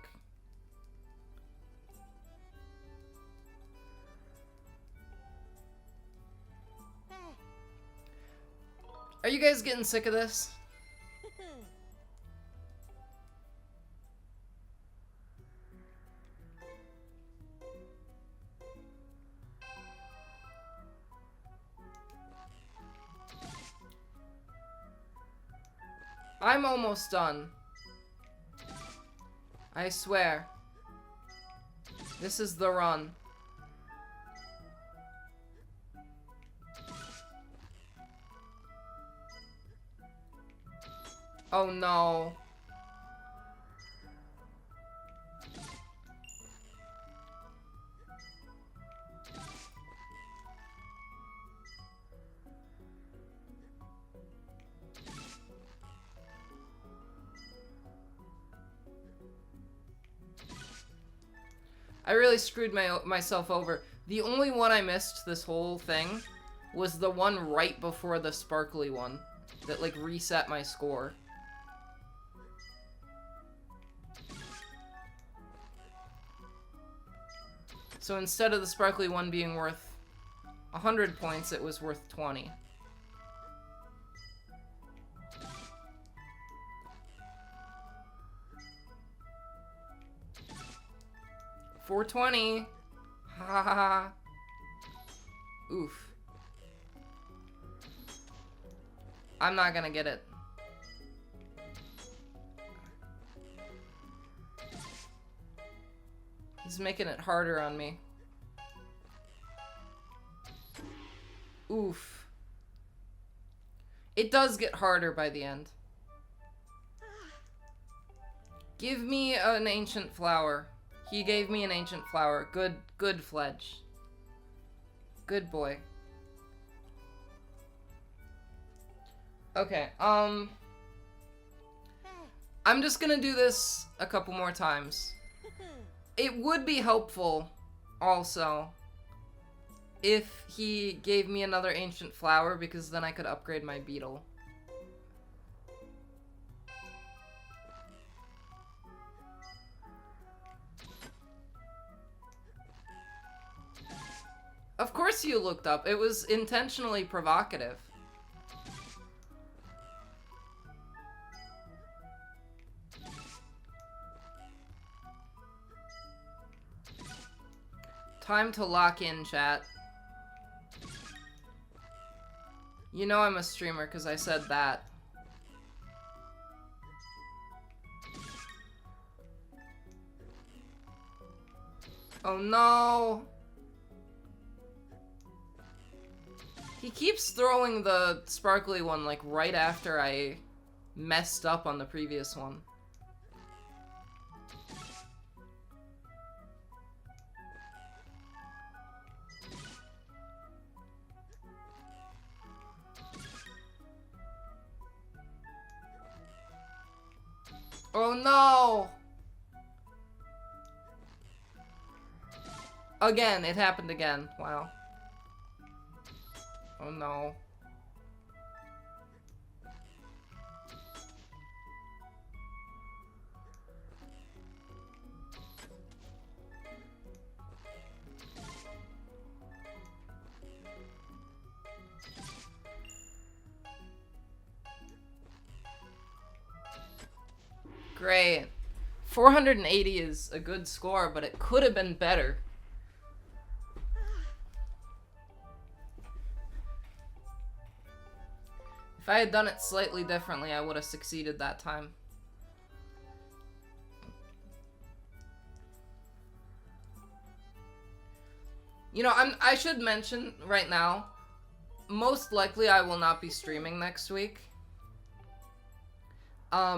guys getting sick of this? I'm almost done. I swear. This is the run. Oh no. I really screwed myself over. The only one I missed this whole thing was the one right before the sparkly one that like reset my score. So instead of the sparkly one being worth 100 points, it was worth 20. $420. Ha ha ha. Oof. I'm not gonna get it. He's making it harder on me. Oof. It does get harder by the end. Give me an ancient flower. He gave me an ancient flower. Good Fledge. Good boy. Okay, I'm just gonna do this a couple more times. It would be helpful, also, if he gave me another ancient flower, because then I could upgrade my beetle. Of course you looked up. It was intentionally provocative. Time to lock in, chat. You know I'm a streamer because I said that. Oh no! He keeps throwing the sparkly one like right after I messed up on the previous one. Oh no! Again, it happened again. Wow. Oh no. Great. 480 is a good score, but it could have been better. If I had done it slightly differently, I would have succeeded that time. You know, I should mention right now, most likely I will not be streaming next week.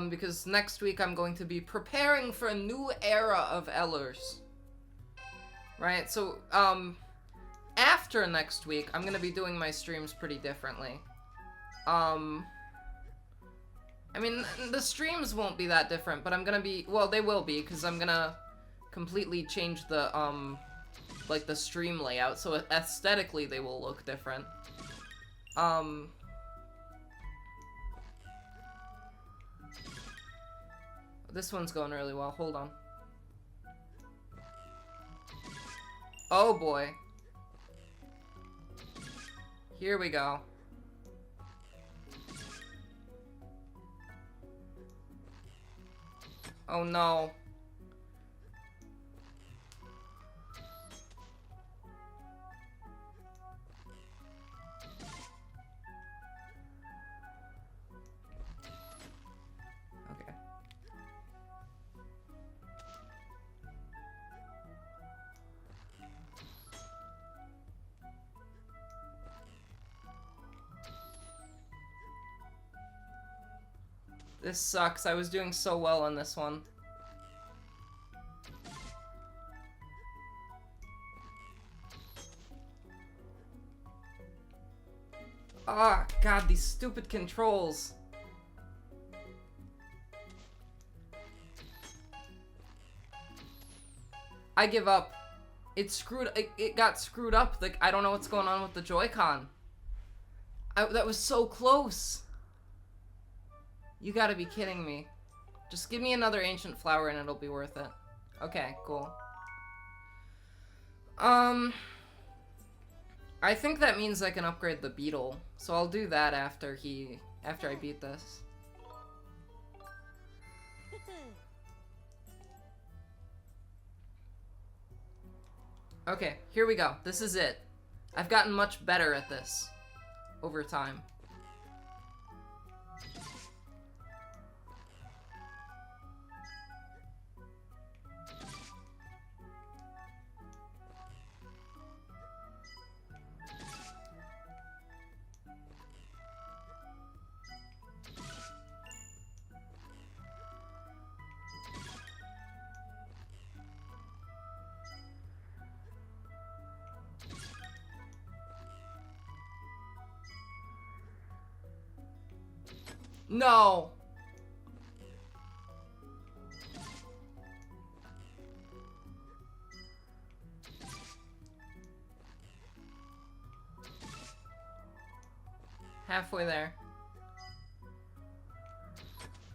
Because next week I'm going to be preparing for a new era of Ellers. Right, so, after next week, I'm gonna be doing my streams pretty differently. I mean, the streams won't be that different, but I'm gonna be, well, they will be, because I'm gonna completely change the, like, the stream layout, so aesthetically they will look different. This one's going really well. Hold on. Oh boy. Here we go. Oh no. Okay. This sucks. I was doing so well on this one. Ah, God, these stupid controls. I give up. It got screwed up. Like, I don't know what's going on with the Joy-Con. That was so close. You gotta be kidding me. Just give me another ancient flower and it'll be worth it. Okay, cool. I think that means I can upgrade the beetle. So I'll do that after I beat this. Okay, here we go. This is it. I've gotten much better at this over time. No! Halfway there.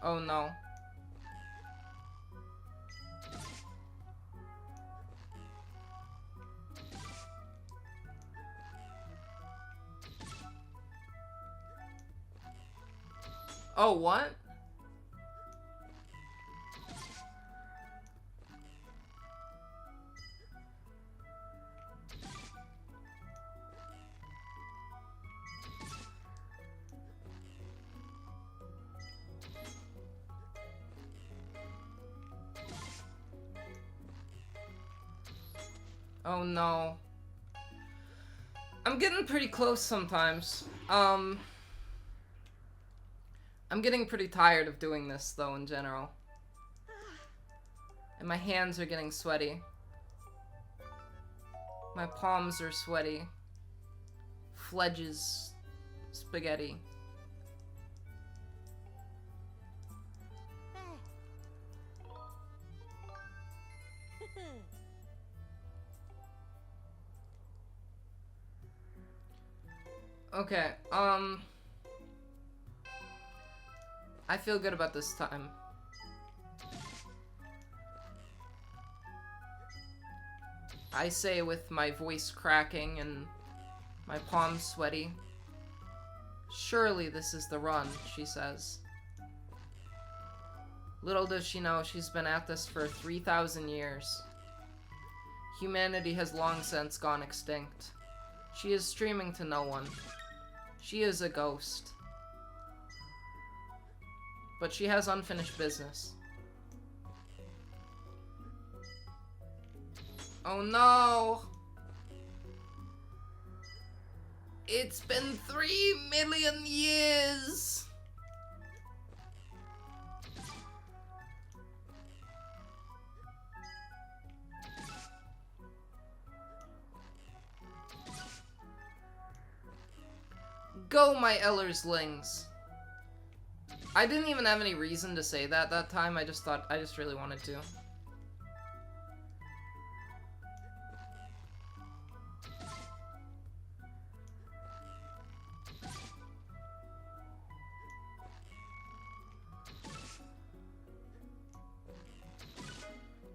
Oh no. Oh, what? Oh no. I'm getting pretty close sometimes. I'm getting pretty tired of doing this, though, in general. And my hands are getting sweaty. My palms are sweaty. Fledges. Spaghetti. Okay, I feel good about this time. I say with my voice cracking and my palms sweaty. Surely this is the run, she says. Little does she know she's been at this for 3,000 years. Humanity has long since gone extinct. She is streaming to no one. She is a ghost. But she has unfinished business. Oh no! It's been 3 million years! Go, my Ellerslings! I didn't even have any reason to say that time, I just really wanted to.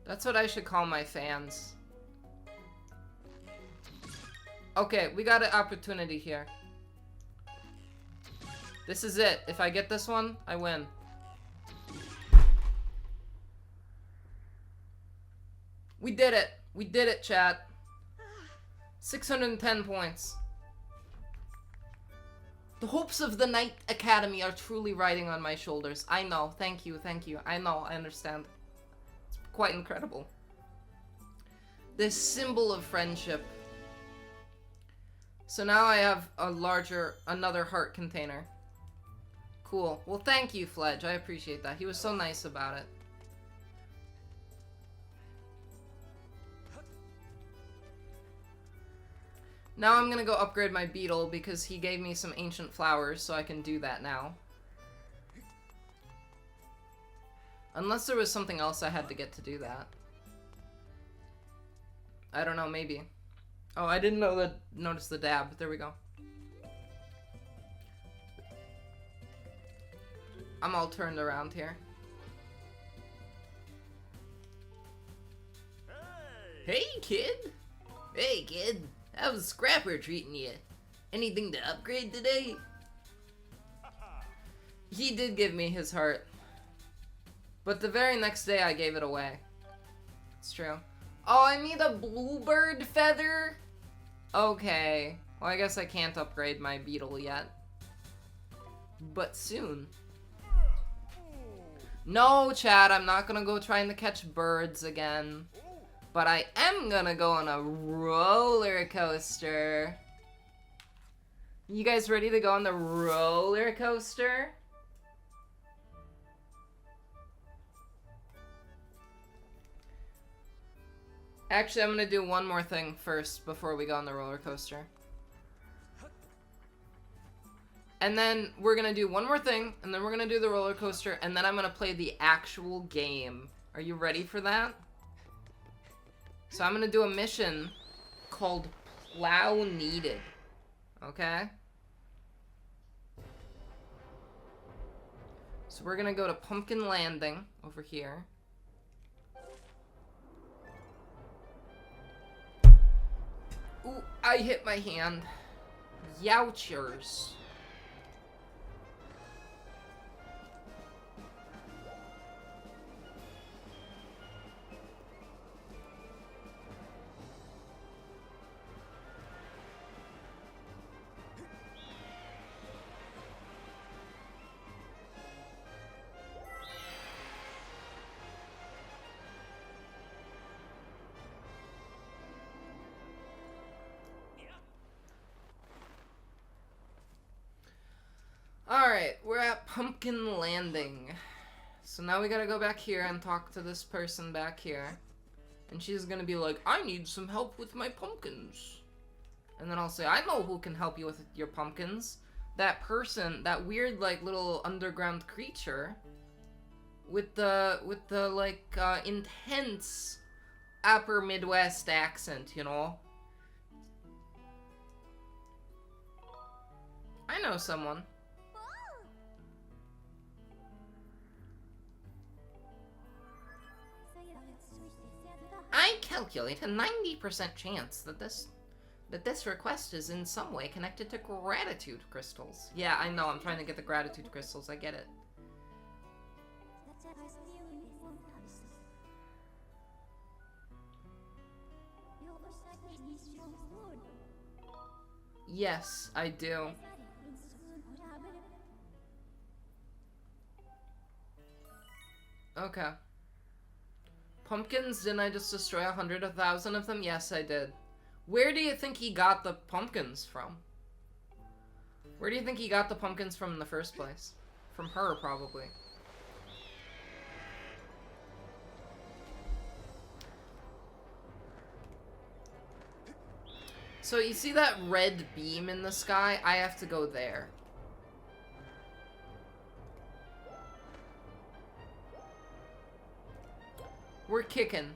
That's what I should call my fans. Okay, we got an opportunity here. This is it. If I get this one, I win. We did it. We did it, chat. 610 points. The hopes of the Knight Academy are truly riding on my shoulders. I know. Thank you. Thank you. I know. I understand. It's quite incredible. This symbol of friendship. So now I have another heart container. Cool. Well, thank you, Fledge. I appreciate that. He was so nice about it. Now I'm gonna go upgrade my beetle because he gave me some ancient flowers, so I can do that now. Unless there was something else I had to get to do that. I don't know, maybe. Oh, I didn't notice the dab. There we go. I'm all turned around here. Hey, kid! Hey, kid! How's Scrapper treating you? Anything to upgrade today? He did give me his heart. But the very next day I gave it away. It's true. Oh, I need a bluebird feather? Okay. Well, I guess I can't upgrade my beetle yet. But soon. No, Chad, I'm not gonna go trying to catch birds again. But I am gonna go on a roller coaster. You guys ready to go on the roller coaster? Actually, I'm gonna do one more thing first before we go on the roller coaster. And then we're gonna do one more thing, and then we're gonna do the roller coaster, and then I'm gonna play the actual game. Are you ready for that? So I'm gonna do a mission called Plow Needed. Okay? So we're gonna go to Pumpkin Landing over here. Ooh, I hit my hand. Youchers. Alright, we're at Pumpkin Landing. So now we gotta go back here and talk to this person back here. And she's gonna be like, I need some help with my pumpkins. And then I'll say, I know who can help you with your pumpkins. That person, that weird, like, little underground creature with the like, intense upper Midwest accent, you know? I know someone. I calculate a 90% chance that this request is in some way connected to gratitude crystals. Yeah, I know, I'm trying to get the gratitude crystals, I get it. Yes, I do. Okay. Pumpkins? Didn't I just destroy 100,000 of them? Yes, I did. Where do you think he got the pumpkins from? Where do you think he got the pumpkins from in the first place? From her, probably. So you see that red beam in the sky? I have to go there. We're kicking.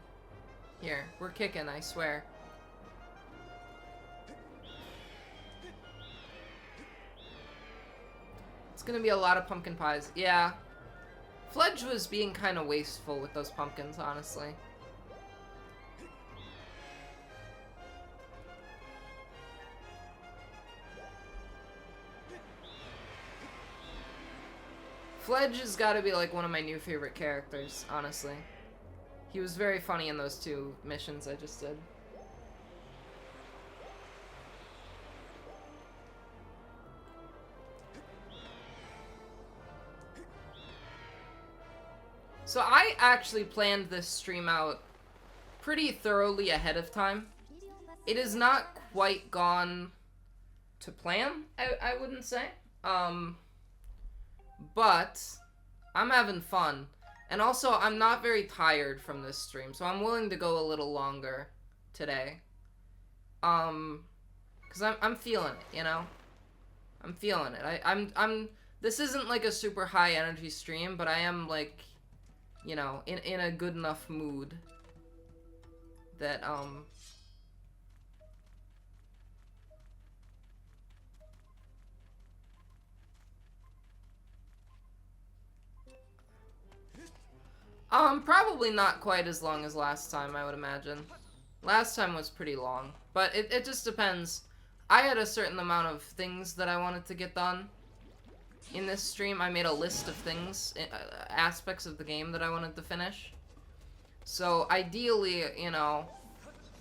Here, we're kicking, I swear. It's gonna be a lot of pumpkin pies. Yeah. Fledge was being kind of wasteful with those pumpkins, honestly. Fledge has got to be like one of my new favorite characters, honestly. He was very funny in those 2 missions I just did. So I actually planned this stream out pretty thoroughly ahead of time. It is not quite gone to plan, I wouldn't say. But I'm having fun. And also, I'm not very tired from this stream, so I'm willing to go a little longer today. Because I'm feeling it, you know? I'm feeling it. I'm this isn't like a super high energy stream, but I am like, you know, in a good enough mood that, probably not quite as long as last time, I would imagine. Last time was pretty long, but it just depends. I had a certain amount of things that I wanted to get done in this stream. I made a list of things, aspects of the game that I wanted to finish. So ideally, you know,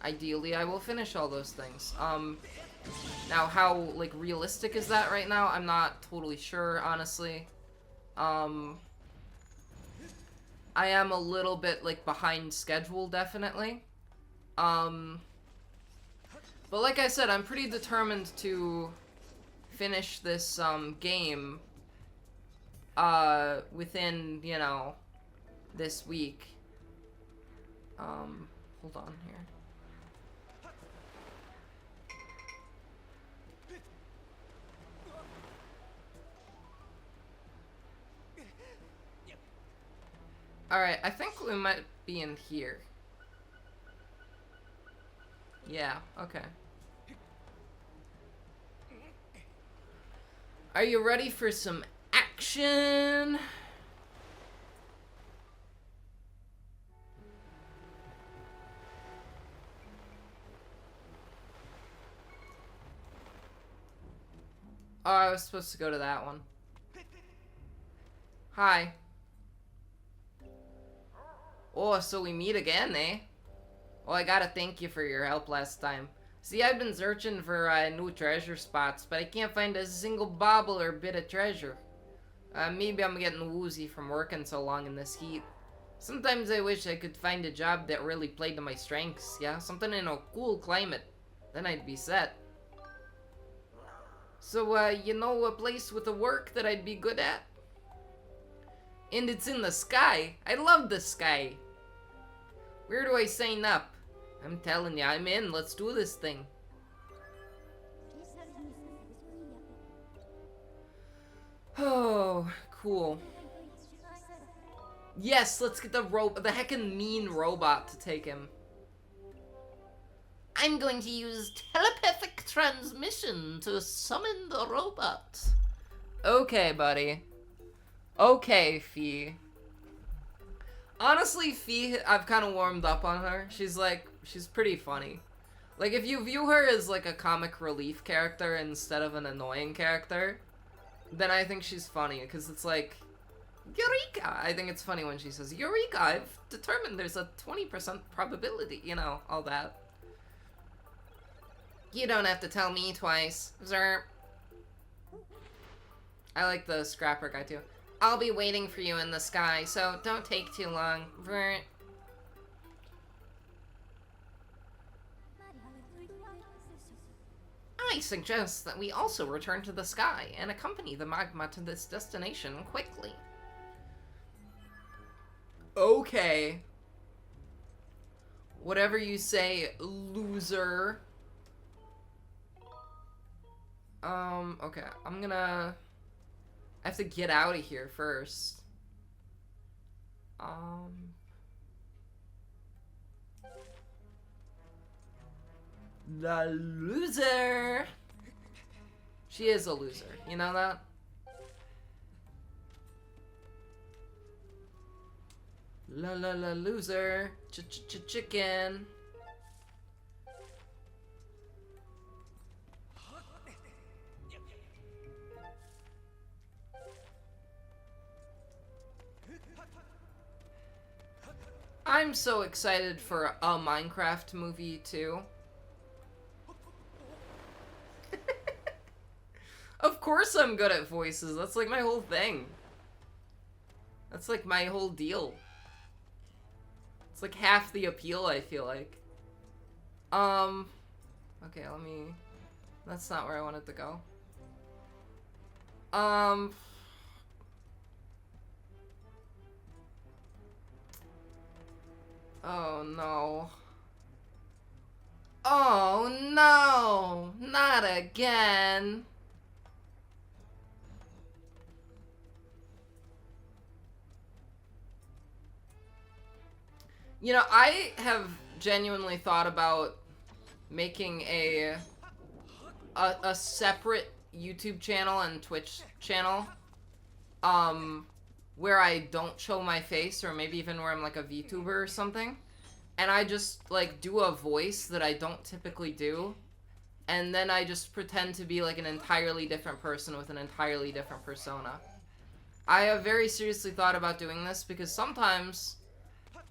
ideally I will finish all those things. Now how, like, realistic is that right now? I'm not totally sure, honestly. I am a little bit, like, behind schedule, definitely. But like I said, I'm pretty determined to finish this, game, within, you know, this week. Hold on here. Alright, I think we might be in here. Yeah, okay. Are you ready for some action? Oh, I was supposed to go to that one. Hi. Oh, so we meet again, eh? Well, I gotta thank you for your help last time. See, I've been searching for new treasure spots, but I can't find a single bauble or bit of treasure. Maybe I'm getting woozy from working so long in this heat. Sometimes I wish I could find a job that really played to my strengths, yeah? Something in a cool climate. Then I'd be set. So, you know a place with a work that I'd be good at? And it's in the sky. I love the sky. Where do I sign up? I'm telling you, I'm in. Let's do this thing. Oh, cool. Yes, let's get the heckin' mean robot to take him. I'm going to use telepathic transmission to summon the robot. Okay, buddy. Okay, Fee. Honestly, Fee, I've kind of warmed up on her. She's pretty funny. Like, if you view her as, like, a comic relief character instead of an annoying character, then I think she's funny, because it's like, Eureka! I think it's funny when she says, Eureka, I've determined there's a 20% probability, you know, all that. You don't have to tell me twice. Zerp. I like the scrapper guy, too. I'll be waiting for you in the sky, so don't take too long. Vert. I suggest that we also return to the sky and accompany the magma to this destination quickly. Okay. Whatever you say, loser. Okay, I have to get out of here first. The loser! She is a loser, you know that? La la la loser. Chicken. I'm so excited for a Minecraft movie, too. Of course I'm good at voices. That's like my whole thing. That's like my whole deal. It's like half the appeal, I feel like. Okay, let me... That's not where I wanted to go. Oh no. Oh no! Not again! You know, I have genuinely thought about making a separate YouTube channel and Twitch channel, where I don't show my face, or maybe even where I'm like a VTuber or something, and I just like do a voice that I don't typically do, and then I just pretend to be like an entirely different person with an entirely different persona. I have very seriously thought about doing this because sometimes,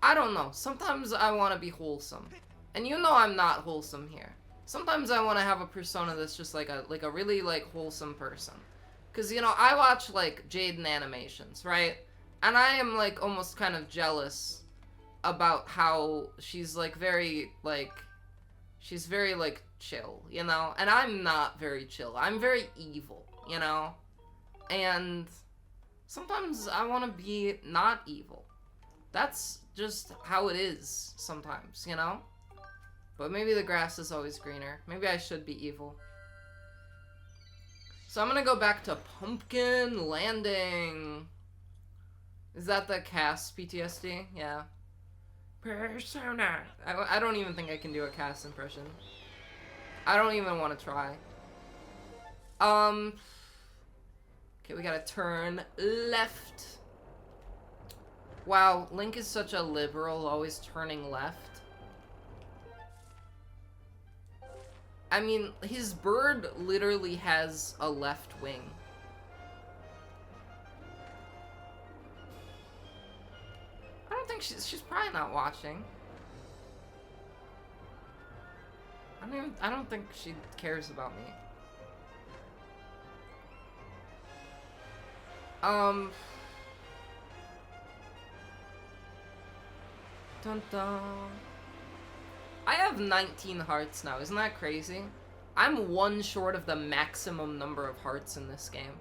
I don't know, sometimes I want to be wholesome. And you know I'm not wholesome here. Sometimes I want to have a persona that's just like a really like wholesome person. Cause you know, I watch like Jaden animations, right? And I am like almost kind of jealous about how she's like very like, she's very like chill, you know? And I'm not very chill. I'm very evil, you know? And sometimes I want to be not evil. That's just how it is sometimes, you know? But maybe the grass is always greener. Maybe I should be evil. So I'm gonna go back to Pumpkin Landing. Is that the Cass PTSD? Yeah. Persona. I don't even think I can do a Cass impression. I don't even want to try. Okay, we gotta turn left. Wow, Link is such a liberal, always turning left. I mean, his bird literally has a left wing. I don't think she's probably not watching. I don't think she cares about me. Dun dun. I have 19 hearts now, isn't that crazy? I'm one short of the maximum number of hearts in this game.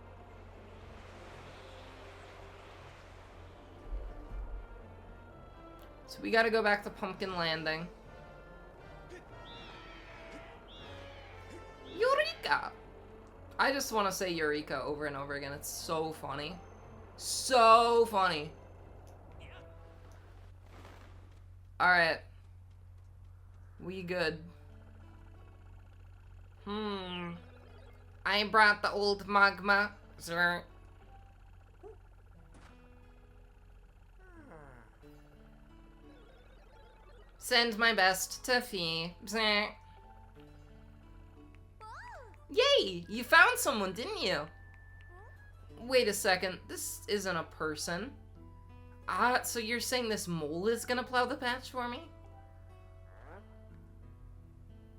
So we gotta go back to Pumpkin Landing. Eureka! I just want to say Eureka over and over again. It's so funny. So funny. Alright. We good. I brought the old magma, sir. Send my best to Fee. Yay! You found someone, didn't you? Wait a second. This isn't a person. So you're saying this mole is gonna plow the patch for me?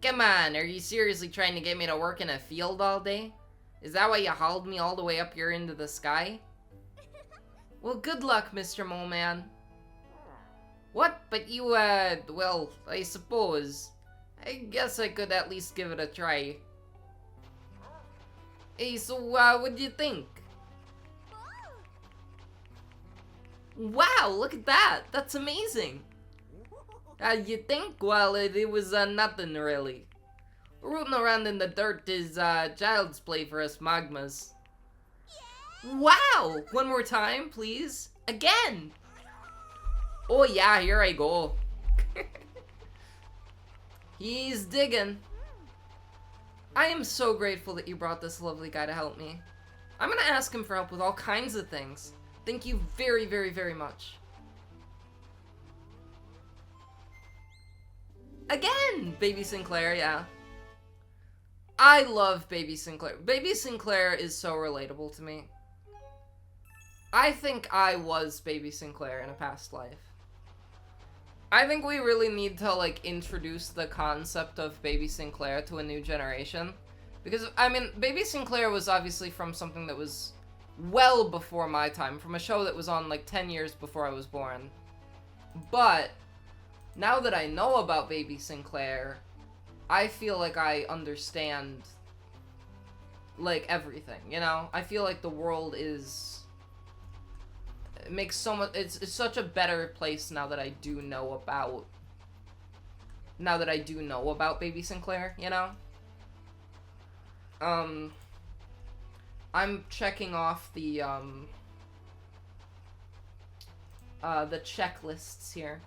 Come on, are you seriously trying to get me to work in a field all day? Is that why you hauled me all the way up here into the sky? Well, good luck, Mr. Mole Man. What? But you, well, I suppose. I guess I could at least give it a try. Hey, so, what do you think? Wow, look at that! That's amazing! You think? Well, it was, nothing really. Rooting around in the dirt is, child's play for us magmas. Wow! One more time, please. Again! Oh yeah, here I go. He's digging. I am so grateful that you brought this lovely guy to help me. I'm gonna ask him for help with all kinds of things. Thank you very, very, very much. Again! Baby Sinclair, yeah. I love Baby Sinclair. Baby Sinclair is so relatable to me. I think I was Baby Sinclair in a past life. I think we really need to, like, introduce the concept of Baby Sinclair to a new generation. Because, I mean, Baby Sinclair was obviously from something that was well before my time, from a show that was on, like, 10 years before I was born. But, now that I know about Baby Sinclair, I feel like I understand, like, everything, you know? I feel like the world is... It makes so much... It's such a better place now that I do know about... Now that I do know about Baby Sinclair, you know? I'm checking off the checklists here.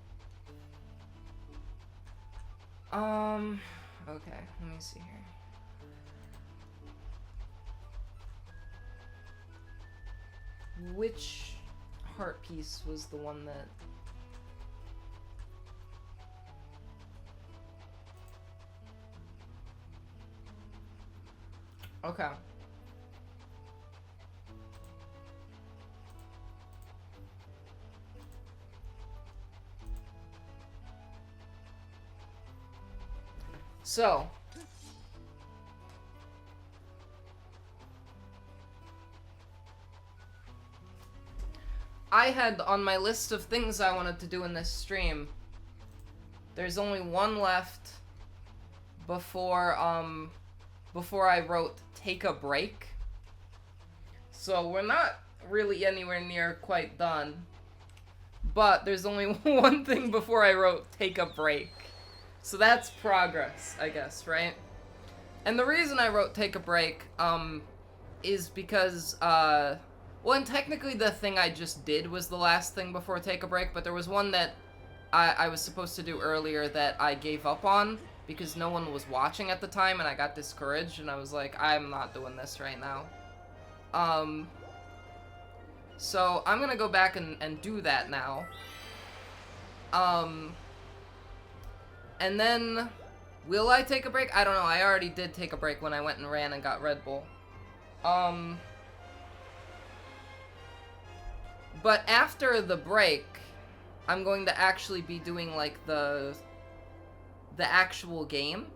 Okay, let me see here. Which heart piece was the one that... Okay. So, I had on my list of things I wanted to do in this stream, there's only one left before I wrote take a break. So we're not really anywhere near quite done, but there's only one thing before I wrote take a break. So that's progress, I guess, right? And the reason I wrote take a break, is because, well, and technically the thing I just did was the last thing before take a break, but there was one that I was supposed to do earlier that I gave up on because no one was watching at the time and I got discouraged and I was like, I'm not doing this right now. So I'm gonna go back and do that now. And then, will I take a break? I don't know, I already did take a break when I went and ran and got Red Bull. But after the break, I'm going to actually be doing, like, the actual game.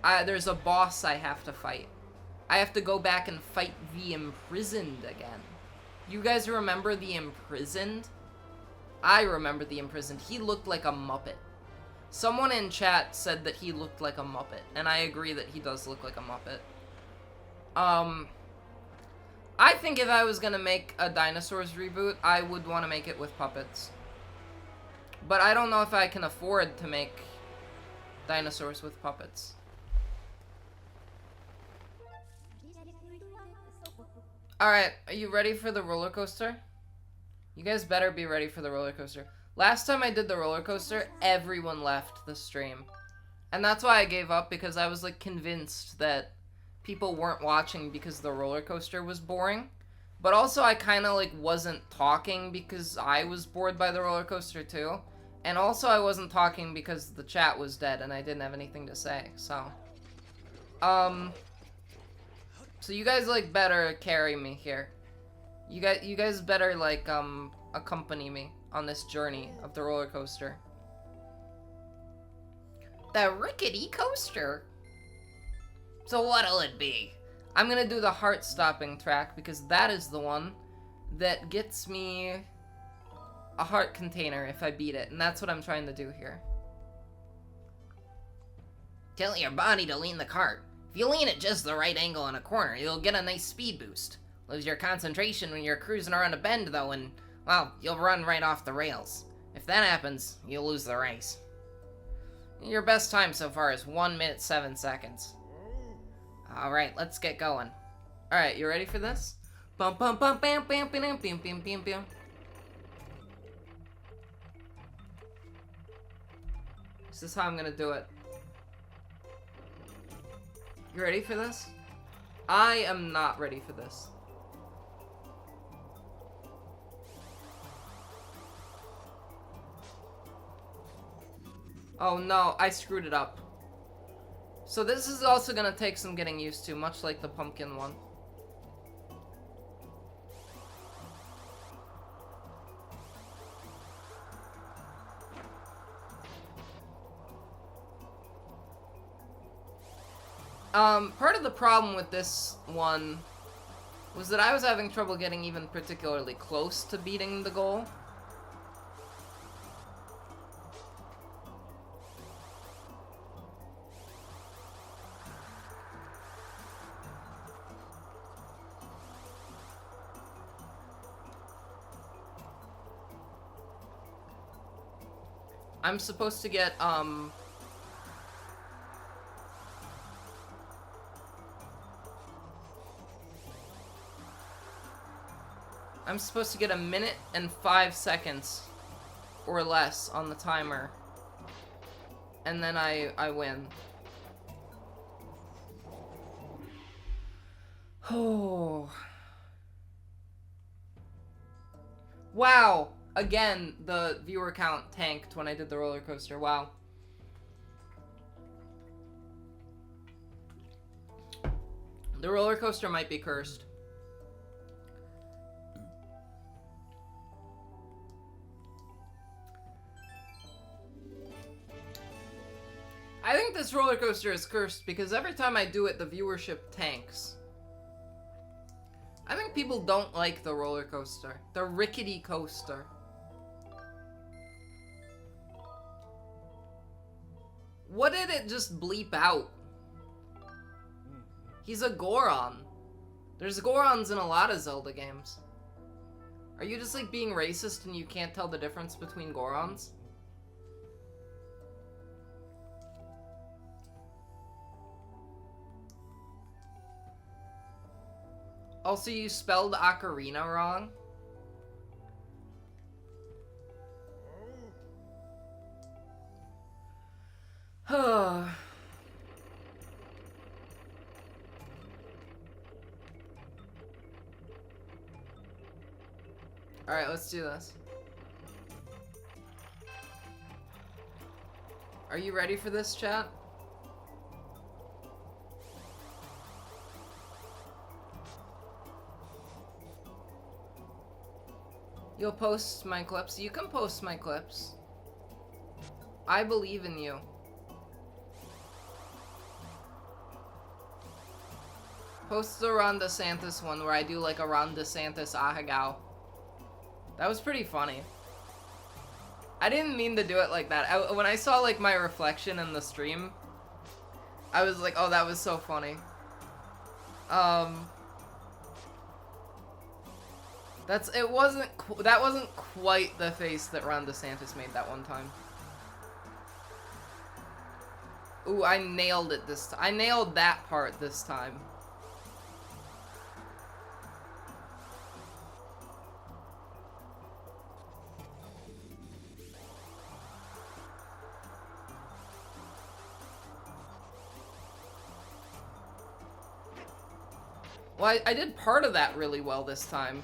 There's a boss I have to fight. I have to go back and fight the Imprisoned again. You guys remember the Imprisoned? I remember the Imprisoned. He looked like a Muppet. Someone in chat said that he looked like a Muppet, and I agree that he does look like a Muppet. I think if I was gonna make a Dinosaurs reboot, I would want to make it with puppets. But I don't know if I can afford to make Dinosaurs with puppets. Alright, are you ready for the roller coaster? You guys better be ready for the roller coaster. Last time I did the roller coaster, everyone left the stream. And that's why I gave up, because I was, like, convinced that people weren't watching because the roller coaster was boring. But also, I kind of, like, wasn't talking because I was bored by the roller coaster, too. And also, I wasn't talking because the chat was dead and I didn't have anything to say, so. So you guys, like, better carry me here. You guys better, like, accompany me on this journey of the roller coaster. The rickety coaster. So what'll it be? I'm gonna do the heart-stopping track because that is the one that gets me a heart container if I beat it, and that's what I'm trying to do here. Tell your body to lean the cart. If you lean it just the right angle in a corner, you'll get a nice speed boost. Lose your concentration when you're cruising around a bend, though, and, well, you'll run right off the rails. If that happens, you'll lose the race. Your best time so far is 1 minute 7 seconds. Alright, let's get going. Alright, you ready for this? Bum bum bum bam bam bam bam bam bam bam. This is how I'm gonna do it. You ready for this? I am not ready for this. Oh no, I screwed it up. So this is also gonna take some getting used to, much like the pumpkin one. Part of the problem with this one was that I was having trouble getting even particularly close to beating the goal. I'm supposed to get, I'm supposed to get 1 minute and 5 seconds or less on the timer. And then I win. Oh. Wow. Again, the viewer count tanked when I did the roller coaster. Wow. The roller coaster might be cursed. I think this roller coaster is cursed because every time I do it, the viewership tanks. I think people don't like the roller coaster. The rickety coaster. What did it just bleep out? He's a Goron. There's Gorons in a lot of Zelda games. Are you just like being racist and you can't tell the difference between Gorons? Also, you spelled ocarina wrong. Alright, let's do this. Are you ready for this, chat? You'll post my clips? You can post my clips. I believe in you. Post the Ron DeSantis one where I do like a Ron DeSantis ahegao. That was pretty funny. I didn't mean to do it like that. When I saw like my reflection in the stream, I was like, oh, that was so funny. That wasn't quite the face that Ron DeSantis made that one time. Ooh, I nailed it this time. I nailed that part this time. Well, I did part of that really well this time.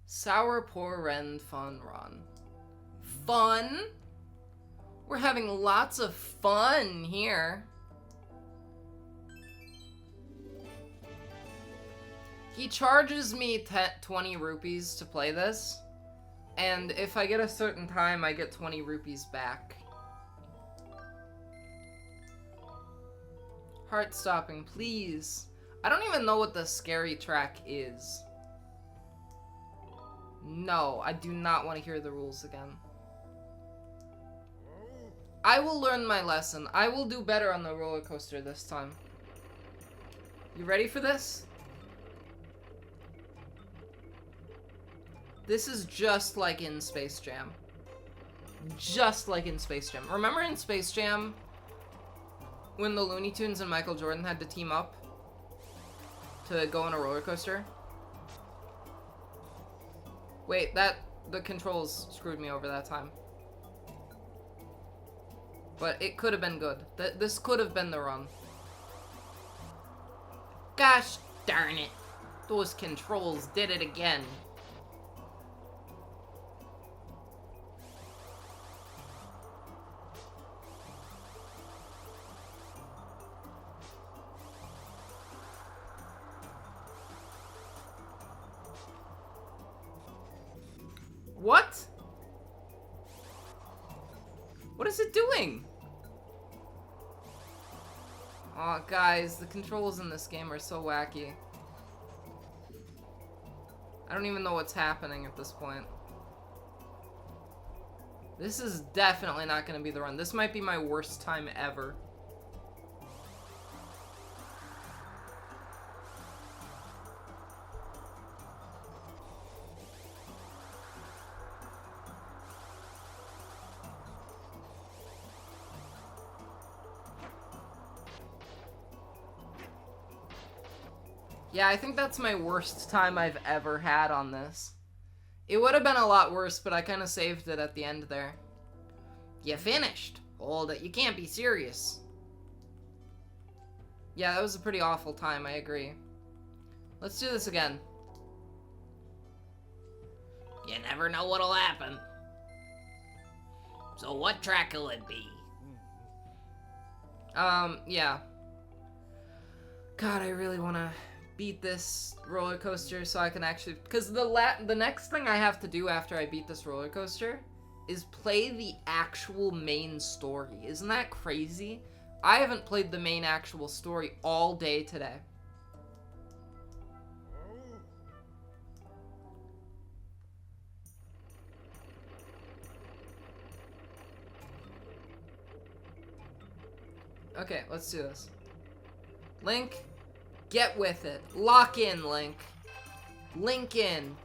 Sour Poor Ren Fun Run. Fun? We're having lots of fun here. He charges me 20 rupees to play this. And if I get a certain time, I get 20 rupees back. Heart stopping, please. I don't even know what the scary track is. No, I do not want to hear the rules again. I will learn my lesson. I will do better on the roller coaster this time. You ready for this? This is just like in Space Jam. Just like in Space Jam. Remember in Space Jam when the Looney Tunes and Michael Jordan had to team up to go on a roller coaster? Wait, the controls screwed me over that time. But it could have been good. This could have been the run. Gosh darn it. Those controls did it again. What? What is it doing? Oh, guys, the controls in this game are so wacky. I don't even know what's happening at this point. This is definitely not going to be the run. This might be my worst time ever. Yeah, I think that's my worst time I've ever had on this. It would have been a lot worse, but I kind of saved it at the end there. You finished? Hold it, you can't be serious. Yeah, that was a pretty awful time, I agree. Let's do this again. You never know what'll happen. So what track will it be? Yeah. God, I really want to beat this roller coaster so I can actually, because the next thing I have to do after I beat this roller coaster is play the actual main story. Isn't that crazy? I haven't played the main actual story all day today. Okay, let's do this. Link, get with it. Lock in, Link. Link in.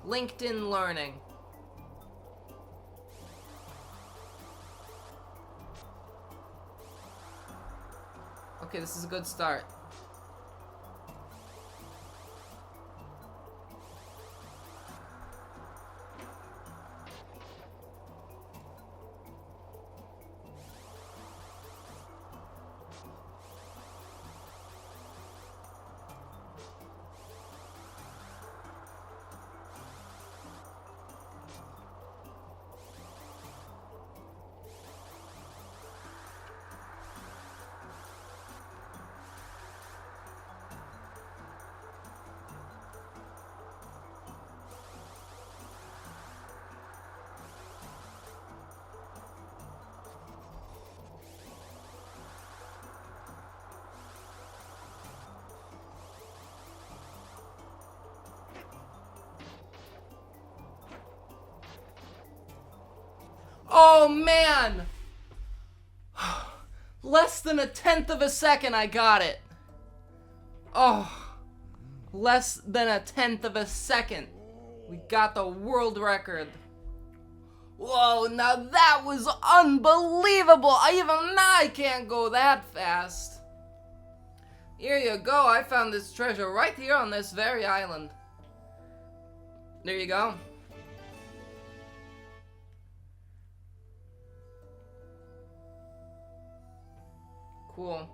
LinkedIn Learning. Okay, this is a good start. Oh, man! Less than 1/10 of a second, I got it. Oh, less than 1/10 of a second. We got the world record. Whoa, now that was unbelievable. Even I can't go that fast. Here you go. I found this treasure right here on this very island. There you go. Cool.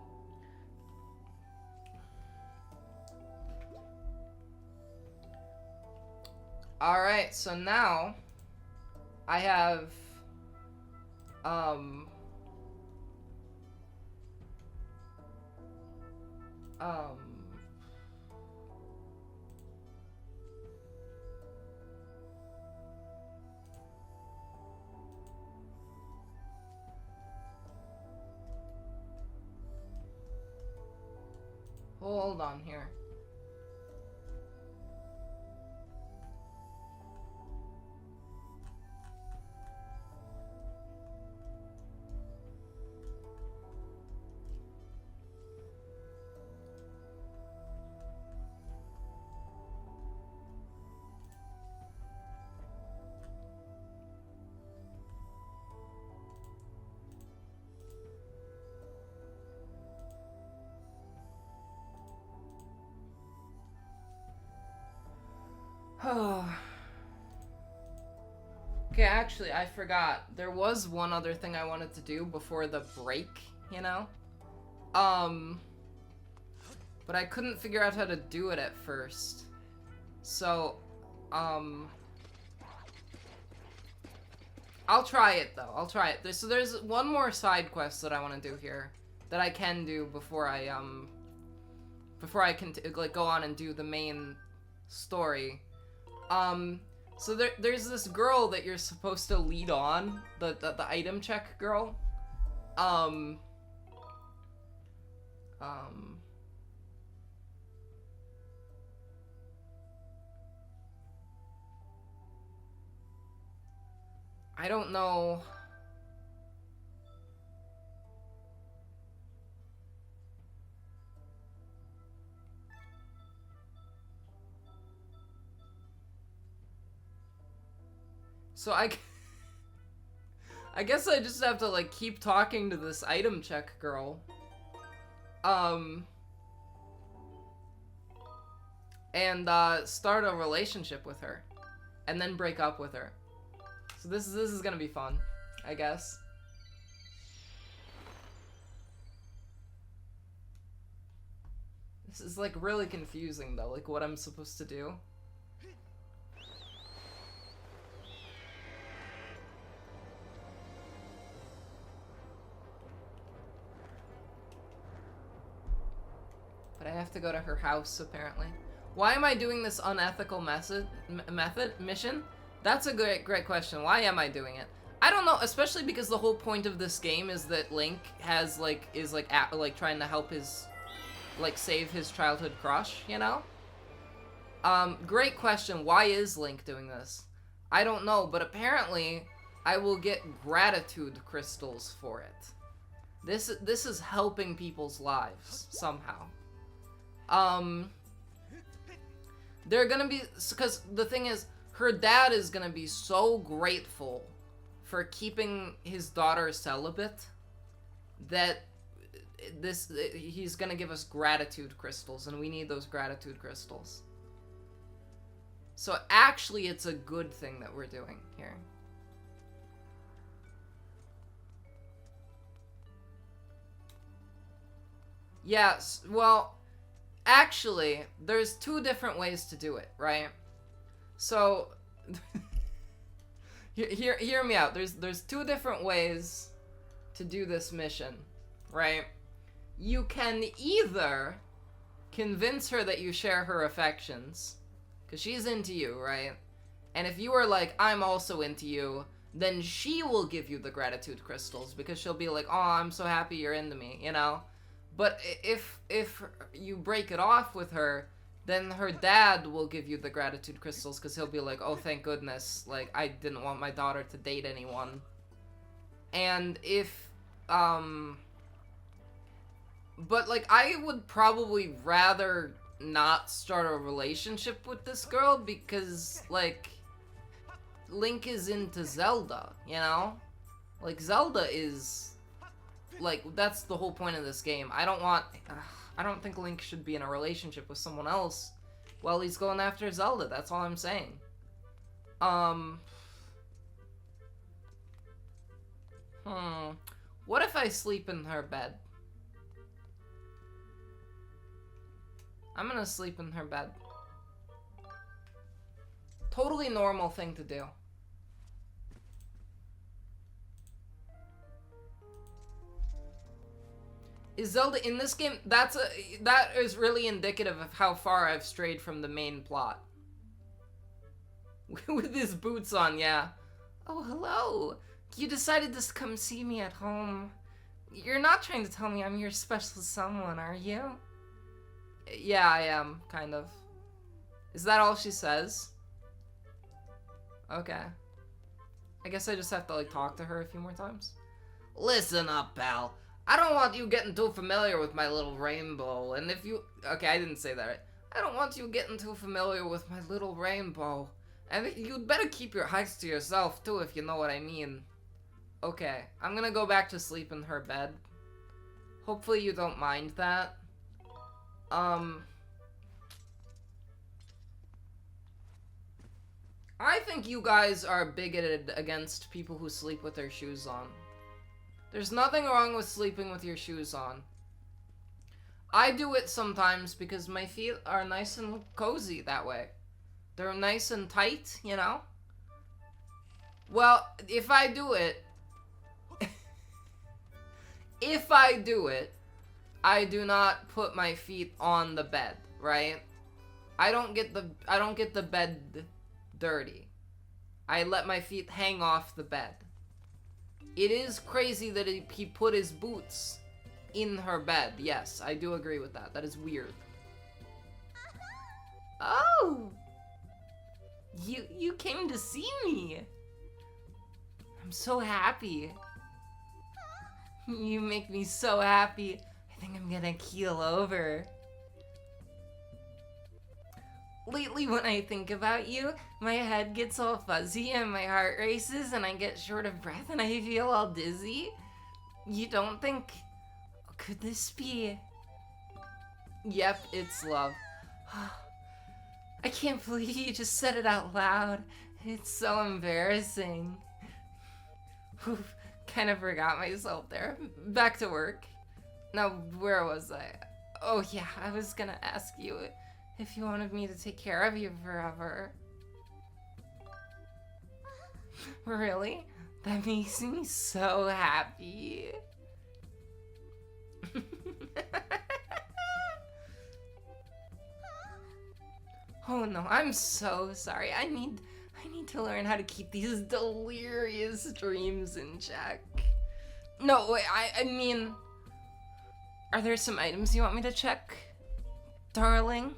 Alright, so now I have hold on here. Okay, actually, I forgot. There was one other thing I wanted to do before the break, you know? But I couldn't figure out how to do it at first. So, I'll try it, though. I'll try it. So there's one more side quest that I want to do here that I can do before I can, like, go on and do the main story. So there's this girl that you're supposed to lead on, the item check girl. I don't know. So I guess I just have to like keep talking to this item check girl. And start a relationship with her and then break up with her. So this is gonna be fun, I guess. This is like really confusing though, like what I'm supposed to do. But I have to go to her house apparently. Why am I doing this unethical mission? That's a great question. Why am I doing it? I don't know, especially because the whole point of this game is that Link has is trying to help his save his childhood crush, you know? Great question. Why is Link doing this? I don't know, but apparently I will get gratitude crystals for it. This is helping people's lives somehow. They're gonna be, because the thing is, her dad is gonna be so grateful for keeping his daughter celibate that he's gonna give us gratitude crystals, and we need those gratitude crystals. So actually, it's a good thing that we're doing here. Yes, well, actually, there's two different ways to do it, right? So, hear me out. There's two different ways to do this mission, right? You can either convince her that you share her affections, because she's into you, right? And if you are like, I'm also into you, then she will give you the gratitude crystals, because she'll be like, oh, I'm so happy you're into me, you know? But if you break it off with her, then her dad will give you the gratitude crystals, because he'll be like, oh, thank goodness, like, I didn't want my daughter to date anyone. And if, but, like, I would probably rather not start a relationship with this girl, because, like, Link is into Zelda, you know? Like, Zelda is, like, that's the whole point of this game. I don't think Link should be in a relationship with someone else while he's going after Zelda. That's all I'm saying. What if I sleep in her bed? I'm gonna sleep in her bed. Totally normal thing to do. Is Zelda in this game? That is really indicative of how far I've strayed from the main plot. With his boots on, yeah. Oh, hello. You decided to come see me at home. You're not trying to tell me I'm your special someone, are you? Yeah, I am, kind of. Is that all she says? Okay. I guess I just have to, like, talk to her a few more times. Listen up, pal. I don't want you getting too familiar with my little rainbow, and if you... Okay, I didn't say that right. I don't want you getting too familiar with my little rainbow. And you'd better keep your heights to yourself, too, if you know what I mean. Okay, I'm gonna go back to sleep in her bed. Hopefully you don't mind that. I think you guys are bigoted against people who sleep with their shoes on. There's nothing wrong with sleeping with your shoes on. I do it sometimes because my feet are nice and cozy that way. They're nice and tight, you know? Well, if I do it... if I do it, I do not put my feet on the bed, right? I don't get the bed dirty. I let my feet hang off the bed. It is crazy that he put his boots in her bed. Yes, I do agree with that. That is weird. Oh! You came to see me. I'm so happy. You make me so happy. I think I'm gonna keel over. Lately, when I think about you, my head gets all fuzzy and my heart races and I get short of breath and I feel all dizzy. You don't think... Could this be... Yep, it's love. I can't believe you just said it out loud. It's so embarrassing. Oof, kind of forgot myself there. Back to work. Now, where was I? Oh yeah, I was gonna ask you if you wanted me to take care of you forever. Really? That makes me so happy. Oh no, I'm so sorry. I need to learn how to keep these delirious dreams in check. No, wait, I mean... Are there some items you want me to check, darling?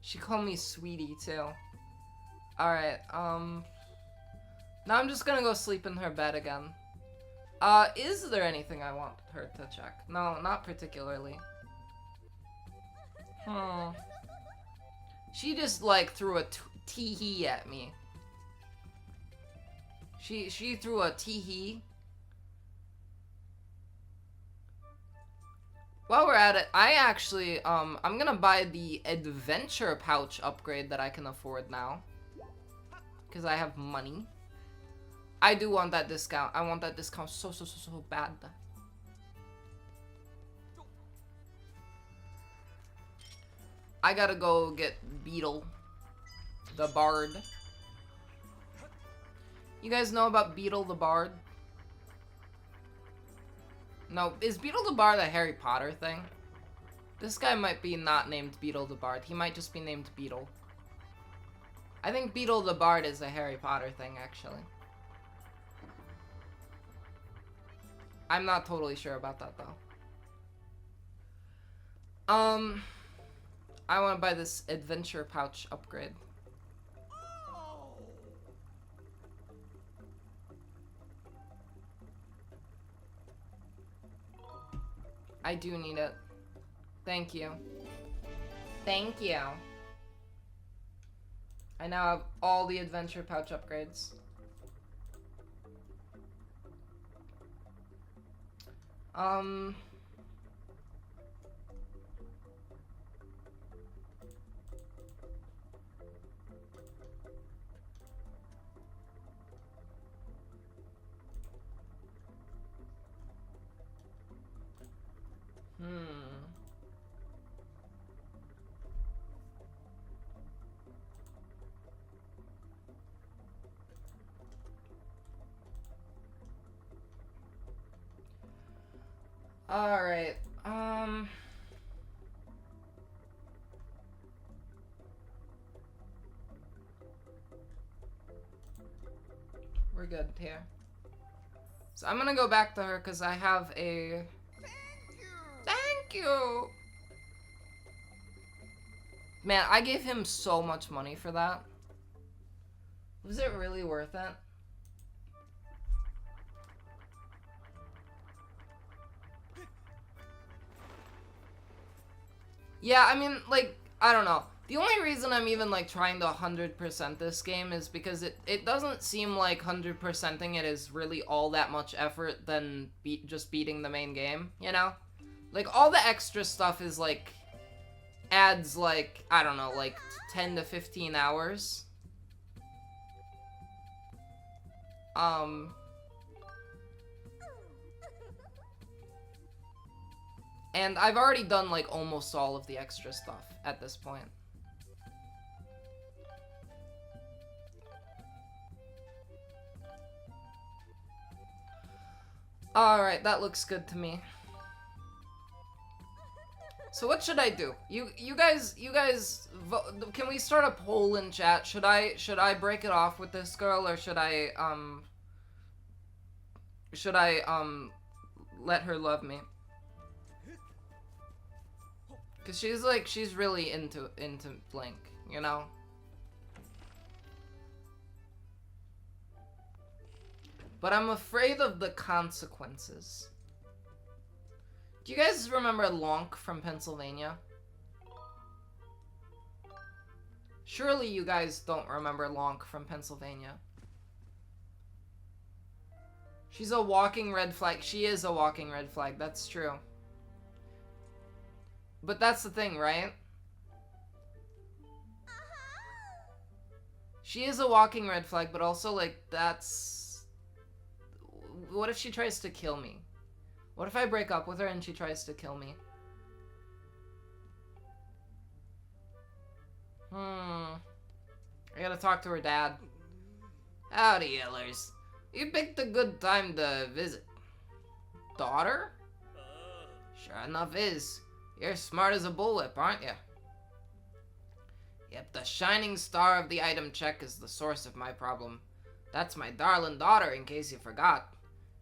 She called me sweetie, too. Alright, now I'm just gonna go sleep in her bed again. Is there anything I want her to check? No, not particularly. She just, like, threw a tee-hee at me. She threw a tee-hee. While we're at it, I actually, I'm gonna buy the adventure pouch upgrade that I can afford now. Because I have money. I do want that discount. I want that discount so bad. I gotta go get Beetle, the Bard. You guys know about Beetle the Bard? No, is Beetle the Bard a Harry Potter thing? This guy might be not named Beetle the Bard. He might just be named Beetle. I think Beetle the Bard is a Harry Potter thing, actually. I'm not totally sure about that, though. I want to buy this adventure pouch upgrade. I do need it. Thank you. Thank you. I now have all the adventure pouch upgrades. Alright, we're good here. So I'm gonna go back to her because I have a... Thank you! Man, I gave him so much money for that. Was it really worth it? Yeah, I mean, like, I don't know. The only reason I'm even, like, trying to 100% this game is because it doesn't seem like 100%ing it is really all that much effort than just beating the main game, you know? Like, all the extra stuff is, like, adds, like, I don't know, like, 10 to 15 hours. And I've already done, like, almost all of the extra stuff at this point. Alright, that looks good to me. So what should I do? You guys vote. Can we start a poll in chat? Should I break it off with this girl, or should I let her love me? Cause she's really into Blink, you know? But I'm afraid of the consequences. Do you guys remember Lonk from Pennsylvania? Surely you guys don't remember Lonk from Pennsylvania. She's a walking red flag. She is a walking red flag, that's true. But that's the thing, right? She is a walking red flag, but also, like, that's... What if she tries to kill me? What if I break up with her and she tries to kill me? I gotta talk to her dad. Howdy, Ellers. You picked a good time to visit. Daughter? Sure enough is. You're smart as a bullwhip, aren't you? Yep, the shining star of the item check is the source of my problem. That's my darling daughter, in case you forgot.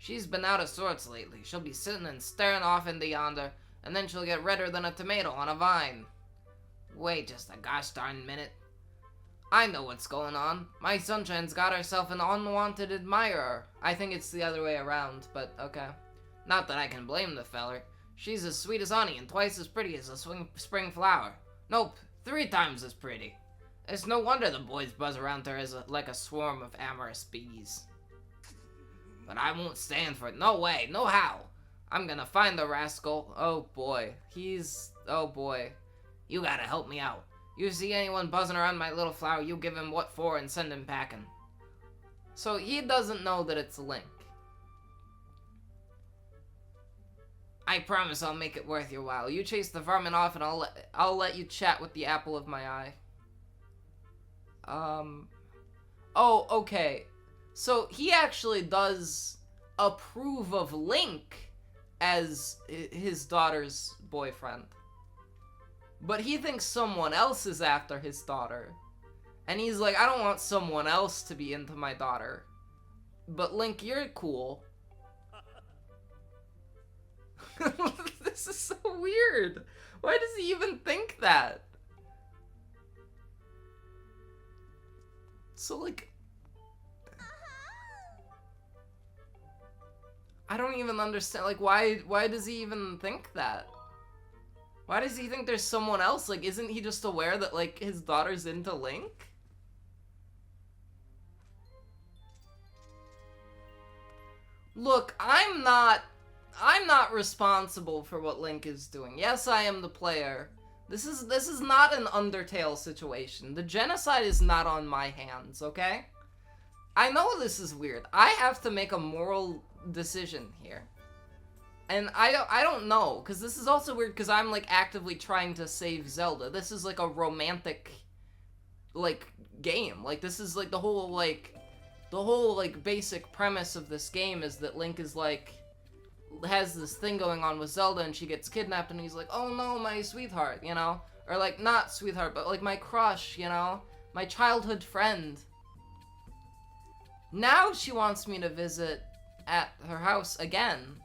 She's been out of sorts lately. She'll be sitting and staring off into yonder, and then she'll get redder than a tomato on a vine. Wait just a gosh darn minute. I know what's going on. My Sunshine's got herself an unwanted admirer. I think it's the other way around, but okay. Not that I can blame the feller. She's as sweet as honey and twice as pretty as a spring flower. Nope, 3 times as pretty. It's no wonder the boys buzz around her as like a swarm of amorous bees. But I won't stand for it. No way, no how. I'm gonna find the rascal. Oh boy, oh boy. You gotta help me out. You see anyone buzzing around my little flower, you give him what for and send him packing. So he doesn't know that it's Link. I promise I'll make it worth your while. You chase the vermin off and I'll let you chat with the apple of my eye. Oh, okay. So he actually does approve of Link as his daughter's boyfriend. But he thinks someone else is after his daughter. And he's like, I don't want someone else to be into my daughter. But Link, you're cool. This is so weird. Why does he even think that? So, like... I don't even understand, like, why does he even think that? Why does he think there's someone else? Like, isn't he just aware that, like, his daughter's into Link? Look, I'm not responsible for what Link is doing. Yes, I am the player. This is not an Undertale situation. The genocide is not on my hands, okay? I know this is weird. I have to make a moral decision here. And I don't know, because this is also weird because I'm, like, actively trying to save Zelda. This is, like, a romantic, like, game. Like, this is, like, the whole, like, basic premise of this game is that Link is, like, has this thing going on with Zelda and she gets kidnapped and he's like, oh no, my sweetheart, you know? Or, like, not sweetheart, but, like, my crush, you know? My childhood friend. Now she wants me to visit at her house again.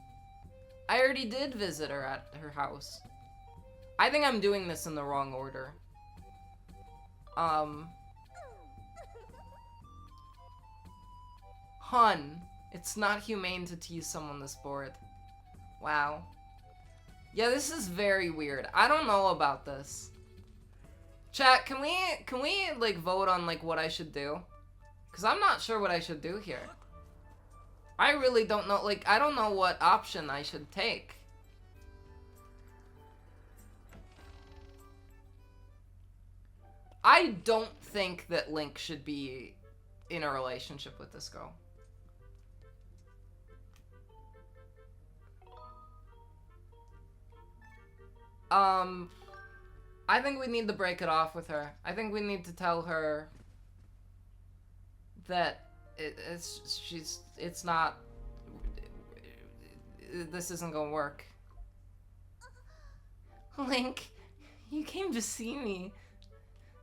I already did visit her at her house. I think I'm doing this in the wrong order. Hun, it's not humane to tease someone this bored. Wow. Yeah, this is very weird. I don't know about this. Chat, can we like vote on like what I should do? Cause I'm not sure what I should do here. I really don't know, like, I don't know what option I should take. I don't think that Link should be in a relationship with this girl. I think we need to break it off with her. I think we need to tell her that it's not, this isn't gonna work. Link, you came to see me.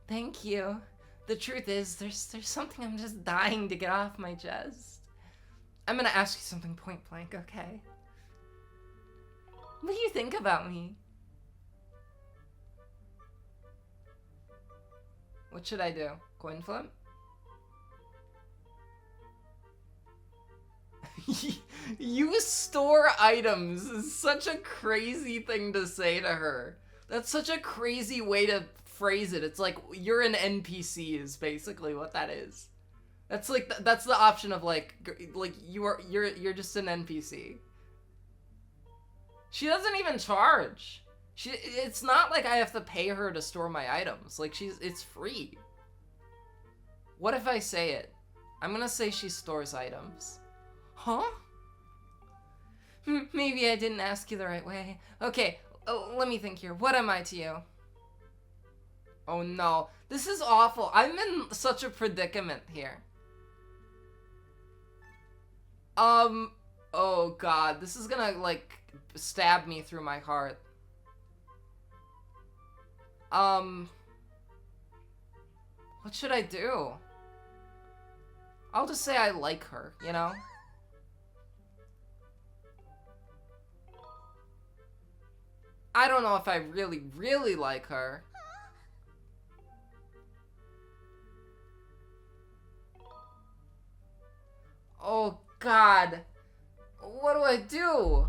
Thank you. The truth is, there's something I'm just dying to get off my chest. I'm gonna ask you something point blank, okay? What do you think about me? What should I do? Coin flip? You store items is such a crazy thing to say to her. That's such a crazy way to phrase it. It's like you're an NPC is basically what that is. That's like that's the option of like you're just an NPC. She doesn't even charge. It's not like I have to pay her to store my items. Like it's free. What if I say it? I'm gonna say she stores items. Huh? Maybe I didn't ask you the right way. Okay, let me think here. What am I to you? Oh no, this is awful. I'm in such a predicament here. Oh god, this is gonna like stab me through my heart. What should I do? I'll just say I like her, you know? I don't know if I really, really like her. Oh god. What do I do?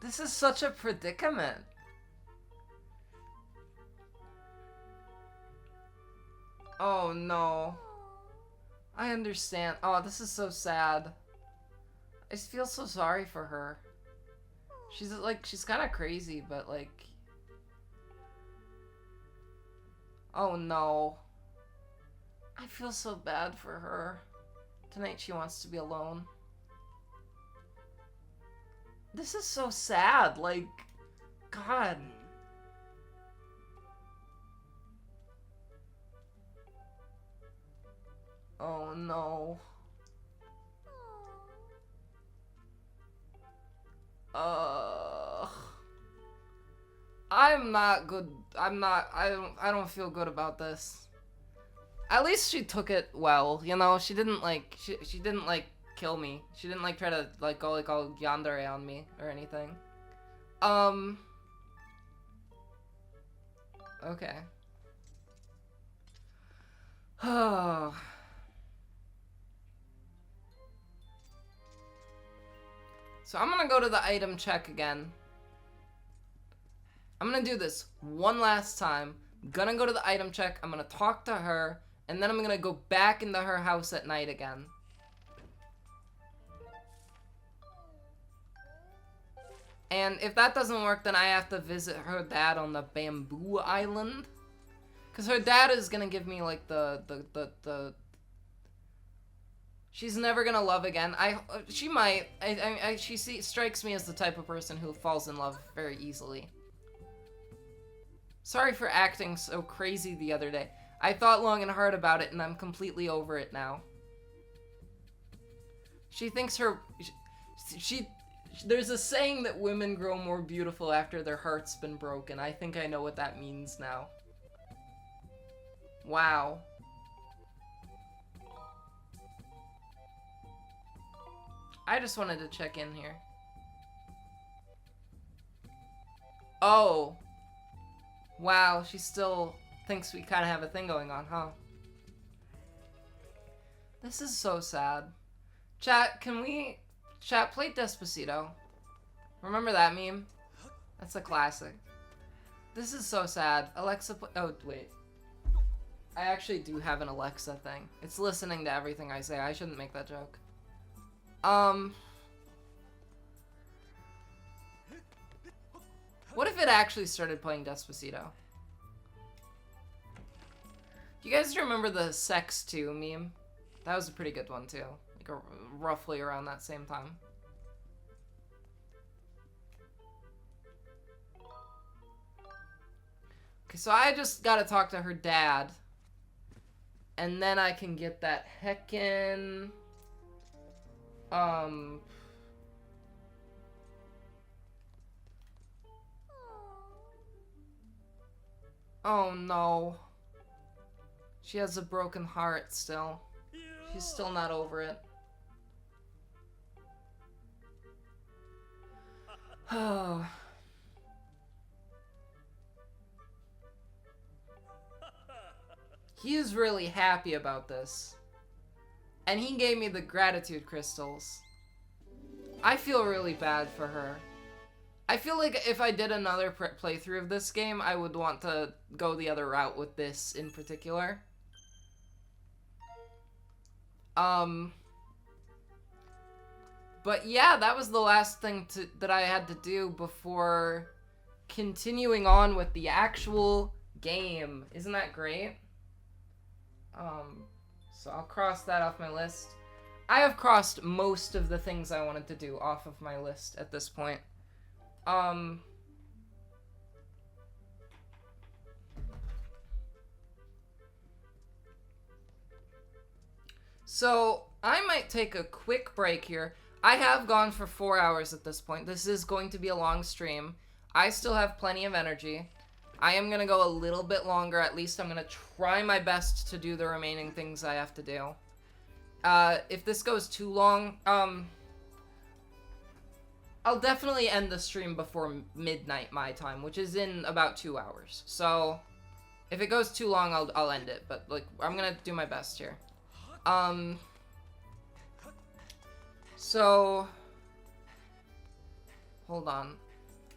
This is such a predicament. Oh no. I understand. Oh, this is so sad. I just feel so sorry for her. She's like, she's kind of crazy, but like... Oh no. I feel so bad for her. Tonight she wants to be alone. This is so sad, like... God. Oh no. I'm not good. I don't feel good about this. At least she took it well, you know? She didn't like she didn't like kill me. She didn't like try to like go like all yandere on me or anything. Okay. Oh. So I'm gonna go to the item check again. I'm gonna do this one last time. I'm gonna go to the item check. I'm gonna talk to her. And then I'm gonna go back into her house at night again. And if that doesn't work, then I have to visit her dad on the bamboo island. Because her dad is gonna give me like the she's never gonna love again. She might. She strikes me as the type of person who falls in love very easily. Sorry for acting so crazy the other day. I thought long and hard about it, and I'm completely over it now. She thinks her... There's a saying that women grow more beautiful after their heart's been broken. I think I know what that means now. Wow. I just wanted to check in here. Oh. Wow, she still thinks we kind of have a thing going on, huh? This is so sad. Chat, can we... Chat, play Despacito. Remember that meme? That's a classic. This is so sad. Alexa, oh, wait. I actually do have an Alexa thing. It's listening to everything I say. I shouldn't make that joke. What if it actually started playing Despacito? Do you guys remember the Sex 2 meme? That was a pretty good one too. Like roughly around that same time. Okay, so I just gotta talk to her dad. And then I can get that heckin'... Oh no. She has a broken heart still. She's still not over it. Oh. He is really happy about this. And he gave me the gratitude crystals. I feel really bad for her. I feel like if I did another playthrough of this game, I would want to go the other route with this in particular. But yeah, that was the last thing that I had to do before continuing on with the actual game. Isn't that great? So I'll cross that off my list. I have crossed most of the things I wanted to do off of my list at this point. So I might take a quick break here. I have gone for 4 hours at this point. This is going to be a long stream. I still have plenty of energy. I am going to go a little bit longer. At least I'm going to try my best to do the remaining things I have to do. If this goes too long, I'll definitely end the stream before midnight my time, which is in about 2 hours. So, if it goes too long, I'll end it. But, like, I'm gonna do my best here. So, hold on.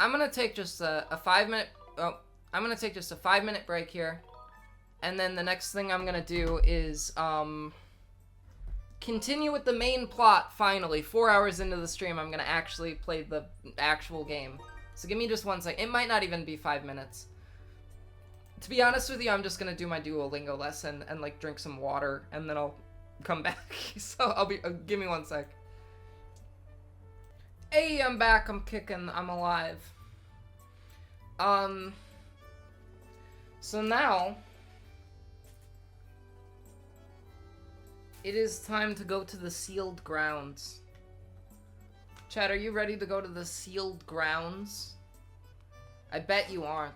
I'm gonna take just a 5-minute, I'm gonna take just a 5-minute break here. And then the next thing I'm gonna do is, continue with the main plot, finally. 4 hours into the stream, I'm gonna actually play the actual game. So give me just 1 second. It might not even be 5 minutes. To be honest with you, I'm just gonna do my Duolingo lesson and, like, drink some water, and then I'll come back. So give me 1 sec. Hey, I'm back, I'm kicking, I'm alive. So now it is time to go to the sealed grounds. Chat, are you ready to go to the sealed grounds? I bet you aren't.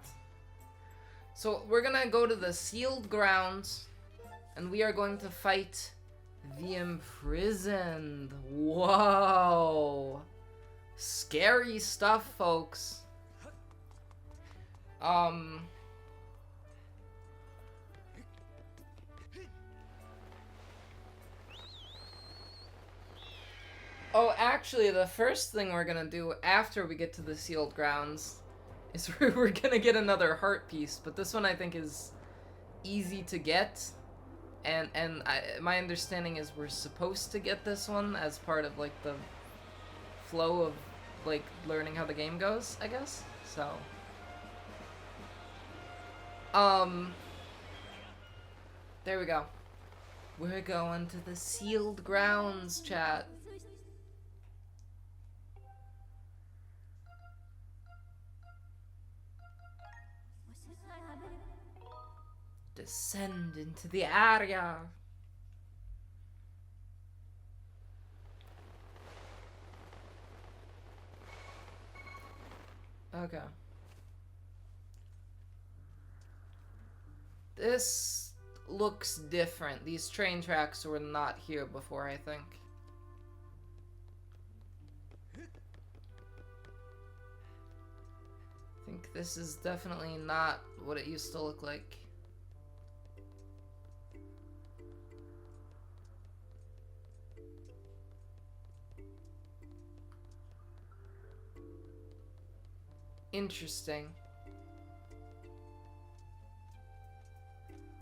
So we're gonna go to the sealed grounds, and we are going to fight the imprisoned. Whoa. Scary stuff, folks. Oh, actually, the first thing we're gonna do after we get to the sealed grounds is we're gonna get another heart piece, but this one I think is easy to get, and my understanding is we're supposed to get this one as part of, like, the flow of, like, learning how the game goes, I guess. So, there we go. We're going to the sealed grounds, chat. Descend into the area. Okay. This looks different. These train tracks were not here before, I think. I think this is definitely not what it used to look like. Interesting.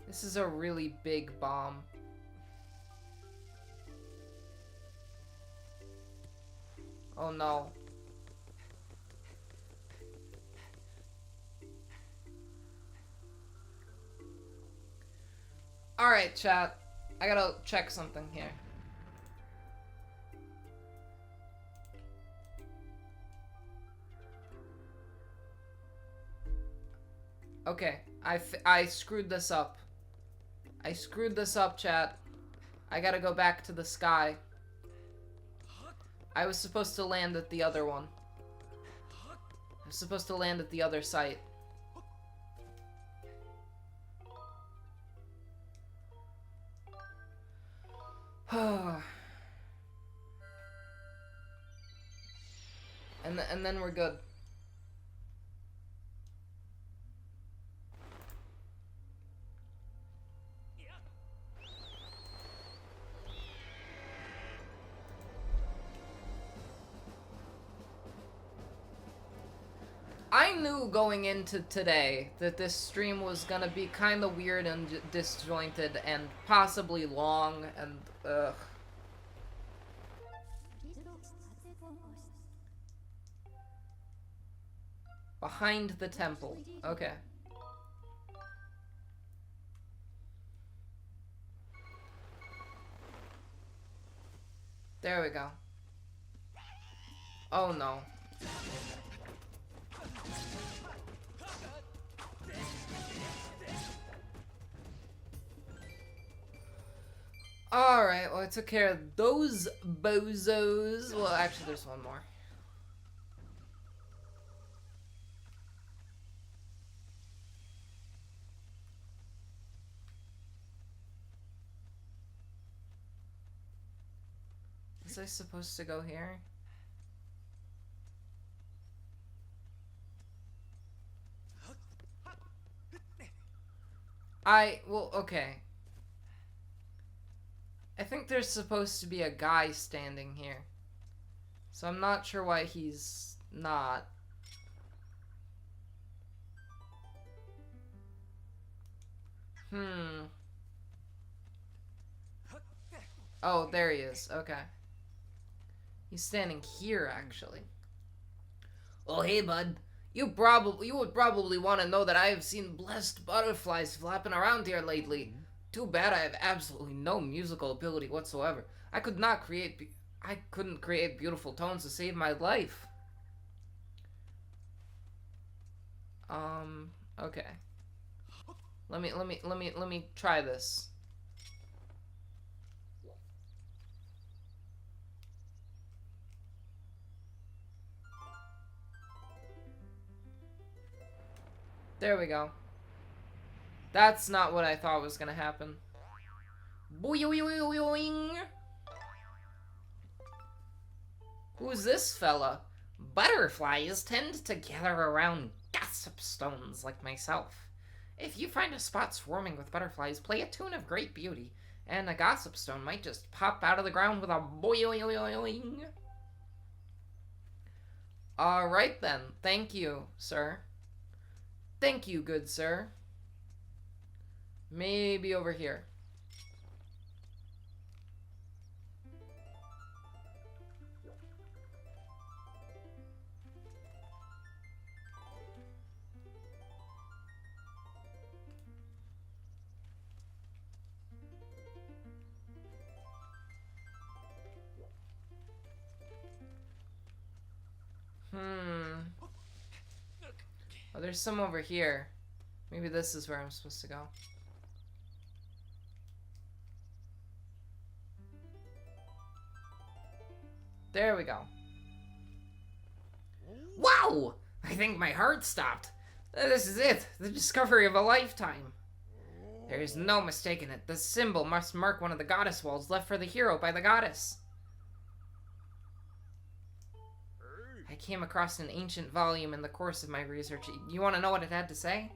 This is a really big bomb. Oh no. Alright, chat. I gotta check something here. Okay, I screwed this up. I screwed this up, chat. I gotta go back to the sky. I was supposed to land at the other one. I was supposed to land at the other site. and then we're good. I knew going into today that this stream was gonna be kind of weird and disjointed and possibly long and ugh. Behind the temple. Okay. There we go. Oh no. Alright, well I took care of those bozos. Well, actually there's one more. Was I supposed to go here? Well, okay. I think there's supposed to be a guy standing here. So I'm not sure why he's not. Oh, there he is. Okay. He's standing here, actually. Oh, hey, bud. You would probably want to know that I have seen blessed butterflies flapping around here lately. Too bad I have absolutely no musical ability whatsoever. I couldn't create beautiful tones to save my life. Okay. Let me try this. There we go. That's not what I thought was gonna happen. Boing. Who's this fella? Butterflies tend to gather around gossip stones like myself. If you find a spot swarming with butterflies, play a tune of great beauty, and a gossip stone might just pop out of the ground with a boing. Alright then. Thank you, sir. Thank you, good sir. Maybe over here. Oh, there's some over here. Maybe this is where I'm supposed to go. There we go. Wow! I think my heart stopped. This is it. The discovery of a lifetime. There is no mistaking it. The symbol must mark one of the goddess walls left for the hero by the goddess. I came across an ancient volume in the course of my research. You want to know what it had to say?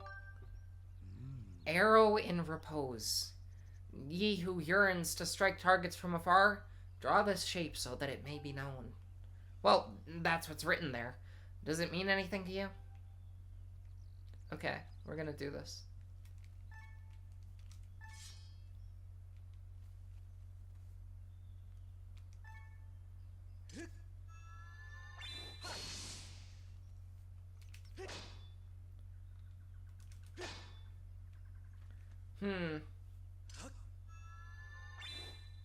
Arrow in repose. Ye who yearns to strike targets from afar, draw this shape so that it may be known. Well, that's what's written there. Does it mean anything to you? Okay, we're gonna do this.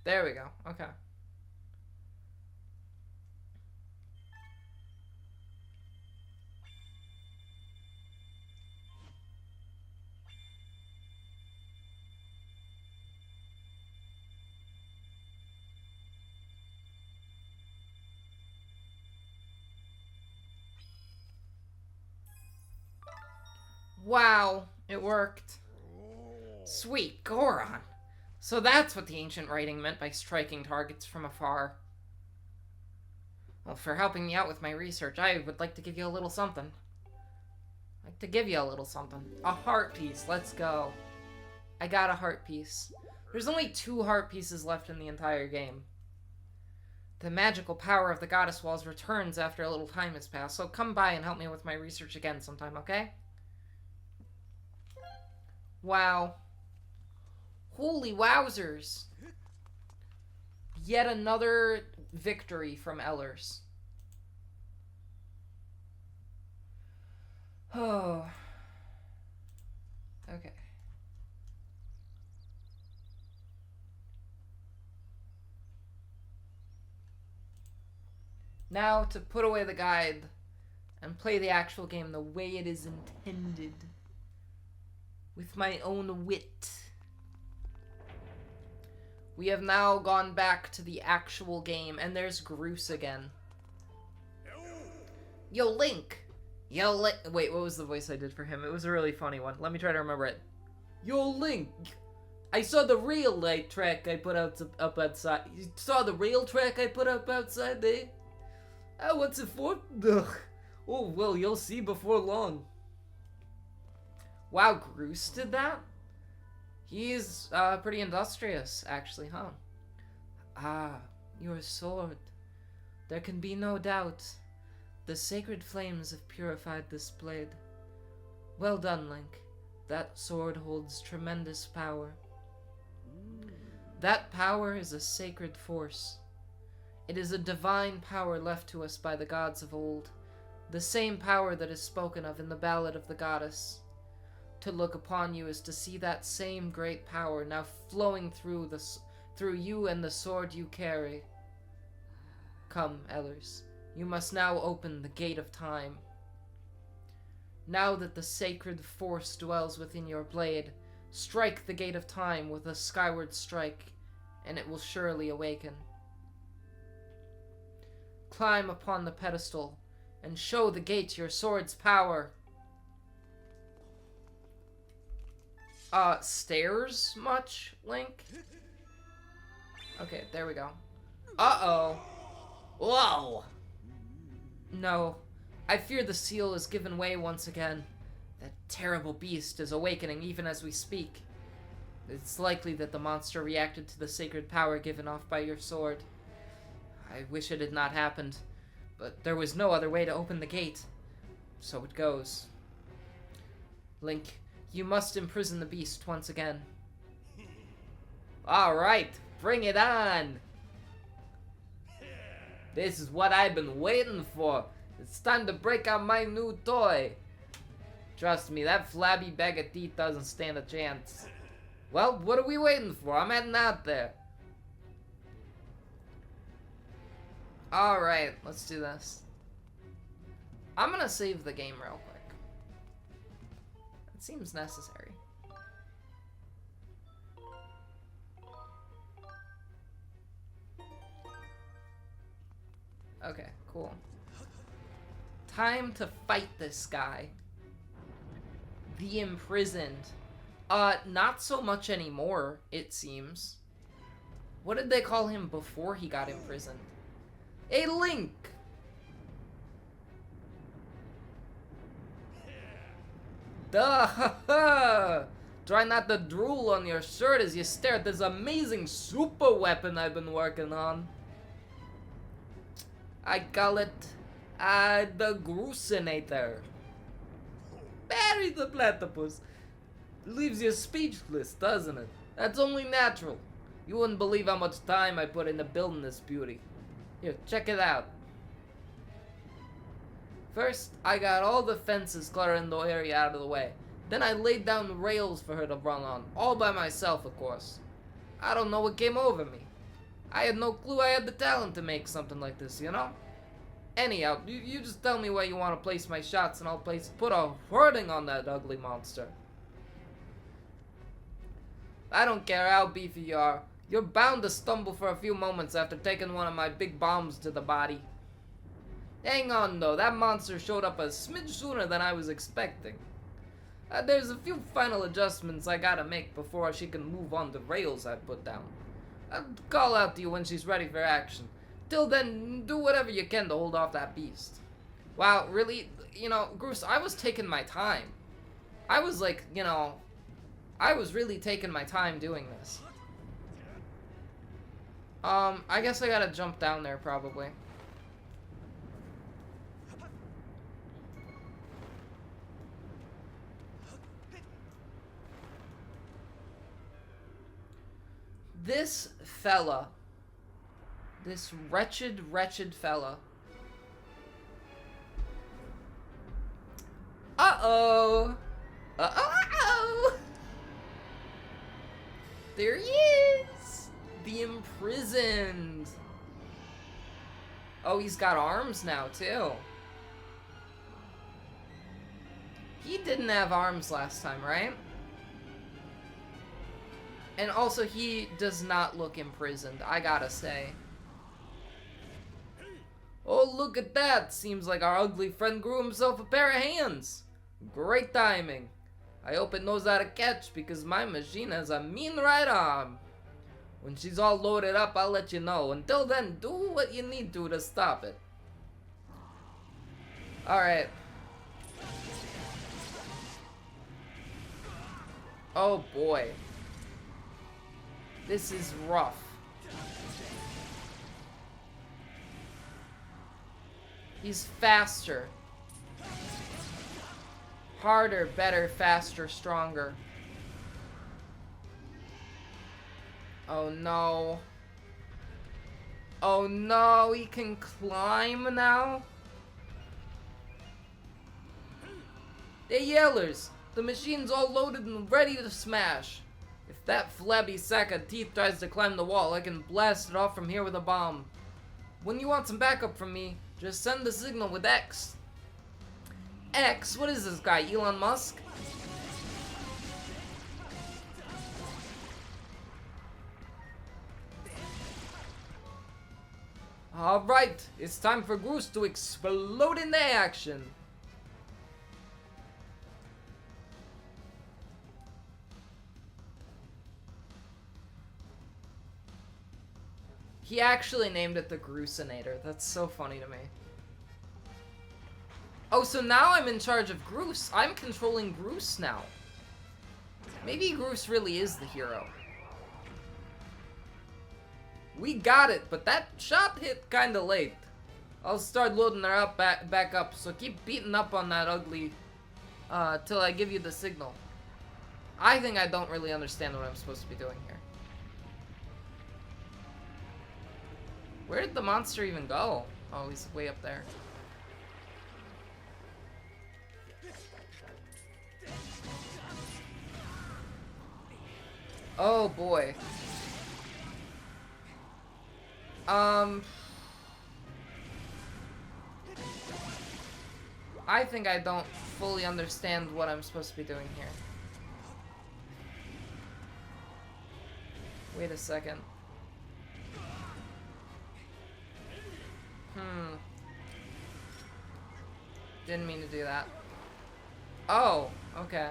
There we go. Okay. Wow, it worked. Sweet Goron. So that's what the ancient writing meant by striking targets from afar. Well, for helping me out with my research, I would like to give you a little something. I'd like to give you a little something. A heart piece. Let's go. I got a heart piece. There's only 2 heart pieces left in the entire game. The magical power of the goddess walls returns after a little time has passed, so come by and help me with my research again sometime, okay? Wow. Holy wowzers. Yet another victory from Ellers. Oh. Okay. Now to put away the guide and play the actual game the way it is intended. With my own wit. We have now gone back to the actual game, and there's Groose again. Yo, Link! Yo, Link! Wait, what was the voice I did for him? It was a really funny one. Let me try to remember it. Yo, Link! I saw the rail light track I put up outside. You saw the rail track I put up outside there? Oh, what's it for? Ugh. Oh, well, you'll see before long. Wow, Groose did that? He's pretty industrious, actually, huh? Ah, your sword. There can be no doubt. The sacred flames have purified this blade. Well done, Link. That sword holds tremendous power. That power is a sacred force. It is a divine power left to us by the gods of old, the same power that is spoken of in the Ballad of the Goddess. To look upon you is to see that same great power now flowing through you and the sword you carry. Come, Ellers, you must now open the gate of time. Now that the sacred force dwells within your blade, strike the gate of time with a skyward strike, and it will surely awaken. Climb upon the pedestal, and show the gate your sword's power. Stairs much, Link? Okay, there we go. Uh-oh. Whoa! No. I fear the seal has given way once again. That terrible beast is awakening even as we speak. It's likely that the monster reacted to the sacred power given off by your sword. I wish it had not happened, but there was no other way to open the gate. So it goes. Link, you must imprison the beast once again. Alright, bring it on! This is what I've been waiting for. It's time to break out my new toy. Trust me, that flabby bag of teeth doesn't stand a chance. Well, what are we waiting for? I'm heading out there. Alright, let's do this. I'm gonna save the game real quick. It seems necessary. Okay, cool. Time to fight this guy. The Imprisoned. Not so much anymore, it seems. What did they call him before he got imprisoned? A Link! Duh! Try not to drool on your shirt as you stare at this amazing super weapon I've been working on. I call it, the Groosinator. Bury the platypus. Leaves you speechless, doesn't it? That's only natural. You wouldn't believe how much time I put into building this beauty. Here, check it out. First, I got all the fences cluttering the area out of the way. Then I laid down the rails for her to run on, all by myself, of course. I don't know what came over me. I had no clue I had the talent to make something like this, you know? Anyhow, you just tell me where you want to place my shots and I'll put a hurting on that ugly monster. I don't care how beefy you are. You're bound to stumble for a few moments after taking one of my big bombs to the body. Hang on though, that monster showed up a smidge sooner than I was expecting. There's a few final adjustments I gotta make before she can move on the rails I put down. I'll call out to you when she's ready for action. Until then, do whatever you can to hold off that beast. Wow, really? You know, Groose, I was taking my time. I was like, you know, I was really taking my time doing this. I guess I gotta jump down there, probably. This fella. This wretched, wretched fella. Uh-oh. Uh-oh, uh-oh. There he is. The imprisoned. Oh, he's got arms now, too. He didn't have arms last time, right? And also, he does not look imprisoned, I gotta say. Oh, look at that! Seems like our ugly friend grew himself a pair of hands. Great timing. I hope it knows how to catch, because my machine has a mean right arm. When she's all loaded up, I'll let you know. Until then, do what you need to stop it. Alright. Oh boy. This is rough. He's faster. Harder, better, faster, stronger. Oh no. Oh no, he can climb now? Hey Yellers, the machine's all loaded and ready to smash. If that flabby sack of teeth tries to climb the wall, I can blast it off from here with a bomb. When you want some backup from me, just send the signal with X. X? What is this guy, Elon Musk? Alright, it's time for Goose to explode into action. He actually named it the Groosinator. That's so funny to me. Oh, so now I'm in charge of Groose. I'm controlling Groose now. Maybe Groose really is the hero. We got it, but that shot hit kinda late. I'll start loading her up back up, so keep beating up on that ugly till I give you the signal. I think I don't really understand what I'm supposed to be doing here. Where did the monster even go? Oh, he's way up there. Oh boy. I think I don't fully understand what I'm supposed to be doing here. Wait a second. Didn't mean to do that. Oh, okay.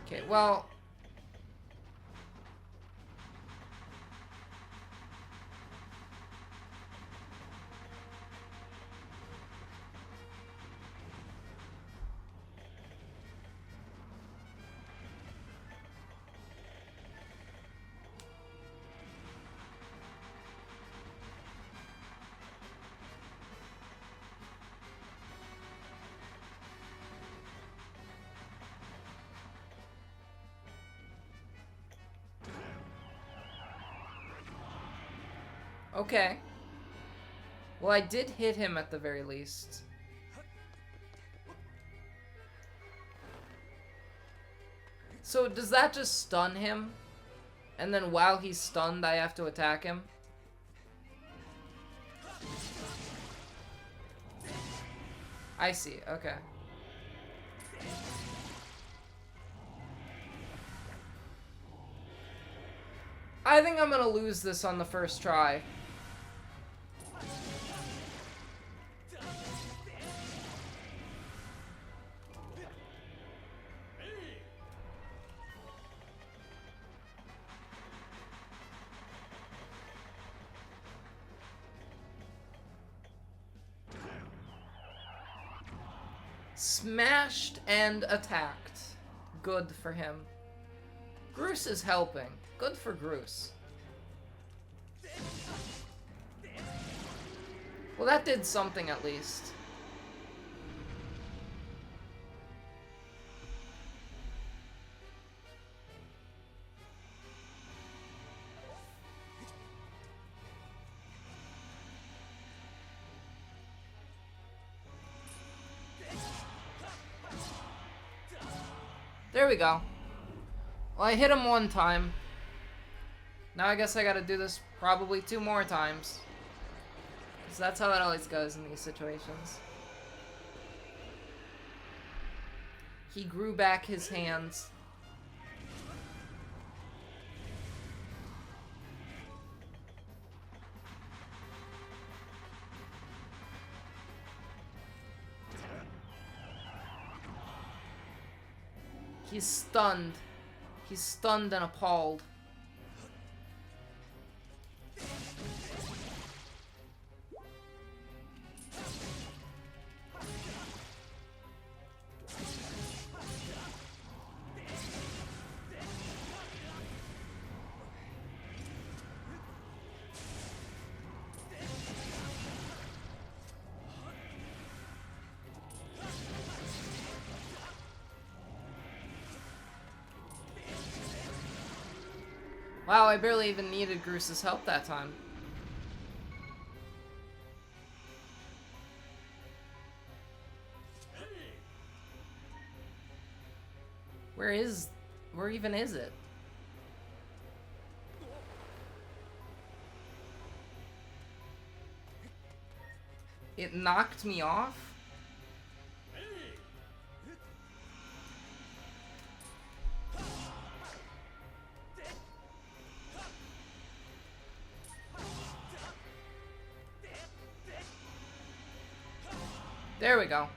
Okay, well... Okay. Well, I did hit him at the very least. So, does that just stun him? And then while he's stunned, I have to attack him? I see, okay. I think I'm gonna lose this on the first try. Smashed and attacked. Good for him. Groose is helping. Good for Groose. Well, that did something at least. There we go. Well, I hit him one time. Now I guess I gotta do this probably 2 more times. Because that's how it always goes in these situations. He grew back his hands. He's stunned. He's stunned and appalled. Wow, I barely even needed Groose's help that time. Where even is it? It knocked me off? There we go.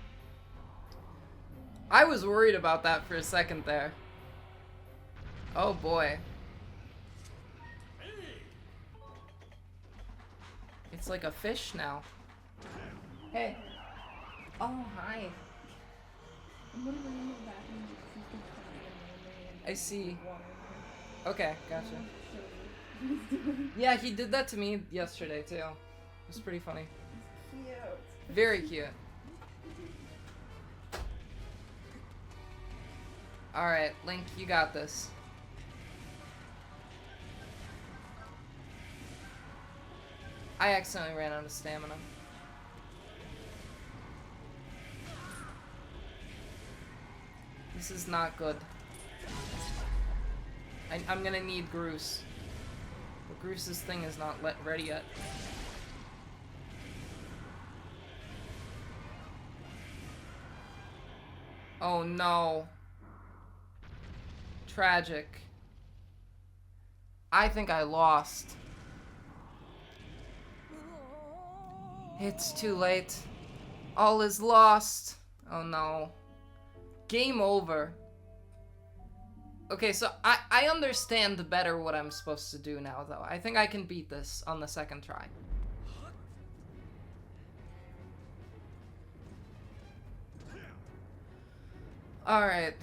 I was worried about that for a second there. Oh boy. It's like a fish now. Hey. Oh, hi. I'm gonna bring him back and you can cry and I see. water Okay, gotcha. him. Yeah, he did that to me yesterday too. It was pretty funny. Cute. Very cute. Alright, Link, you got this. I accidentally ran out of stamina. This is not good. I'm gonna need Groose. But Groose's thing is not ready yet. Oh no. Tragic. I think I lost. It's too late. All is lost. Oh no. Game over. Okay, so I understand better what I'm supposed to do now, though. I think I can beat this on the second try. Alright.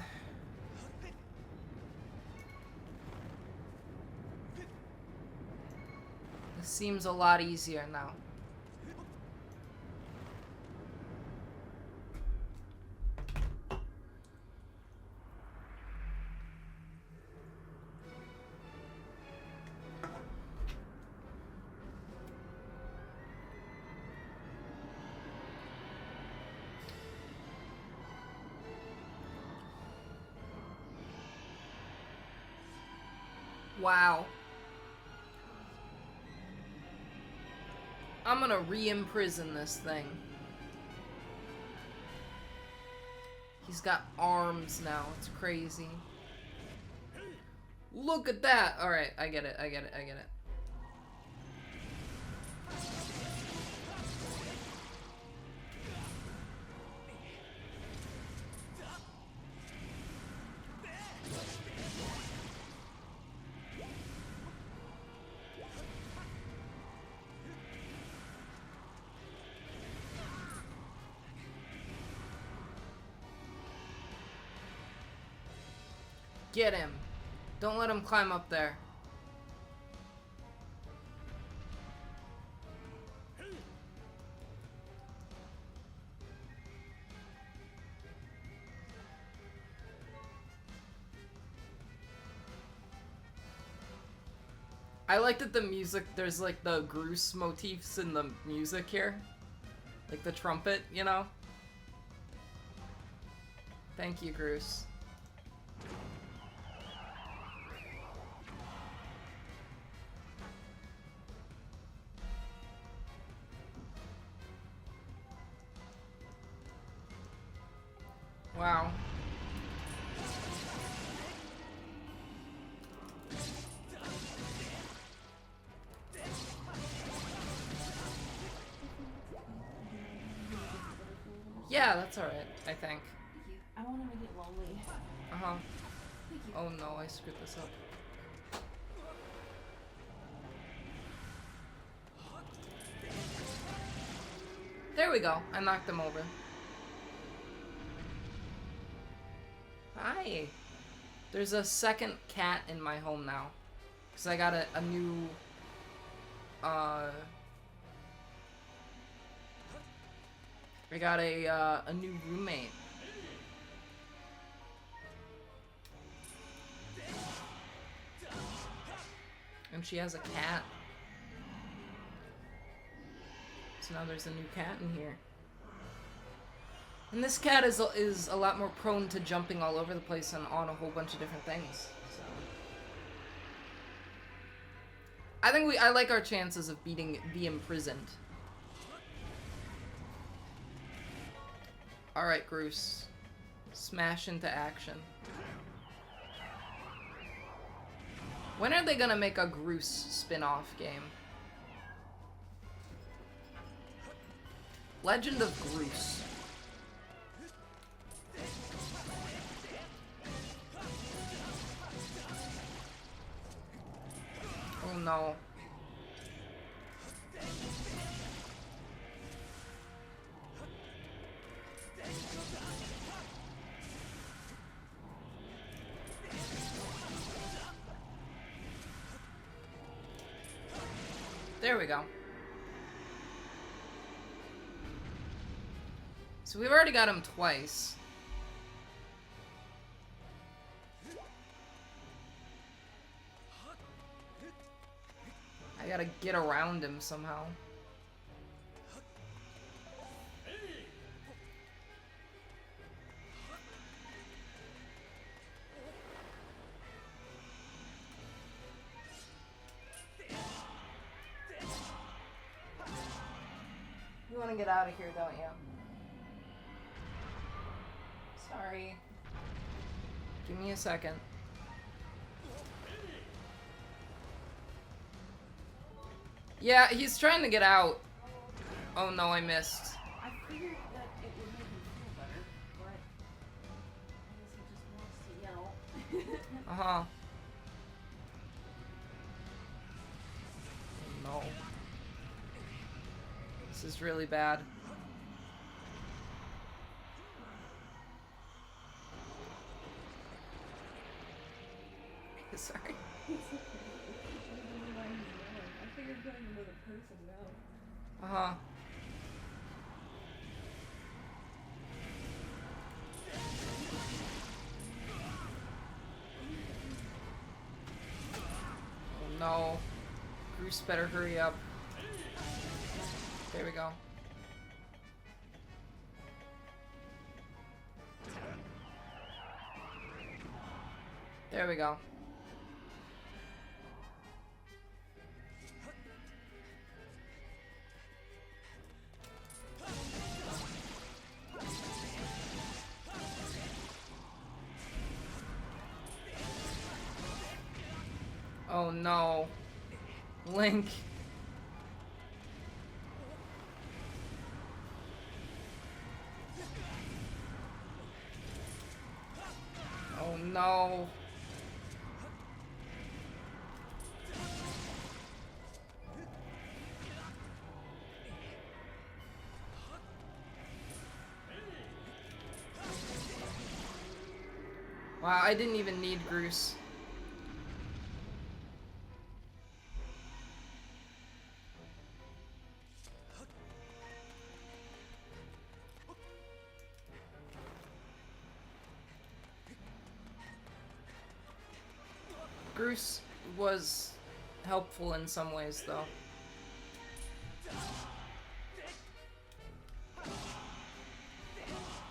This seems a lot easier now. Wow. I'm gonna re-imprison this thing. He's got arms now. It's crazy. Look at that! Alright, I get it, I get it, I get it. Get him. Don't let him climb up there. I like that the music, there's like the Groose motifs in the music here. Like the trumpet, you know? Thank you, Groose. Wow. Yeah, that's alright, I think. Thank you. I don't want to make it lonely. Uh-huh. Thank you. Oh no, I screwed this up. There we go. I knocked him over. Hi. There's a second cat in my home now. Because I got a new... I got a new roommate. And she has a cat. So now there's a new cat in here. And this cat is a lot more prone to jumping all over the place and on a whole bunch of different things. So I think I like our chances of beating the imprisoned. Alright, Groose. Smash into action. When are they gonna make a Groose spin-off game? Legend of Groose. Oh no. There we go. So we've already got him twice. I gotta get around him somehow. You want to get out of here, don't you? Sorry. Give me a second. Yeah, he's trying to get out. Oh no, I missed. I figured that it would make him feel better, but I guess he just wants to yell. Uh-huh. Oh, no. This is really bad. Sorry. It's okay. I don't know why he's yelling. I figured going another person now. Uh-huh. Oh no. Bruce better hurry up. There we go. There we go. Oh no. Link. Oh no. Wow, I didn't even need Groose. Groose was helpful in some ways, though.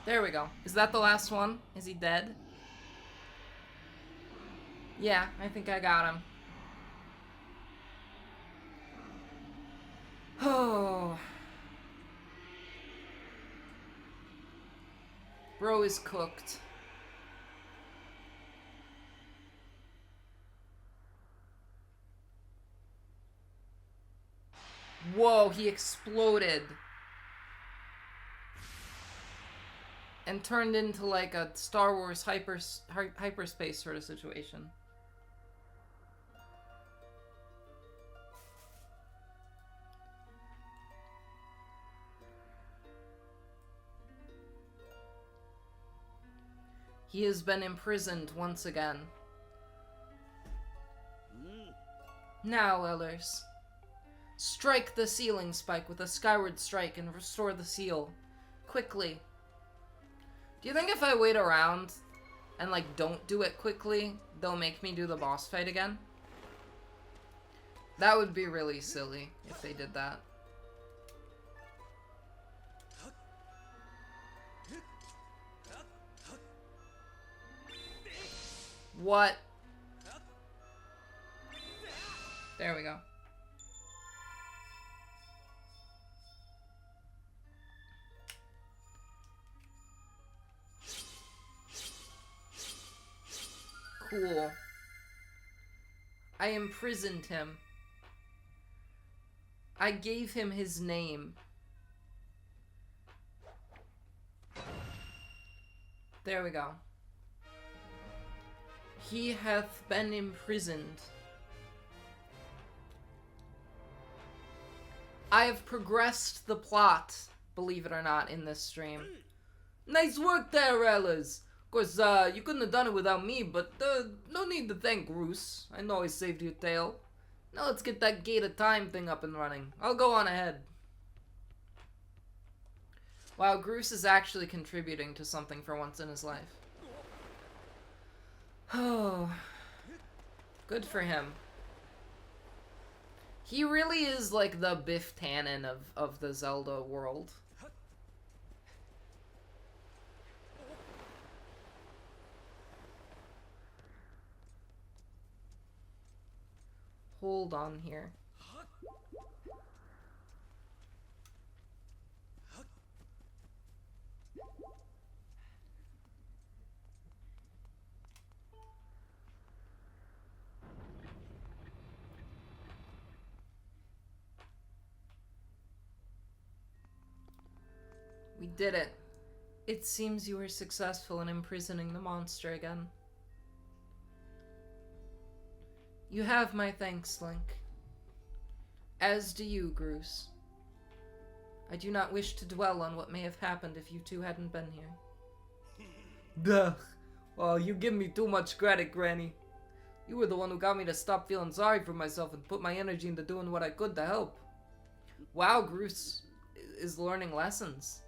There we go. Is that the last one? Is he dead? Yeah, I think I got him. Oh. Bro is cooked. Whoa, he exploded. And turned into like a Star Wars hyperspace sort of situation. He has been imprisoned once again. Now, Ellers. Strike the ceiling spike with a skyward strike and restore the seal. Quickly. Do you think if I wait around and, like, don't do it quickly, they'll make me do the boss fight again? That would be really silly if they did that. What? There we go. Cool. I imprisoned him. I gave him his name. There we go. He hath been imprisoned. I have progressed the plot, believe it or not, in this stream. Nice work there, Ellers. Of course, you couldn't have done it without me, but no need to thank Groose. I know I saved your tail. Now let's get that Gate of Time thing up and running. I'll go on ahead. Wow, Groose is actually contributing to something for once in his life. Oh, good for him. He really is like the Biff Tannen of the Zelda world. Hold on here. We did it. It seems you were successful in imprisoning the monster again. You have my thanks, Link. As do you, Groose. I do not wish to dwell on what may have happened if you two hadn't been here. Duh. Well, you give me too much credit, Granny. You were the one who got me to stop feeling sorry for myself and put my energy into doing what I could to help. Wow, Groose is learning lessons.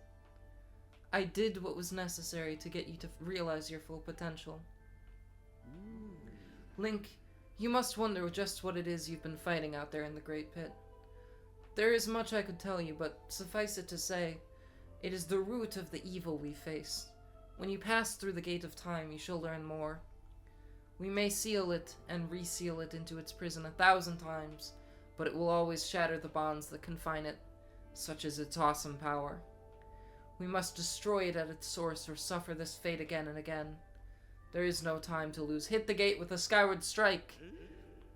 I did what was necessary to get you to realize your full potential. Link, you must wonder just what it is you've been fighting out there in the Great Pit. There is much I could tell you, but suffice it to say, it is the root of the evil we face. When you pass through the Gate of Time, you shall learn more. We may seal it and reseal it into its prison 1,000 times, but it will always shatter the bonds that confine it, such as its awesome power. We must destroy it at its source or suffer this fate again and again. There is no time to lose. Hit the gate with a skyward strike.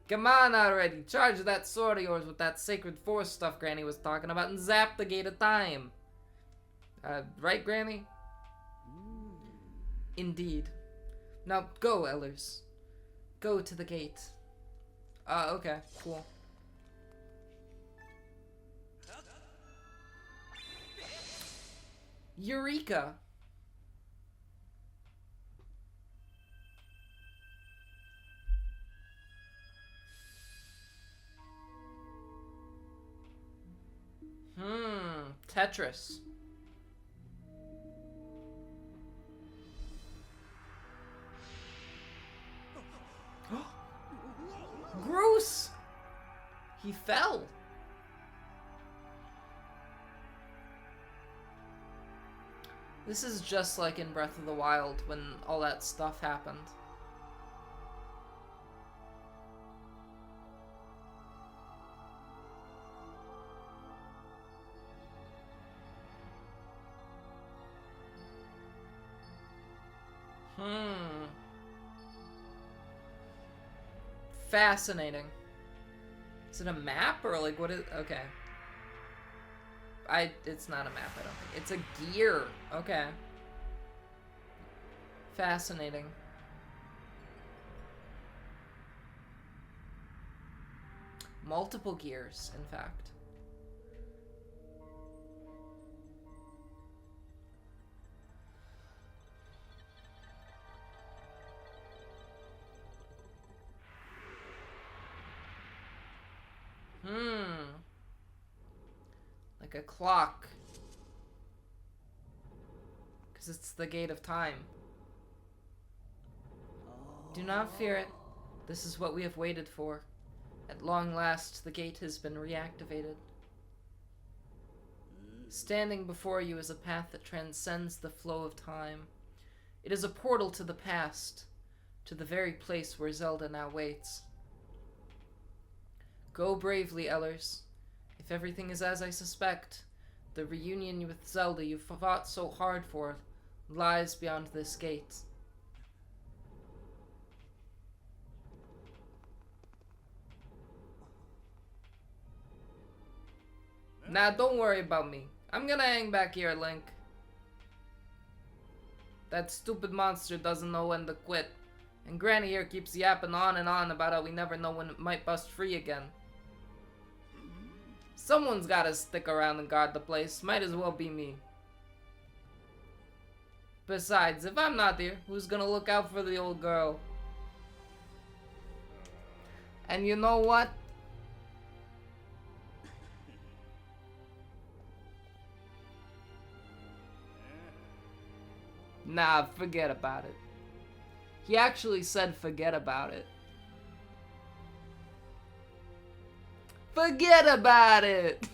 Come on already. Charge that sword of yours with that sacred force stuff Granny was talking about and zap the Gate of Time. Right, Granny? Indeed. Now go, Ellers. Go to the gate. Okay, cool. Eureka! Tetris. Gross! He fell. This is just like in Breath of the Wild when all that stuff happened. Fascinating. Is it a map or like what is... Okay. It's not a map, I don't think. It's a gear. Okay. Fascinating. Multiple gears, in fact. Like a clock. Because it's the gate of time. Do not fear it. This is what we have waited for. At long last, the gate has been reactivated. Standing before you is a path that transcends the flow of time. It is a portal to the past, to the very place where Zelda now waits. Go bravely, Ellers. If everything is as I suspect, the reunion with Zelda you fought so hard for lies beyond this gate. Nah, don't worry about me. I'm gonna hang back here, Link. That stupid monster doesn't know when to quit. And Granny here keeps yapping on and on about how we never know when it might bust free again. Someone's gotta stick around and guard the place. Might as well be me. Besides, if I'm not here, who's gonna look out for the old girl? And you know what? Nah, forget about it. He actually said forget about it. Forget about it!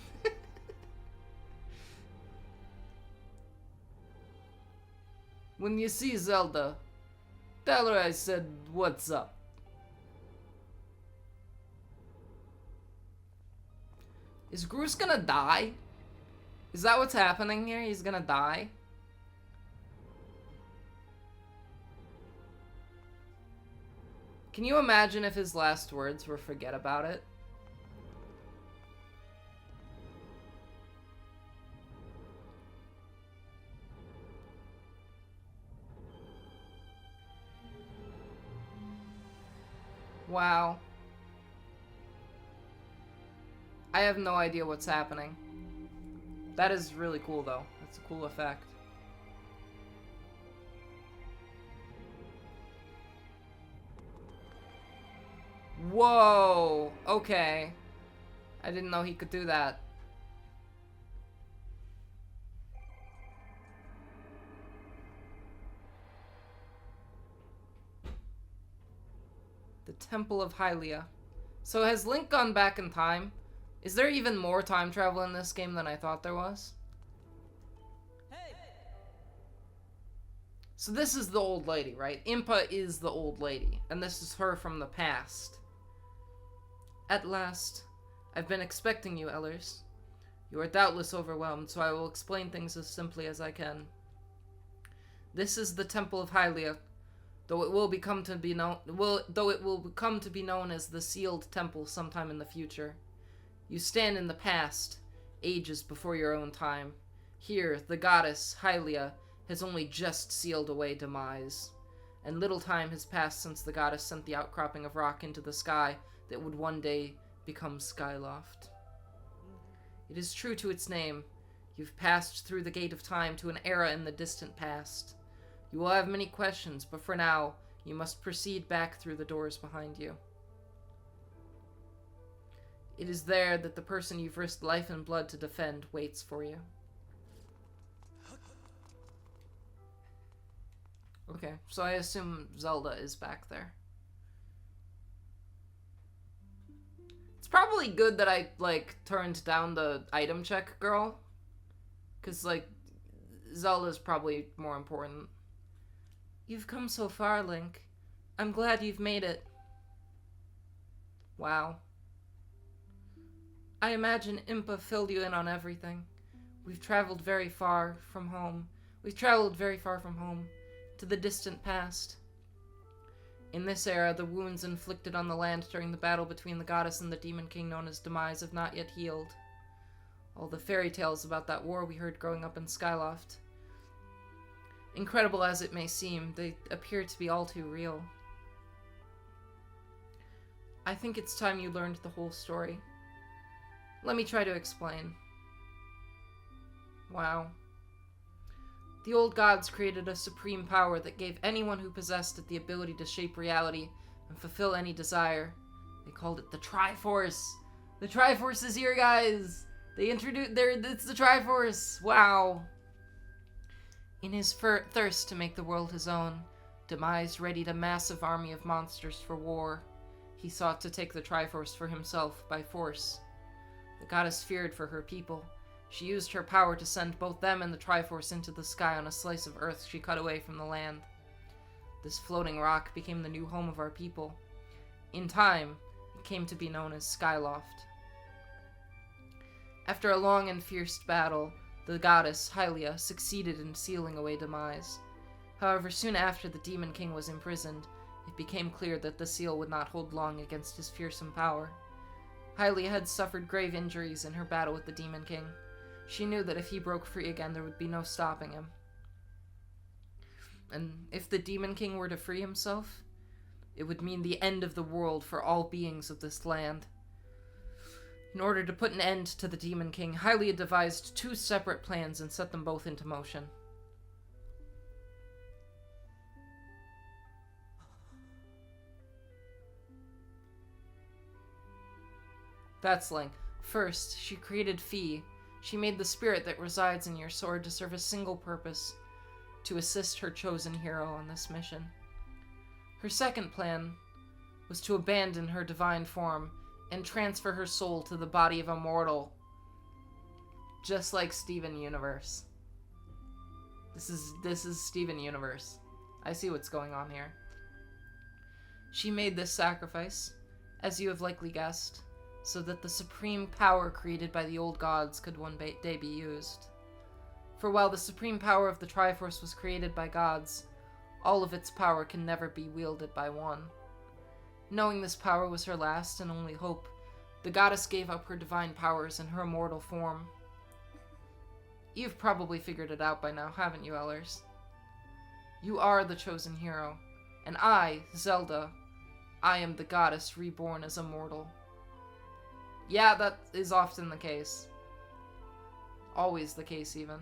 When you see Zelda, tell her I said what's up. Is Groose gonna die? Is that what's happening here? He's gonna die? Can you imagine if his last words were forget about it? Wow. I have no idea what's happening. That is really cool though. That's a cool effect. Whoa, okay. I didn't know he could do that. The Temple of Hylia. So has Link gone back in time? Is there even more time travel in this game than I thought there was? So this is the old lady, right? Impa is the old lady, and this is her from the past. At last, I've been expecting you, Ellers. You are doubtless overwhelmed, so I will explain things as simply as I can. This is the Temple of Hylia, though it will become to be known as the Sealed Temple sometime in the future. You stand in the past, ages before your own time. Here, the goddess, Hylia, has only just sealed away demise, and little time has passed since the goddess sent the outcropping of rock into the sky that would one day become Skyloft. It is true to its name. You've passed through the gate of time to an era in the distant past. You will have many questions, but for now, you must proceed back through the doors behind you. It is there that the person you've risked life and blood to defend waits for you. Okay, so I assume Zelda is back there. It's probably good that I, like, turned down the item check girl. Because, like, Zelda's probably more important. You've come so far, Link. I'm glad you've made it. Wow. I imagine Impa filled you in on everything. We've traveled very far from home. We've traveled very far from home, to the distant past. In this era, the wounds inflicted on the land during the battle between the goddess and the demon king known as Demise have not yet healed. All the fairy tales about that war we heard growing up in Skyloft. Incredible as it may seem, they appear to be all too real. I think it's time you learned the whole story. Let me try to explain. Wow. The old gods created a supreme power that gave anyone who possessed it the ability to shape reality and fulfill any desire. They called it the Triforce. The Triforce is here, guys! They introduced it's the Triforce! Wow! In his thirst to make the world his own, Demise readied a massive army of monsters for war. He sought to take the Triforce for himself by force. The goddess feared for her people. She used her power to send both them and the Triforce into the sky on a slice of earth she cut away from the land. This floating rock became the new home of our people. In time, it came to be known as Skyloft. After a long and fierce battle, the goddess, Hylia, succeeded in sealing away Demise. However, soon after the Demon King was imprisoned, it became clear that the seal would not hold long against his fearsome power. Hylia had suffered grave injuries in her battle with the Demon King. She knew that if he broke free again, there would be no stopping him. And if the Demon King were to free himself, it would mean the end of the world for all beings of this land. In order to put an end to the Demon King, Hylia devised two separate plans and set them both into motion. That's Link. First, she created Fi. She made the spirit that resides in your sword to serve a single purpose, to assist her chosen hero on this mission. Her second plan was to abandon her divine form and transfer her soul to the body of a mortal. Just like Steven Universe. This is Steven Universe. I see what's going on here. She made this sacrifice, as you have likely guessed, so that the supreme power created by the old gods could one day be used. For while the supreme power of the Triforce was created by gods, all of its power can never be wielded by one. Knowing this power was her last and only hope, the goddess gave up her divine powers in her immortal form. You've probably figured it out by now, haven't you, Ellers? You are the chosen hero, and I, Zelda, I am the goddess reborn as a mortal. Yeah, that is often the case. Always the case, even.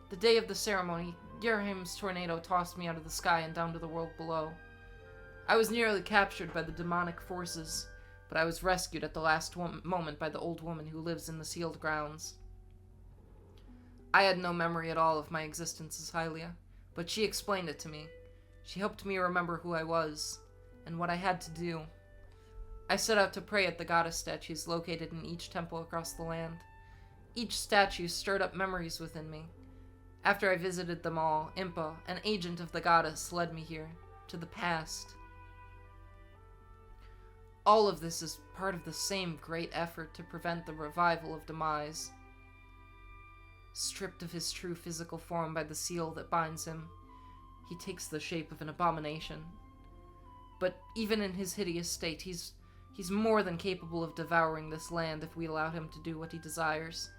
The day of the ceremony, Yerheim's tornado tossed me out of the sky and down to the world below. I was nearly captured by the demonic forces, but I was rescued at the last moment by the old woman who lives in the sealed grounds. I had no memory at all of my existence as Hylia, but she explained it to me. She helped me remember who I was, and what I had to do. I set out to pray at the goddess statues located in each temple across the land. Each statue stirred up memories within me. After I visited them all, Impa, an agent of the goddess, led me here, to the past. All of this is part of the same great effort to prevent the revival of Demise. Stripped of his true physical form by the seal that binds him, he takes the shape of an abomination. But even in his hideous state, he's more than capable of devouring this land if we allow him to do what he desires.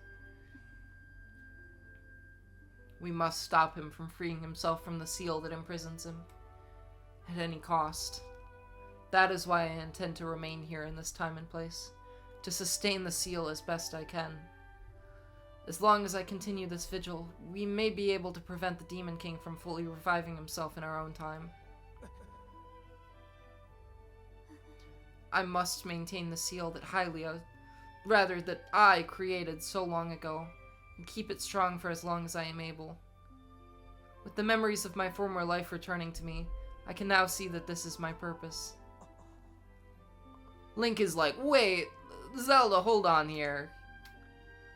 We must stop him from freeing himself from the seal that imprisons him, at any cost. That is why I intend to remain here in this time and place, to sustain the seal as best I can. As long as I continue this vigil, we may be able to prevent the Demon King from fully reviving himself in our own time. I must maintain the seal that that I created so long ago, and keep it strong for as long as I am able. With the memories of my former life returning to me, I can now see that this is my purpose. Link is like, wait, Zelda, hold on here.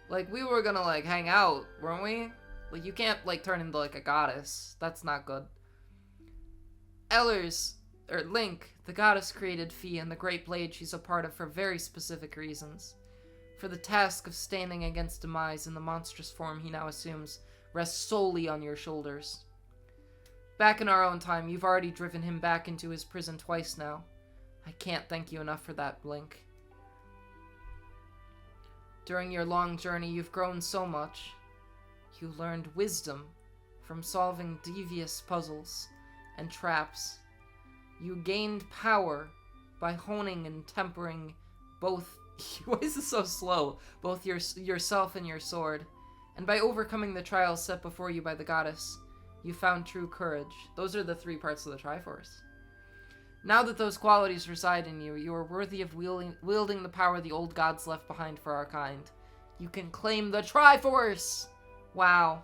Like, we were gonna, like, hang out, weren't we? Like, you can't, like, turn into, like, a goddess. That's not good. Link, the goddess created Fi and the great blade she's a part of for very specific reasons. For the task of standing against demise in the monstrous form he now assumes rests solely on your shoulders. Back in our own time, you've already driven him back into his prison twice now. I can't thank you enough for that, Link. During your long journey, you've grown so much. You learned wisdom from solving devious puzzles and traps. You gained power by honing and tempering both... Why is this so slow? Both yourself and your sword. And by overcoming the trials set before you by the goddess, you found true courage. Those are the 3 parts of the Triforce. Now that those qualities reside in you, you are worthy of wielding the power the old gods left behind for our kind. You can claim the Triforce! Wow.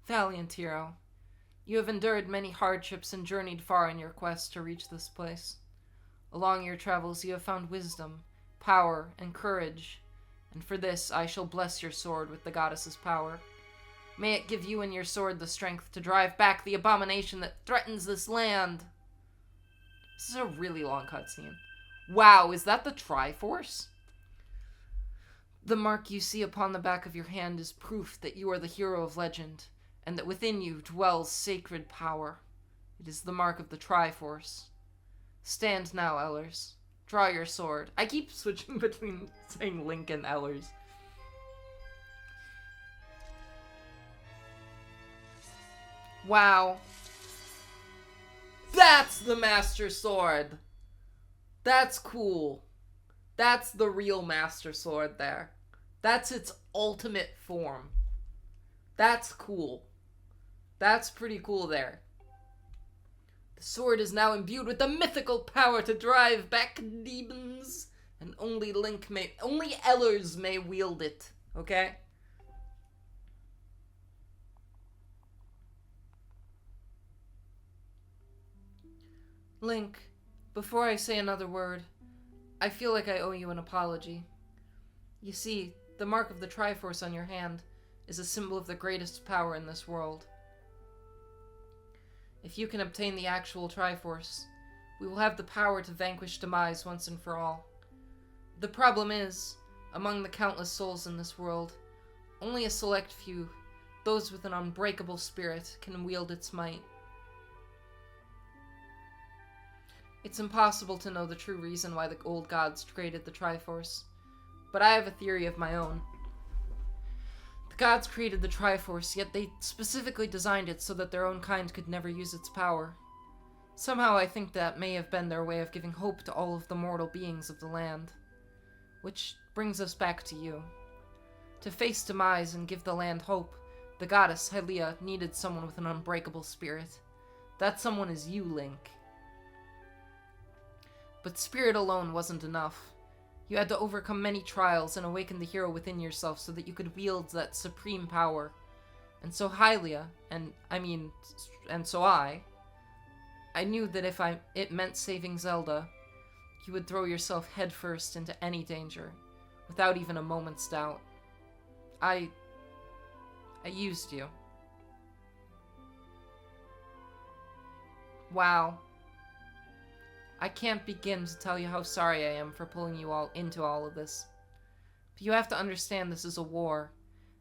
Valiant hero, you have endured many hardships and journeyed far in your quest to reach this place. Along your travels you have found wisdom, power, and courage, and for this I shall bless your sword with the goddess's power. May it give you and your sword the strength to drive back the abomination that threatens this land. This is a really long cutscene. Wow, is that the Triforce? The mark you see upon the back of your hand is proof that you are the hero of legend, and that within you dwells sacred power. It is the mark of the Triforce. Stand now, Ellers. Draw your sword. I keep switching between saying Link and Ellers. Wow. That's the Master Sword! That's cool. That's the real Master Sword there. That's its ultimate form. That's cool. That's pretty cool there. The sword is now imbued with the mythical power to drive back demons, and only Ellers may wield it, okay? Link, before I say another word, I feel like I owe you an apology. You see, the mark of the Triforce on your hand is a symbol of the greatest power in this world. If you can obtain the actual Triforce, we will have the power to vanquish demise once and for all. The problem is, among the countless souls in this world, only a select few, those with an unbreakable spirit, can wield its might. It's impossible to know the true reason why the old gods created the Triforce, but I have a theory of my own. The gods created the Triforce, yet they specifically designed it so that their own kind could never use its power. Somehow I think that may have been their way of giving hope to all of the mortal beings of the land. Which brings us back to you. To face demise and give the land hope, the goddess, Hylia, needed someone with an unbreakable spirit. That someone is you, Link. But spirit alone wasn't enough. You had to overcome many trials and awaken the hero within yourself so that you could wield that supreme power. And so Hylia, and so I knew that if it meant saving Zelda, you would throw yourself headfirst into any danger, without even a moment's doubt. I used you. Wow. I can't begin to tell you how sorry I am for pulling you all into all of this. But you have to understand this is a war,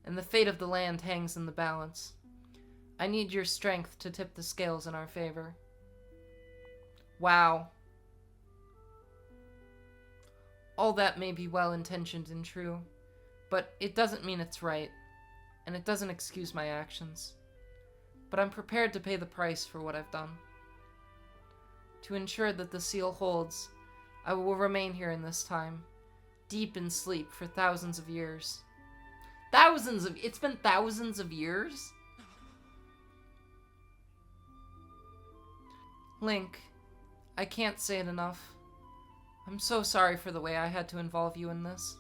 and the fate of the land hangs in the balance. I need your strength to tip the scales in our favor. Wow. All that may be well-intentioned and true, but it doesn't mean it's right, and it doesn't excuse my actions. But I'm prepared to pay the price for what I've done. To ensure that the seal holds, I will remain here in this time, deep in sleep for thousands of years. It's been thousands of years? Link, I can't say it enough. I'm so sorry for the way I had to involve you in this.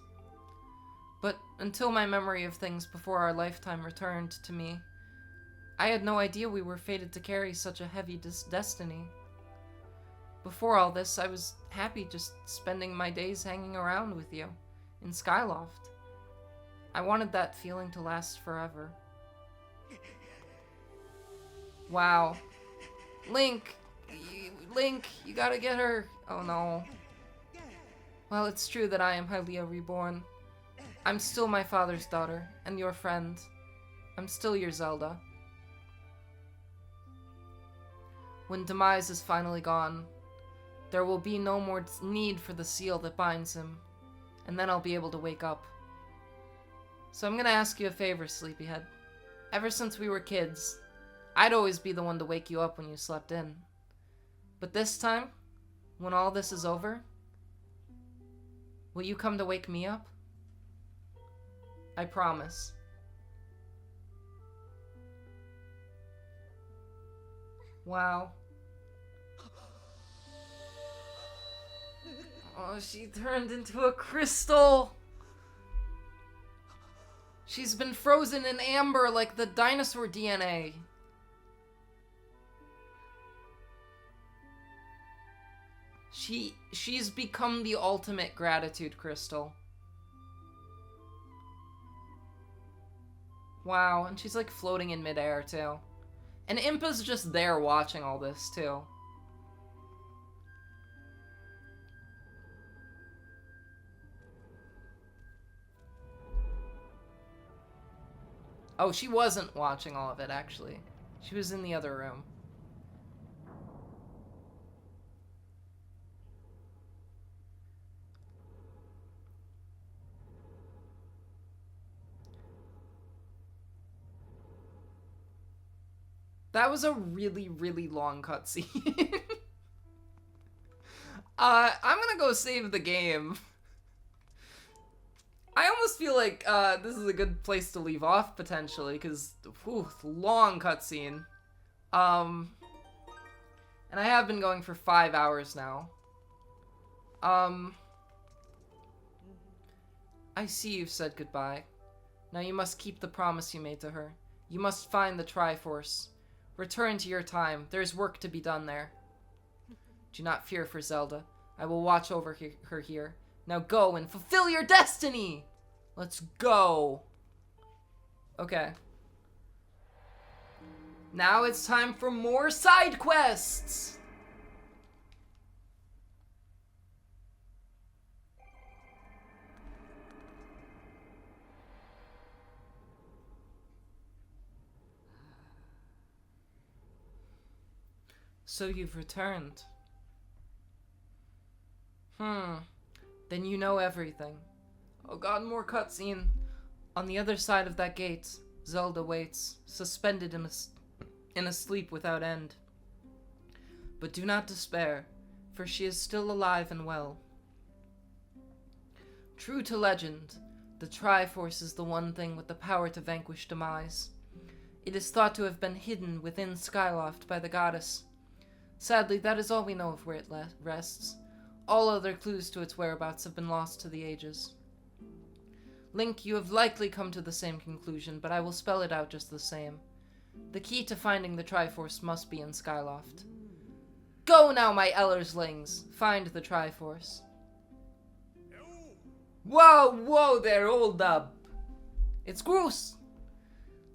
But until my memory of things before our lifetime returned to me, I had no idea we were fated to carry such a heavy destiny. Before all this, I was happy just spending my days hanging around with you in Skyloft. I wanted that feeling to last forever. Wow. Link, you gotta get her. Oh no. Well, it's true that I am Hylia reborn. I'm still my father's daughter, and your friend. I'm still your Zelda. When Demise is finally gone, there will be no more need for the seal that binds him, and then I'll be able to wake up. So I'm gonna ask you a favor, Sleepyhead. Ever since we were kids, I'd always be the one to wake you up when you slept in. But this time, when all this is over, will you come to wake me up? I promise. Wow. Oh, she turned into a crystal! She's been frozen in amber like the dinosaur DNA. She's become the ultimate gratitude crystal. Wow, and she's like floating in midair too. And Impa's just there watching all this too. Oh, she wasn't watching all of it, actually. She was in the other room. That was a really, really long cutscene. I'm gonna go save the game. I almost feel like this is a good place to leave off, potentially, because, long cutscene. And I have been going for 5 hours now. I see you've said goodbye. Now you must keep the promise you made to her. You must find the Triforce. Return to your time. There's work to be done there. Do not fear for Zelda. I will watch over her here. Now go and fulfill your destiny! Let's go. Okay. Now it's time for more side quests! So you've returned. Then you know everything. Oh god, more cutscene. On the other side of that gate, Zelda waits, suspended in a sleep without end. But do not despair, for she is still alive and well. True to legend, the Triforce is the one thing with the power to vanquish Demise. It is thought to have been hidden within Skyloft by the goddess. Sadly, that is all we know of where it rests. All other clues to its whereabouts have been lost to the ages. Link, you have likely come to the same conclusion, but I will spell it out just the same. The key to finding the Triforce must be in Skyloft. Go now, my Ellerslings! Find the Triforce. Whoa there, hold up! It's Groose!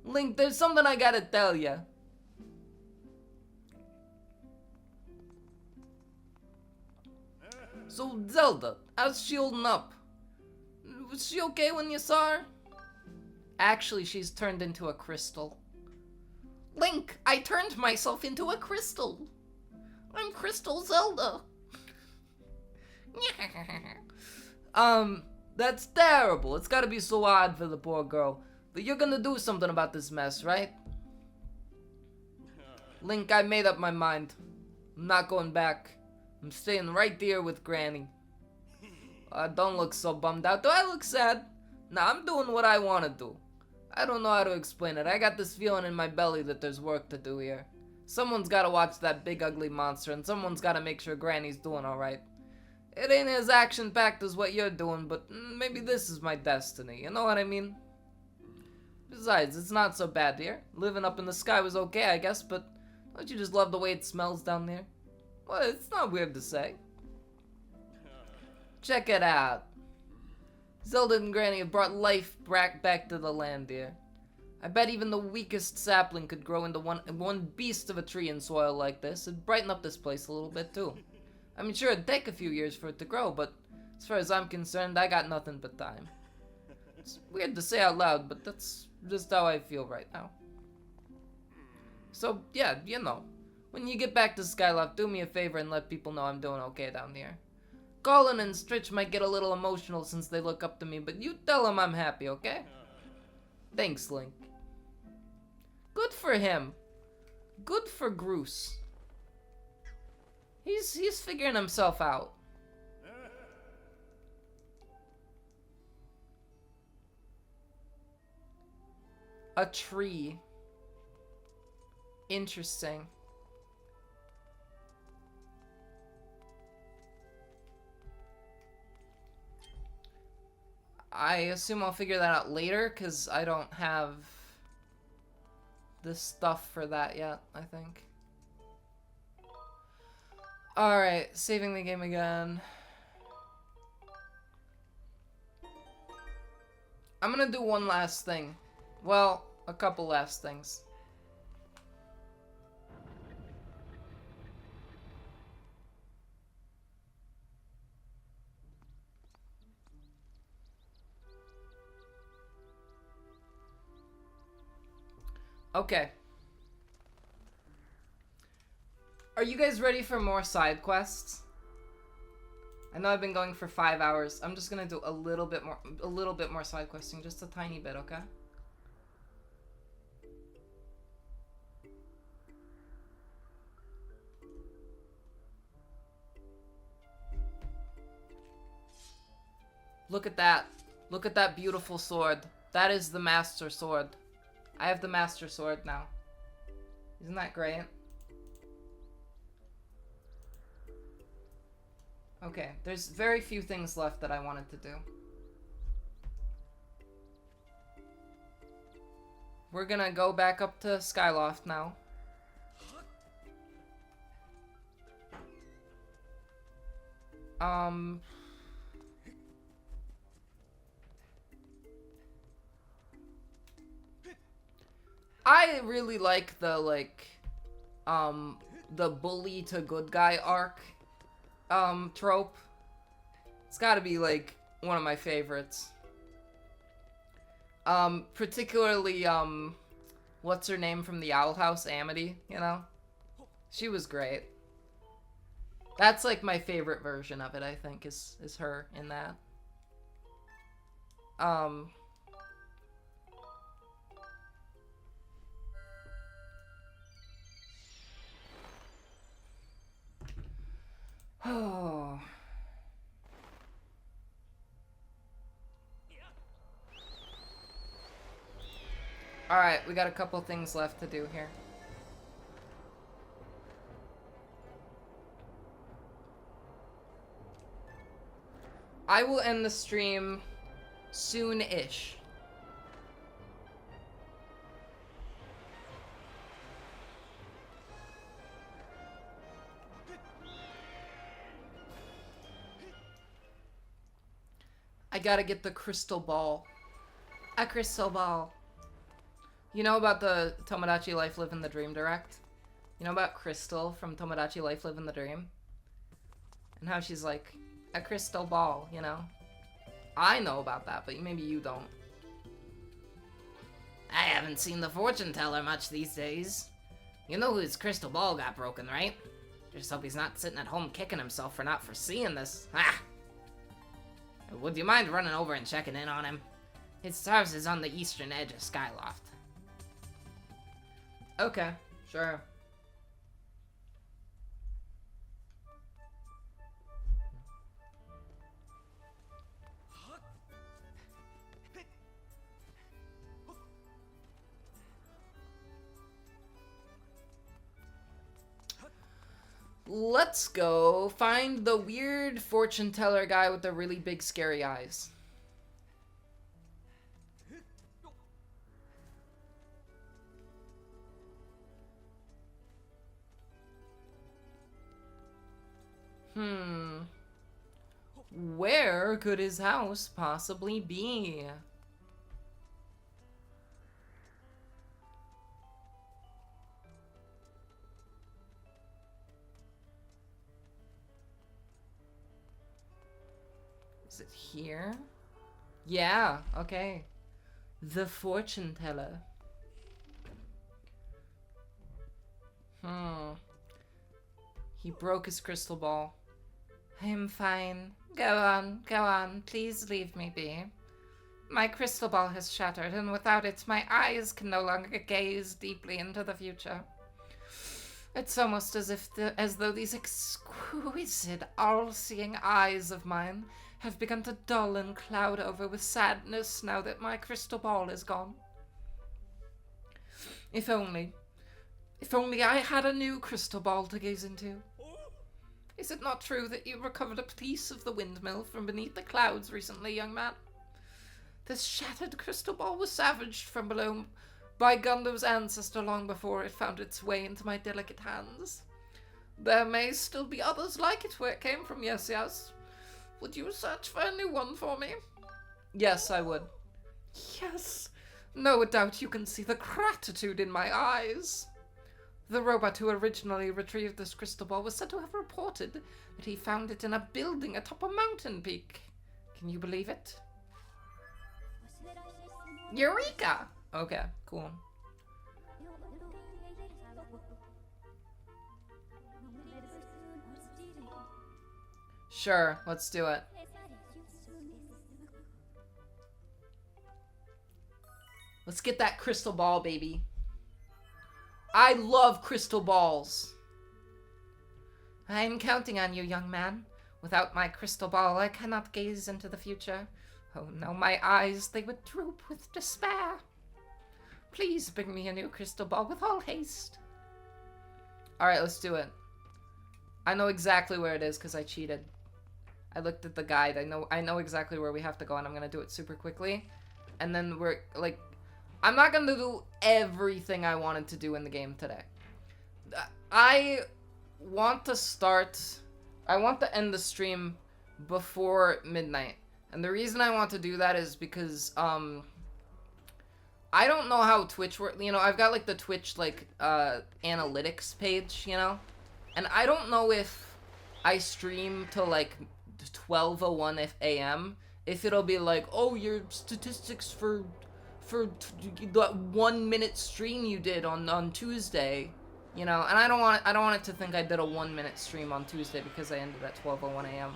Link, there's something I gotta tell ya. So, Zelda, how's she holding up? Was she okay when you saw her? Actually, she's turned into a crystal. Link, I turned myself into a crystal. I'm Crystal Zelda. That's terrible. It's gotta be so odd for the poor girl. But you're gonna do something about this mess, right? Link, I made up my mind. I'm not going back. I'm staying right there with Granny. Don't look so bummed out. Do I look sad? Nah, I'm doing what I want to do. I don't know how to explain it. I got this feeling in my belly that there's work to do here. Someone's got to watch that big ugly monster, and someone's got to make sure Granny's doing alright. It ain't as action-packed as what you're doing, but maybe this is my destiny, you know what I mean? Besides, it's not so bad here. Living up in the sky was okay, I guess, but don't you just love the way it smells down there? Well, it's not weird to say. Check it out. Zelda and Granny have brought life back to the land here. I bet even the weakest sapling could grow into one beast of a tree in soil like this. It'd brighten up this place a little bit, too. I mean, sure, it'd take a few years for it to grow, but as far as I'm concerned, I got nothing but time. It's weird to say out loud, but that's just how I feel right now. So, yeah, you know, when you get back to Skyloft, do me a favor and let people know I'm doing okay down here. Colin and Stritch might get a little emotional since they look up to me, but you tell them I'm happy, okay? Thanks, Link. Good for him. Good for Groose. He's figuring himself out. A tree. Interesting. I assume I'll figure that out later, because I don't have the stuff for that yet, I think. Alright, saving the game again. I'm gonna do one last thing. Well, a couple last things. Okay. Are you guys ready for more side quests? I know I've been going for 5 hours. I'm just gonna do a little bit more side questing, just a tiny bit, okay? Look at that. Look at that beautiful sword. That is the Master Sword. I have the Master Sword now. Isn't that great? Okay, there's very few things left that I wanted to do. We're gonna go back up to Skyloft now. I really like the, the bully to good guy arc, trope. It's gotta be, one of my favorites. Particularly, what's her name from the Owl House, Amity, you know? She was great. That's, my favorite version of it, I think, is her in that. Oh. Alright, we got a couple things left to do here. I will end the stream soon-ish. I gotta get the crystal ball. A crystal ball. You know about the Tomodachi Life Live in the Dream Direct? You know about Crystal from Tomodachi Life Live in the Dream? And how she's like, a crystal ball, you know? I know about that, but maybe you don't. I haven't seen the fortune teller much these days. You know whose crystal ball got broken, right? Just hope he's not sitting at home kicking himself for not foreseeing this. Ah! Would you mind running over and checking in on him? His house is on the eastern edge of Skyloft. Okay, sure. let's go find the weird fortune teller guy with the really big scary eyes. Where could his house possibly be? Is it here? Yeah, okay. The fortune teller. He broke his crystal ball. I'm fine. Go on. Please leave me be. My crystal ball has shattered, and without it, my eyes can no longer gaze deeply into the future. It's almost as though these exquisite, all-seeing eyes of mine have begun to dull and cloud over with sadness now that my crystal ball is gone. If only I had a new crystal ball to gaze into. Is it not true that you recovered a piece of the windmill from beneath the clouds recently, young man? This shattered crystal ball was savaged from below by Gundam's ancestor long before it found its way into my delicate hands. There may still be others like it where it came from, yes. Would you search for a new one for me? Yes, I would. Yes. No doubt you can see the gratitude in my eyes. The robot who originally retrieved this crystal ball was said to have reported that he found it in a building atop a mountain peak. Can you believe it? Eureka! Okay, cool. Sure, let's do it. Let's get that crystal ball, baby. I love crystal balls. I'm counting on you, young man. Without my crystal ball, I cannot gaze into the future. Oh no, my eyes, they would droop with despair. Please bring me a new crystal ball with all haste. Alright, let's do it. I know exactly where it is because I cheated. I looked at the guide. I know exactly where we have to go, and I'm gonna do it super quickly. And then we're, like... I'm not gonna do everything I wanted to do in the game today. I want to end the stream before midnight. And the reason I want to do that is because, I don't know how Twitch works. You know, I've got, like, the Twitch, like, analytics page, you know? And I don't know if I stream till, like, 12:01 a.m. if it'll be like, oh, your statistics for the 1 minute stream you did on Tuesday, you know, and I don't want it to think I did a 1 minute stream on Tuesday because I ended at 12:01 a.m.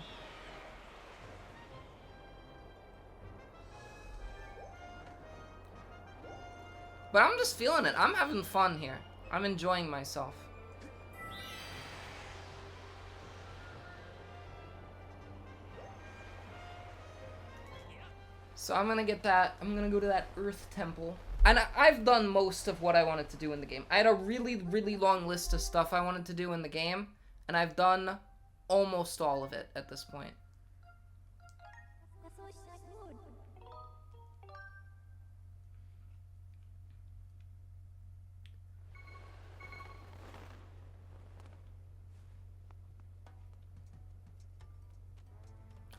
But I'm just feeling it. I'm having fun here. I'm enjoying myself. So I'm gonna get that. I'm gonna go to that Earth Temple. And I've done most of what I wanted to do in the game. I had a really, really long list of stuff I wanted to do in the game. And I've done almost all of it at this point.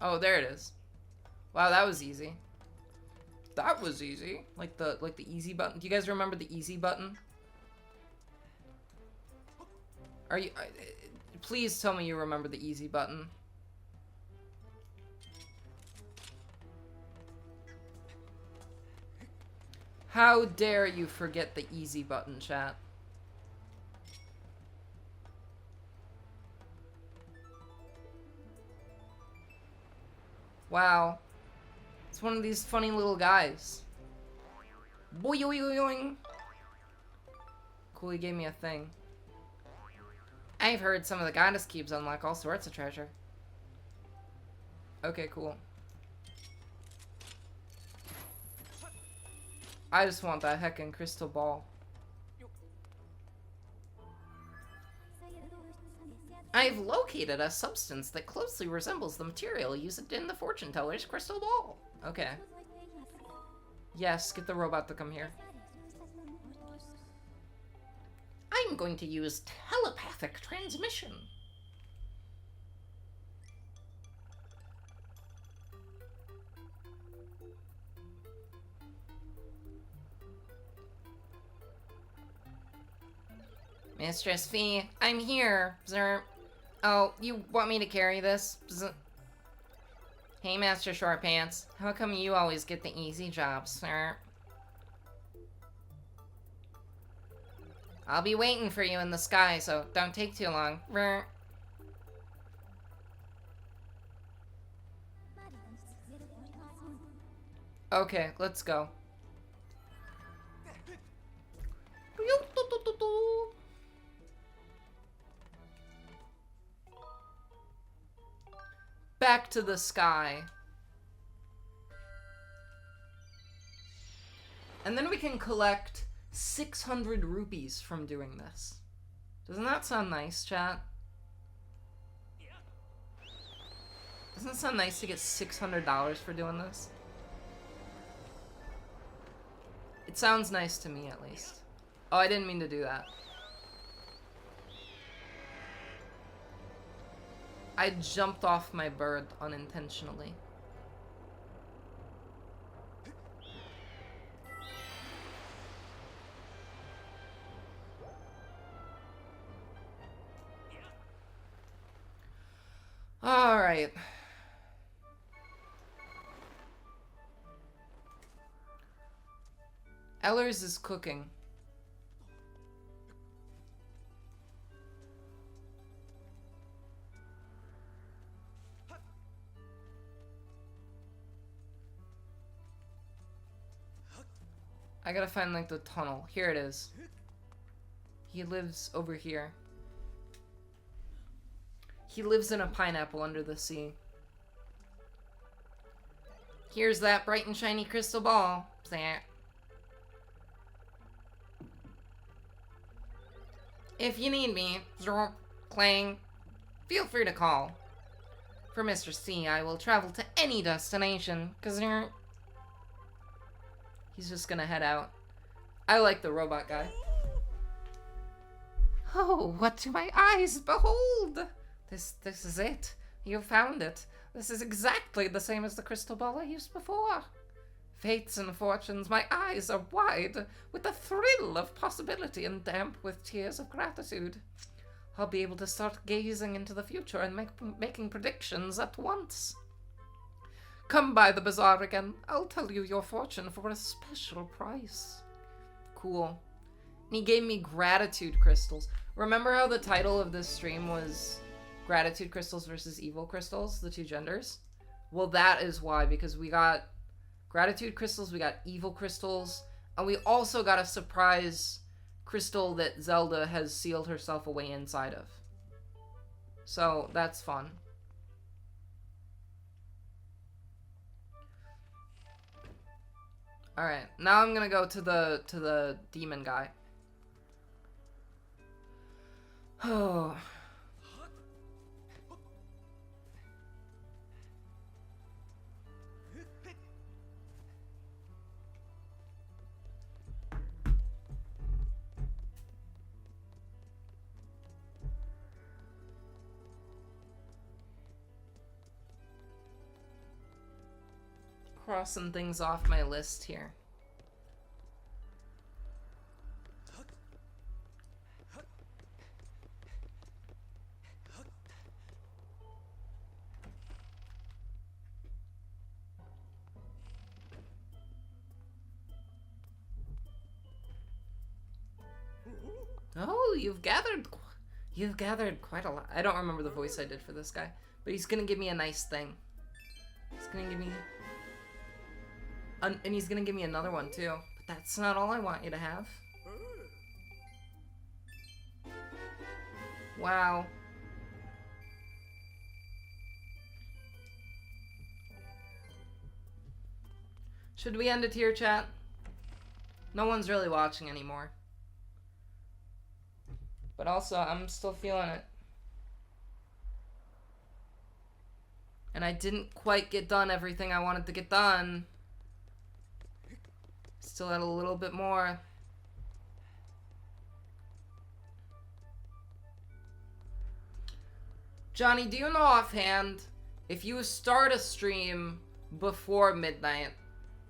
Oh, there it is. Wow, that was easy. That was easy. Like the easy button. Do you guys remember the easy button? Are you... please tell me you remember the easy button. How dare you forget the easy button, chat? Wow. It's one of these funny little guys. Boing. Cool, he gave me a thing. I've heard some of the goddess cubes unlock all sorts of treasure. Okay, cool. I just want that heckin' crystal ball. I've located a substance that closely resembles the material used in the fortune teller's crystal ball. Okay. Yes, get the robot to come here. I'm going to use telepathic transmission. Mistress Fee, I'm here, sir. Oh, you want me to carry this? Hey, Master Short Pants. How come you always get the easy jobs, sir? I'll be waiting for you in the sky, so don't take too long. Okay, let's go. Back to the sky. And then we can collect 600 rupees from doing this. Doesn't that sound nice, chat? Doesn't it sound nice to get $600 for doing this? It sounds nice to me, at least. Oh, I didn't mean to do that. I jumped off my bird unintentionally. All right. Ellers is cooking. I gotta find, like, the tunnel. Here it is. He lives over here. He lives in a pineapple under the sea. Here's that bright and shiny crystal ball. If you need me, Clang, feel free to call. For Mr. C, I will travel to any destination, cause he's just gonna head out. I like the robot guy. Oh, what do my eyes behold? This is it. You found it. This is exactly the same as the crystal ball I used before. Fates and fortunes, my eyes are wide with the thrill of possibility and damp with tears of gratitude. I'll be able to start gazing into the future and making predictions at once. Come by the bazaar again. I'll tell you your fortune for a special price. Cool. And he gave me gratitude crystals. Remember how the title of this stream was Gratitude Crystals versus Evil Crystals, the two genders? Well, that is why, because we got gratitude crystals, we got evil crystals, and we also got a surprise crystal that Zelda has sealed herself away inside of. So, that's fun. Alright, now I'm gonna go to the demon guy. Oh. Crossing things off my list here. Oh, you've gathered quite a lot. I don't remember the voice I did for this guy, but he's gonna give me a nice thing. He's gonna give me, and he's gonna give me another one too. But that's not all I want you to have. Wow. Should we end it here, chat? No one's really watching anymore. But also, I'm still feeling it. And I didn't quite get done everything I wanted to get done. Still had a little bit more. Johnny, do you know offhand, if you start a stream before midnight,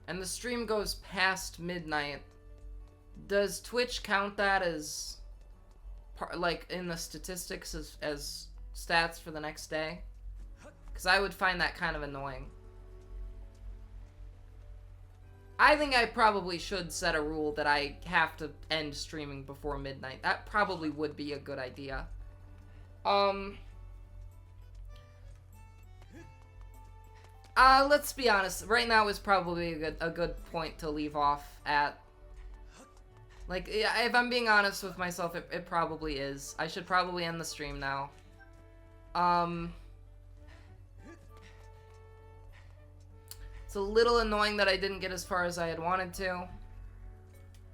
and the stream goes past midnight, does Twitch count that as, like, in the statistics as stats for the next day? Because I would find that kind of annoying. I think I probably should set a rule that I have to end streaming before midnight. That probably would be a good idea. Let's be honest. Right now is probably a good point to leave off at. Like, if I'm being honest with myself, it probably is. I should probably end the stream now. It's a little annoying that I didn't get as far as I had wanted to.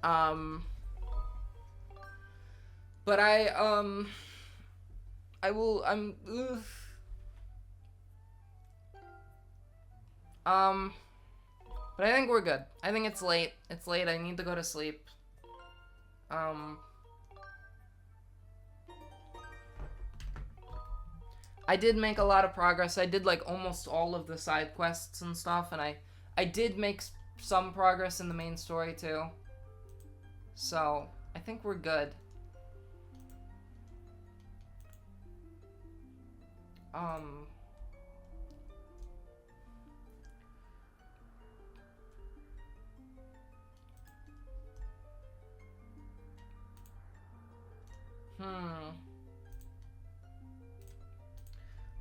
But but I think we're good. I think it's late. It's late. I need to go to sleep. I did make a lot of progress. I did, like, almost all of the side quests and stuff, and I did make some progress in the main story, too. So, I think we're good.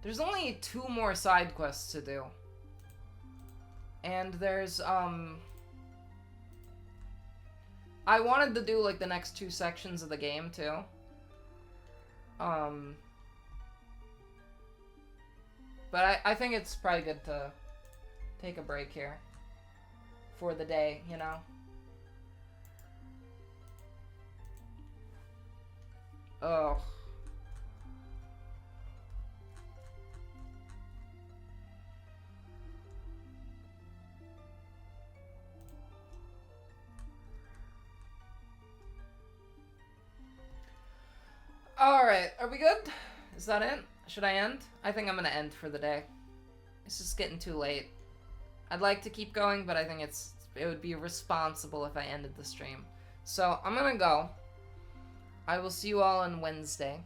There's only 2 more side quests to do. And there's, I wanted to do, like, the next 2 sections of the game, too. But I think it's probably good to take a break here. For the day, you know? Ugh. Alright, are we good? Is that it? Should I end? I think I'm gonna end for the day. It's just getting too late. I'd like to keep going, but I think it would be responsible if I ended the stream. So, I'm gonna go. I will see you all on Wednesday.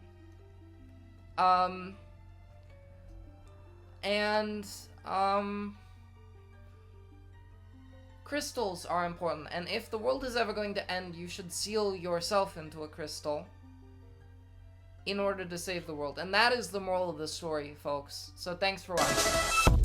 Crystals are important, and if the world is ever going to end, you should seal yourself into a crystal in order to save the world. And that is the moral of the story, folks. So thanks for watching.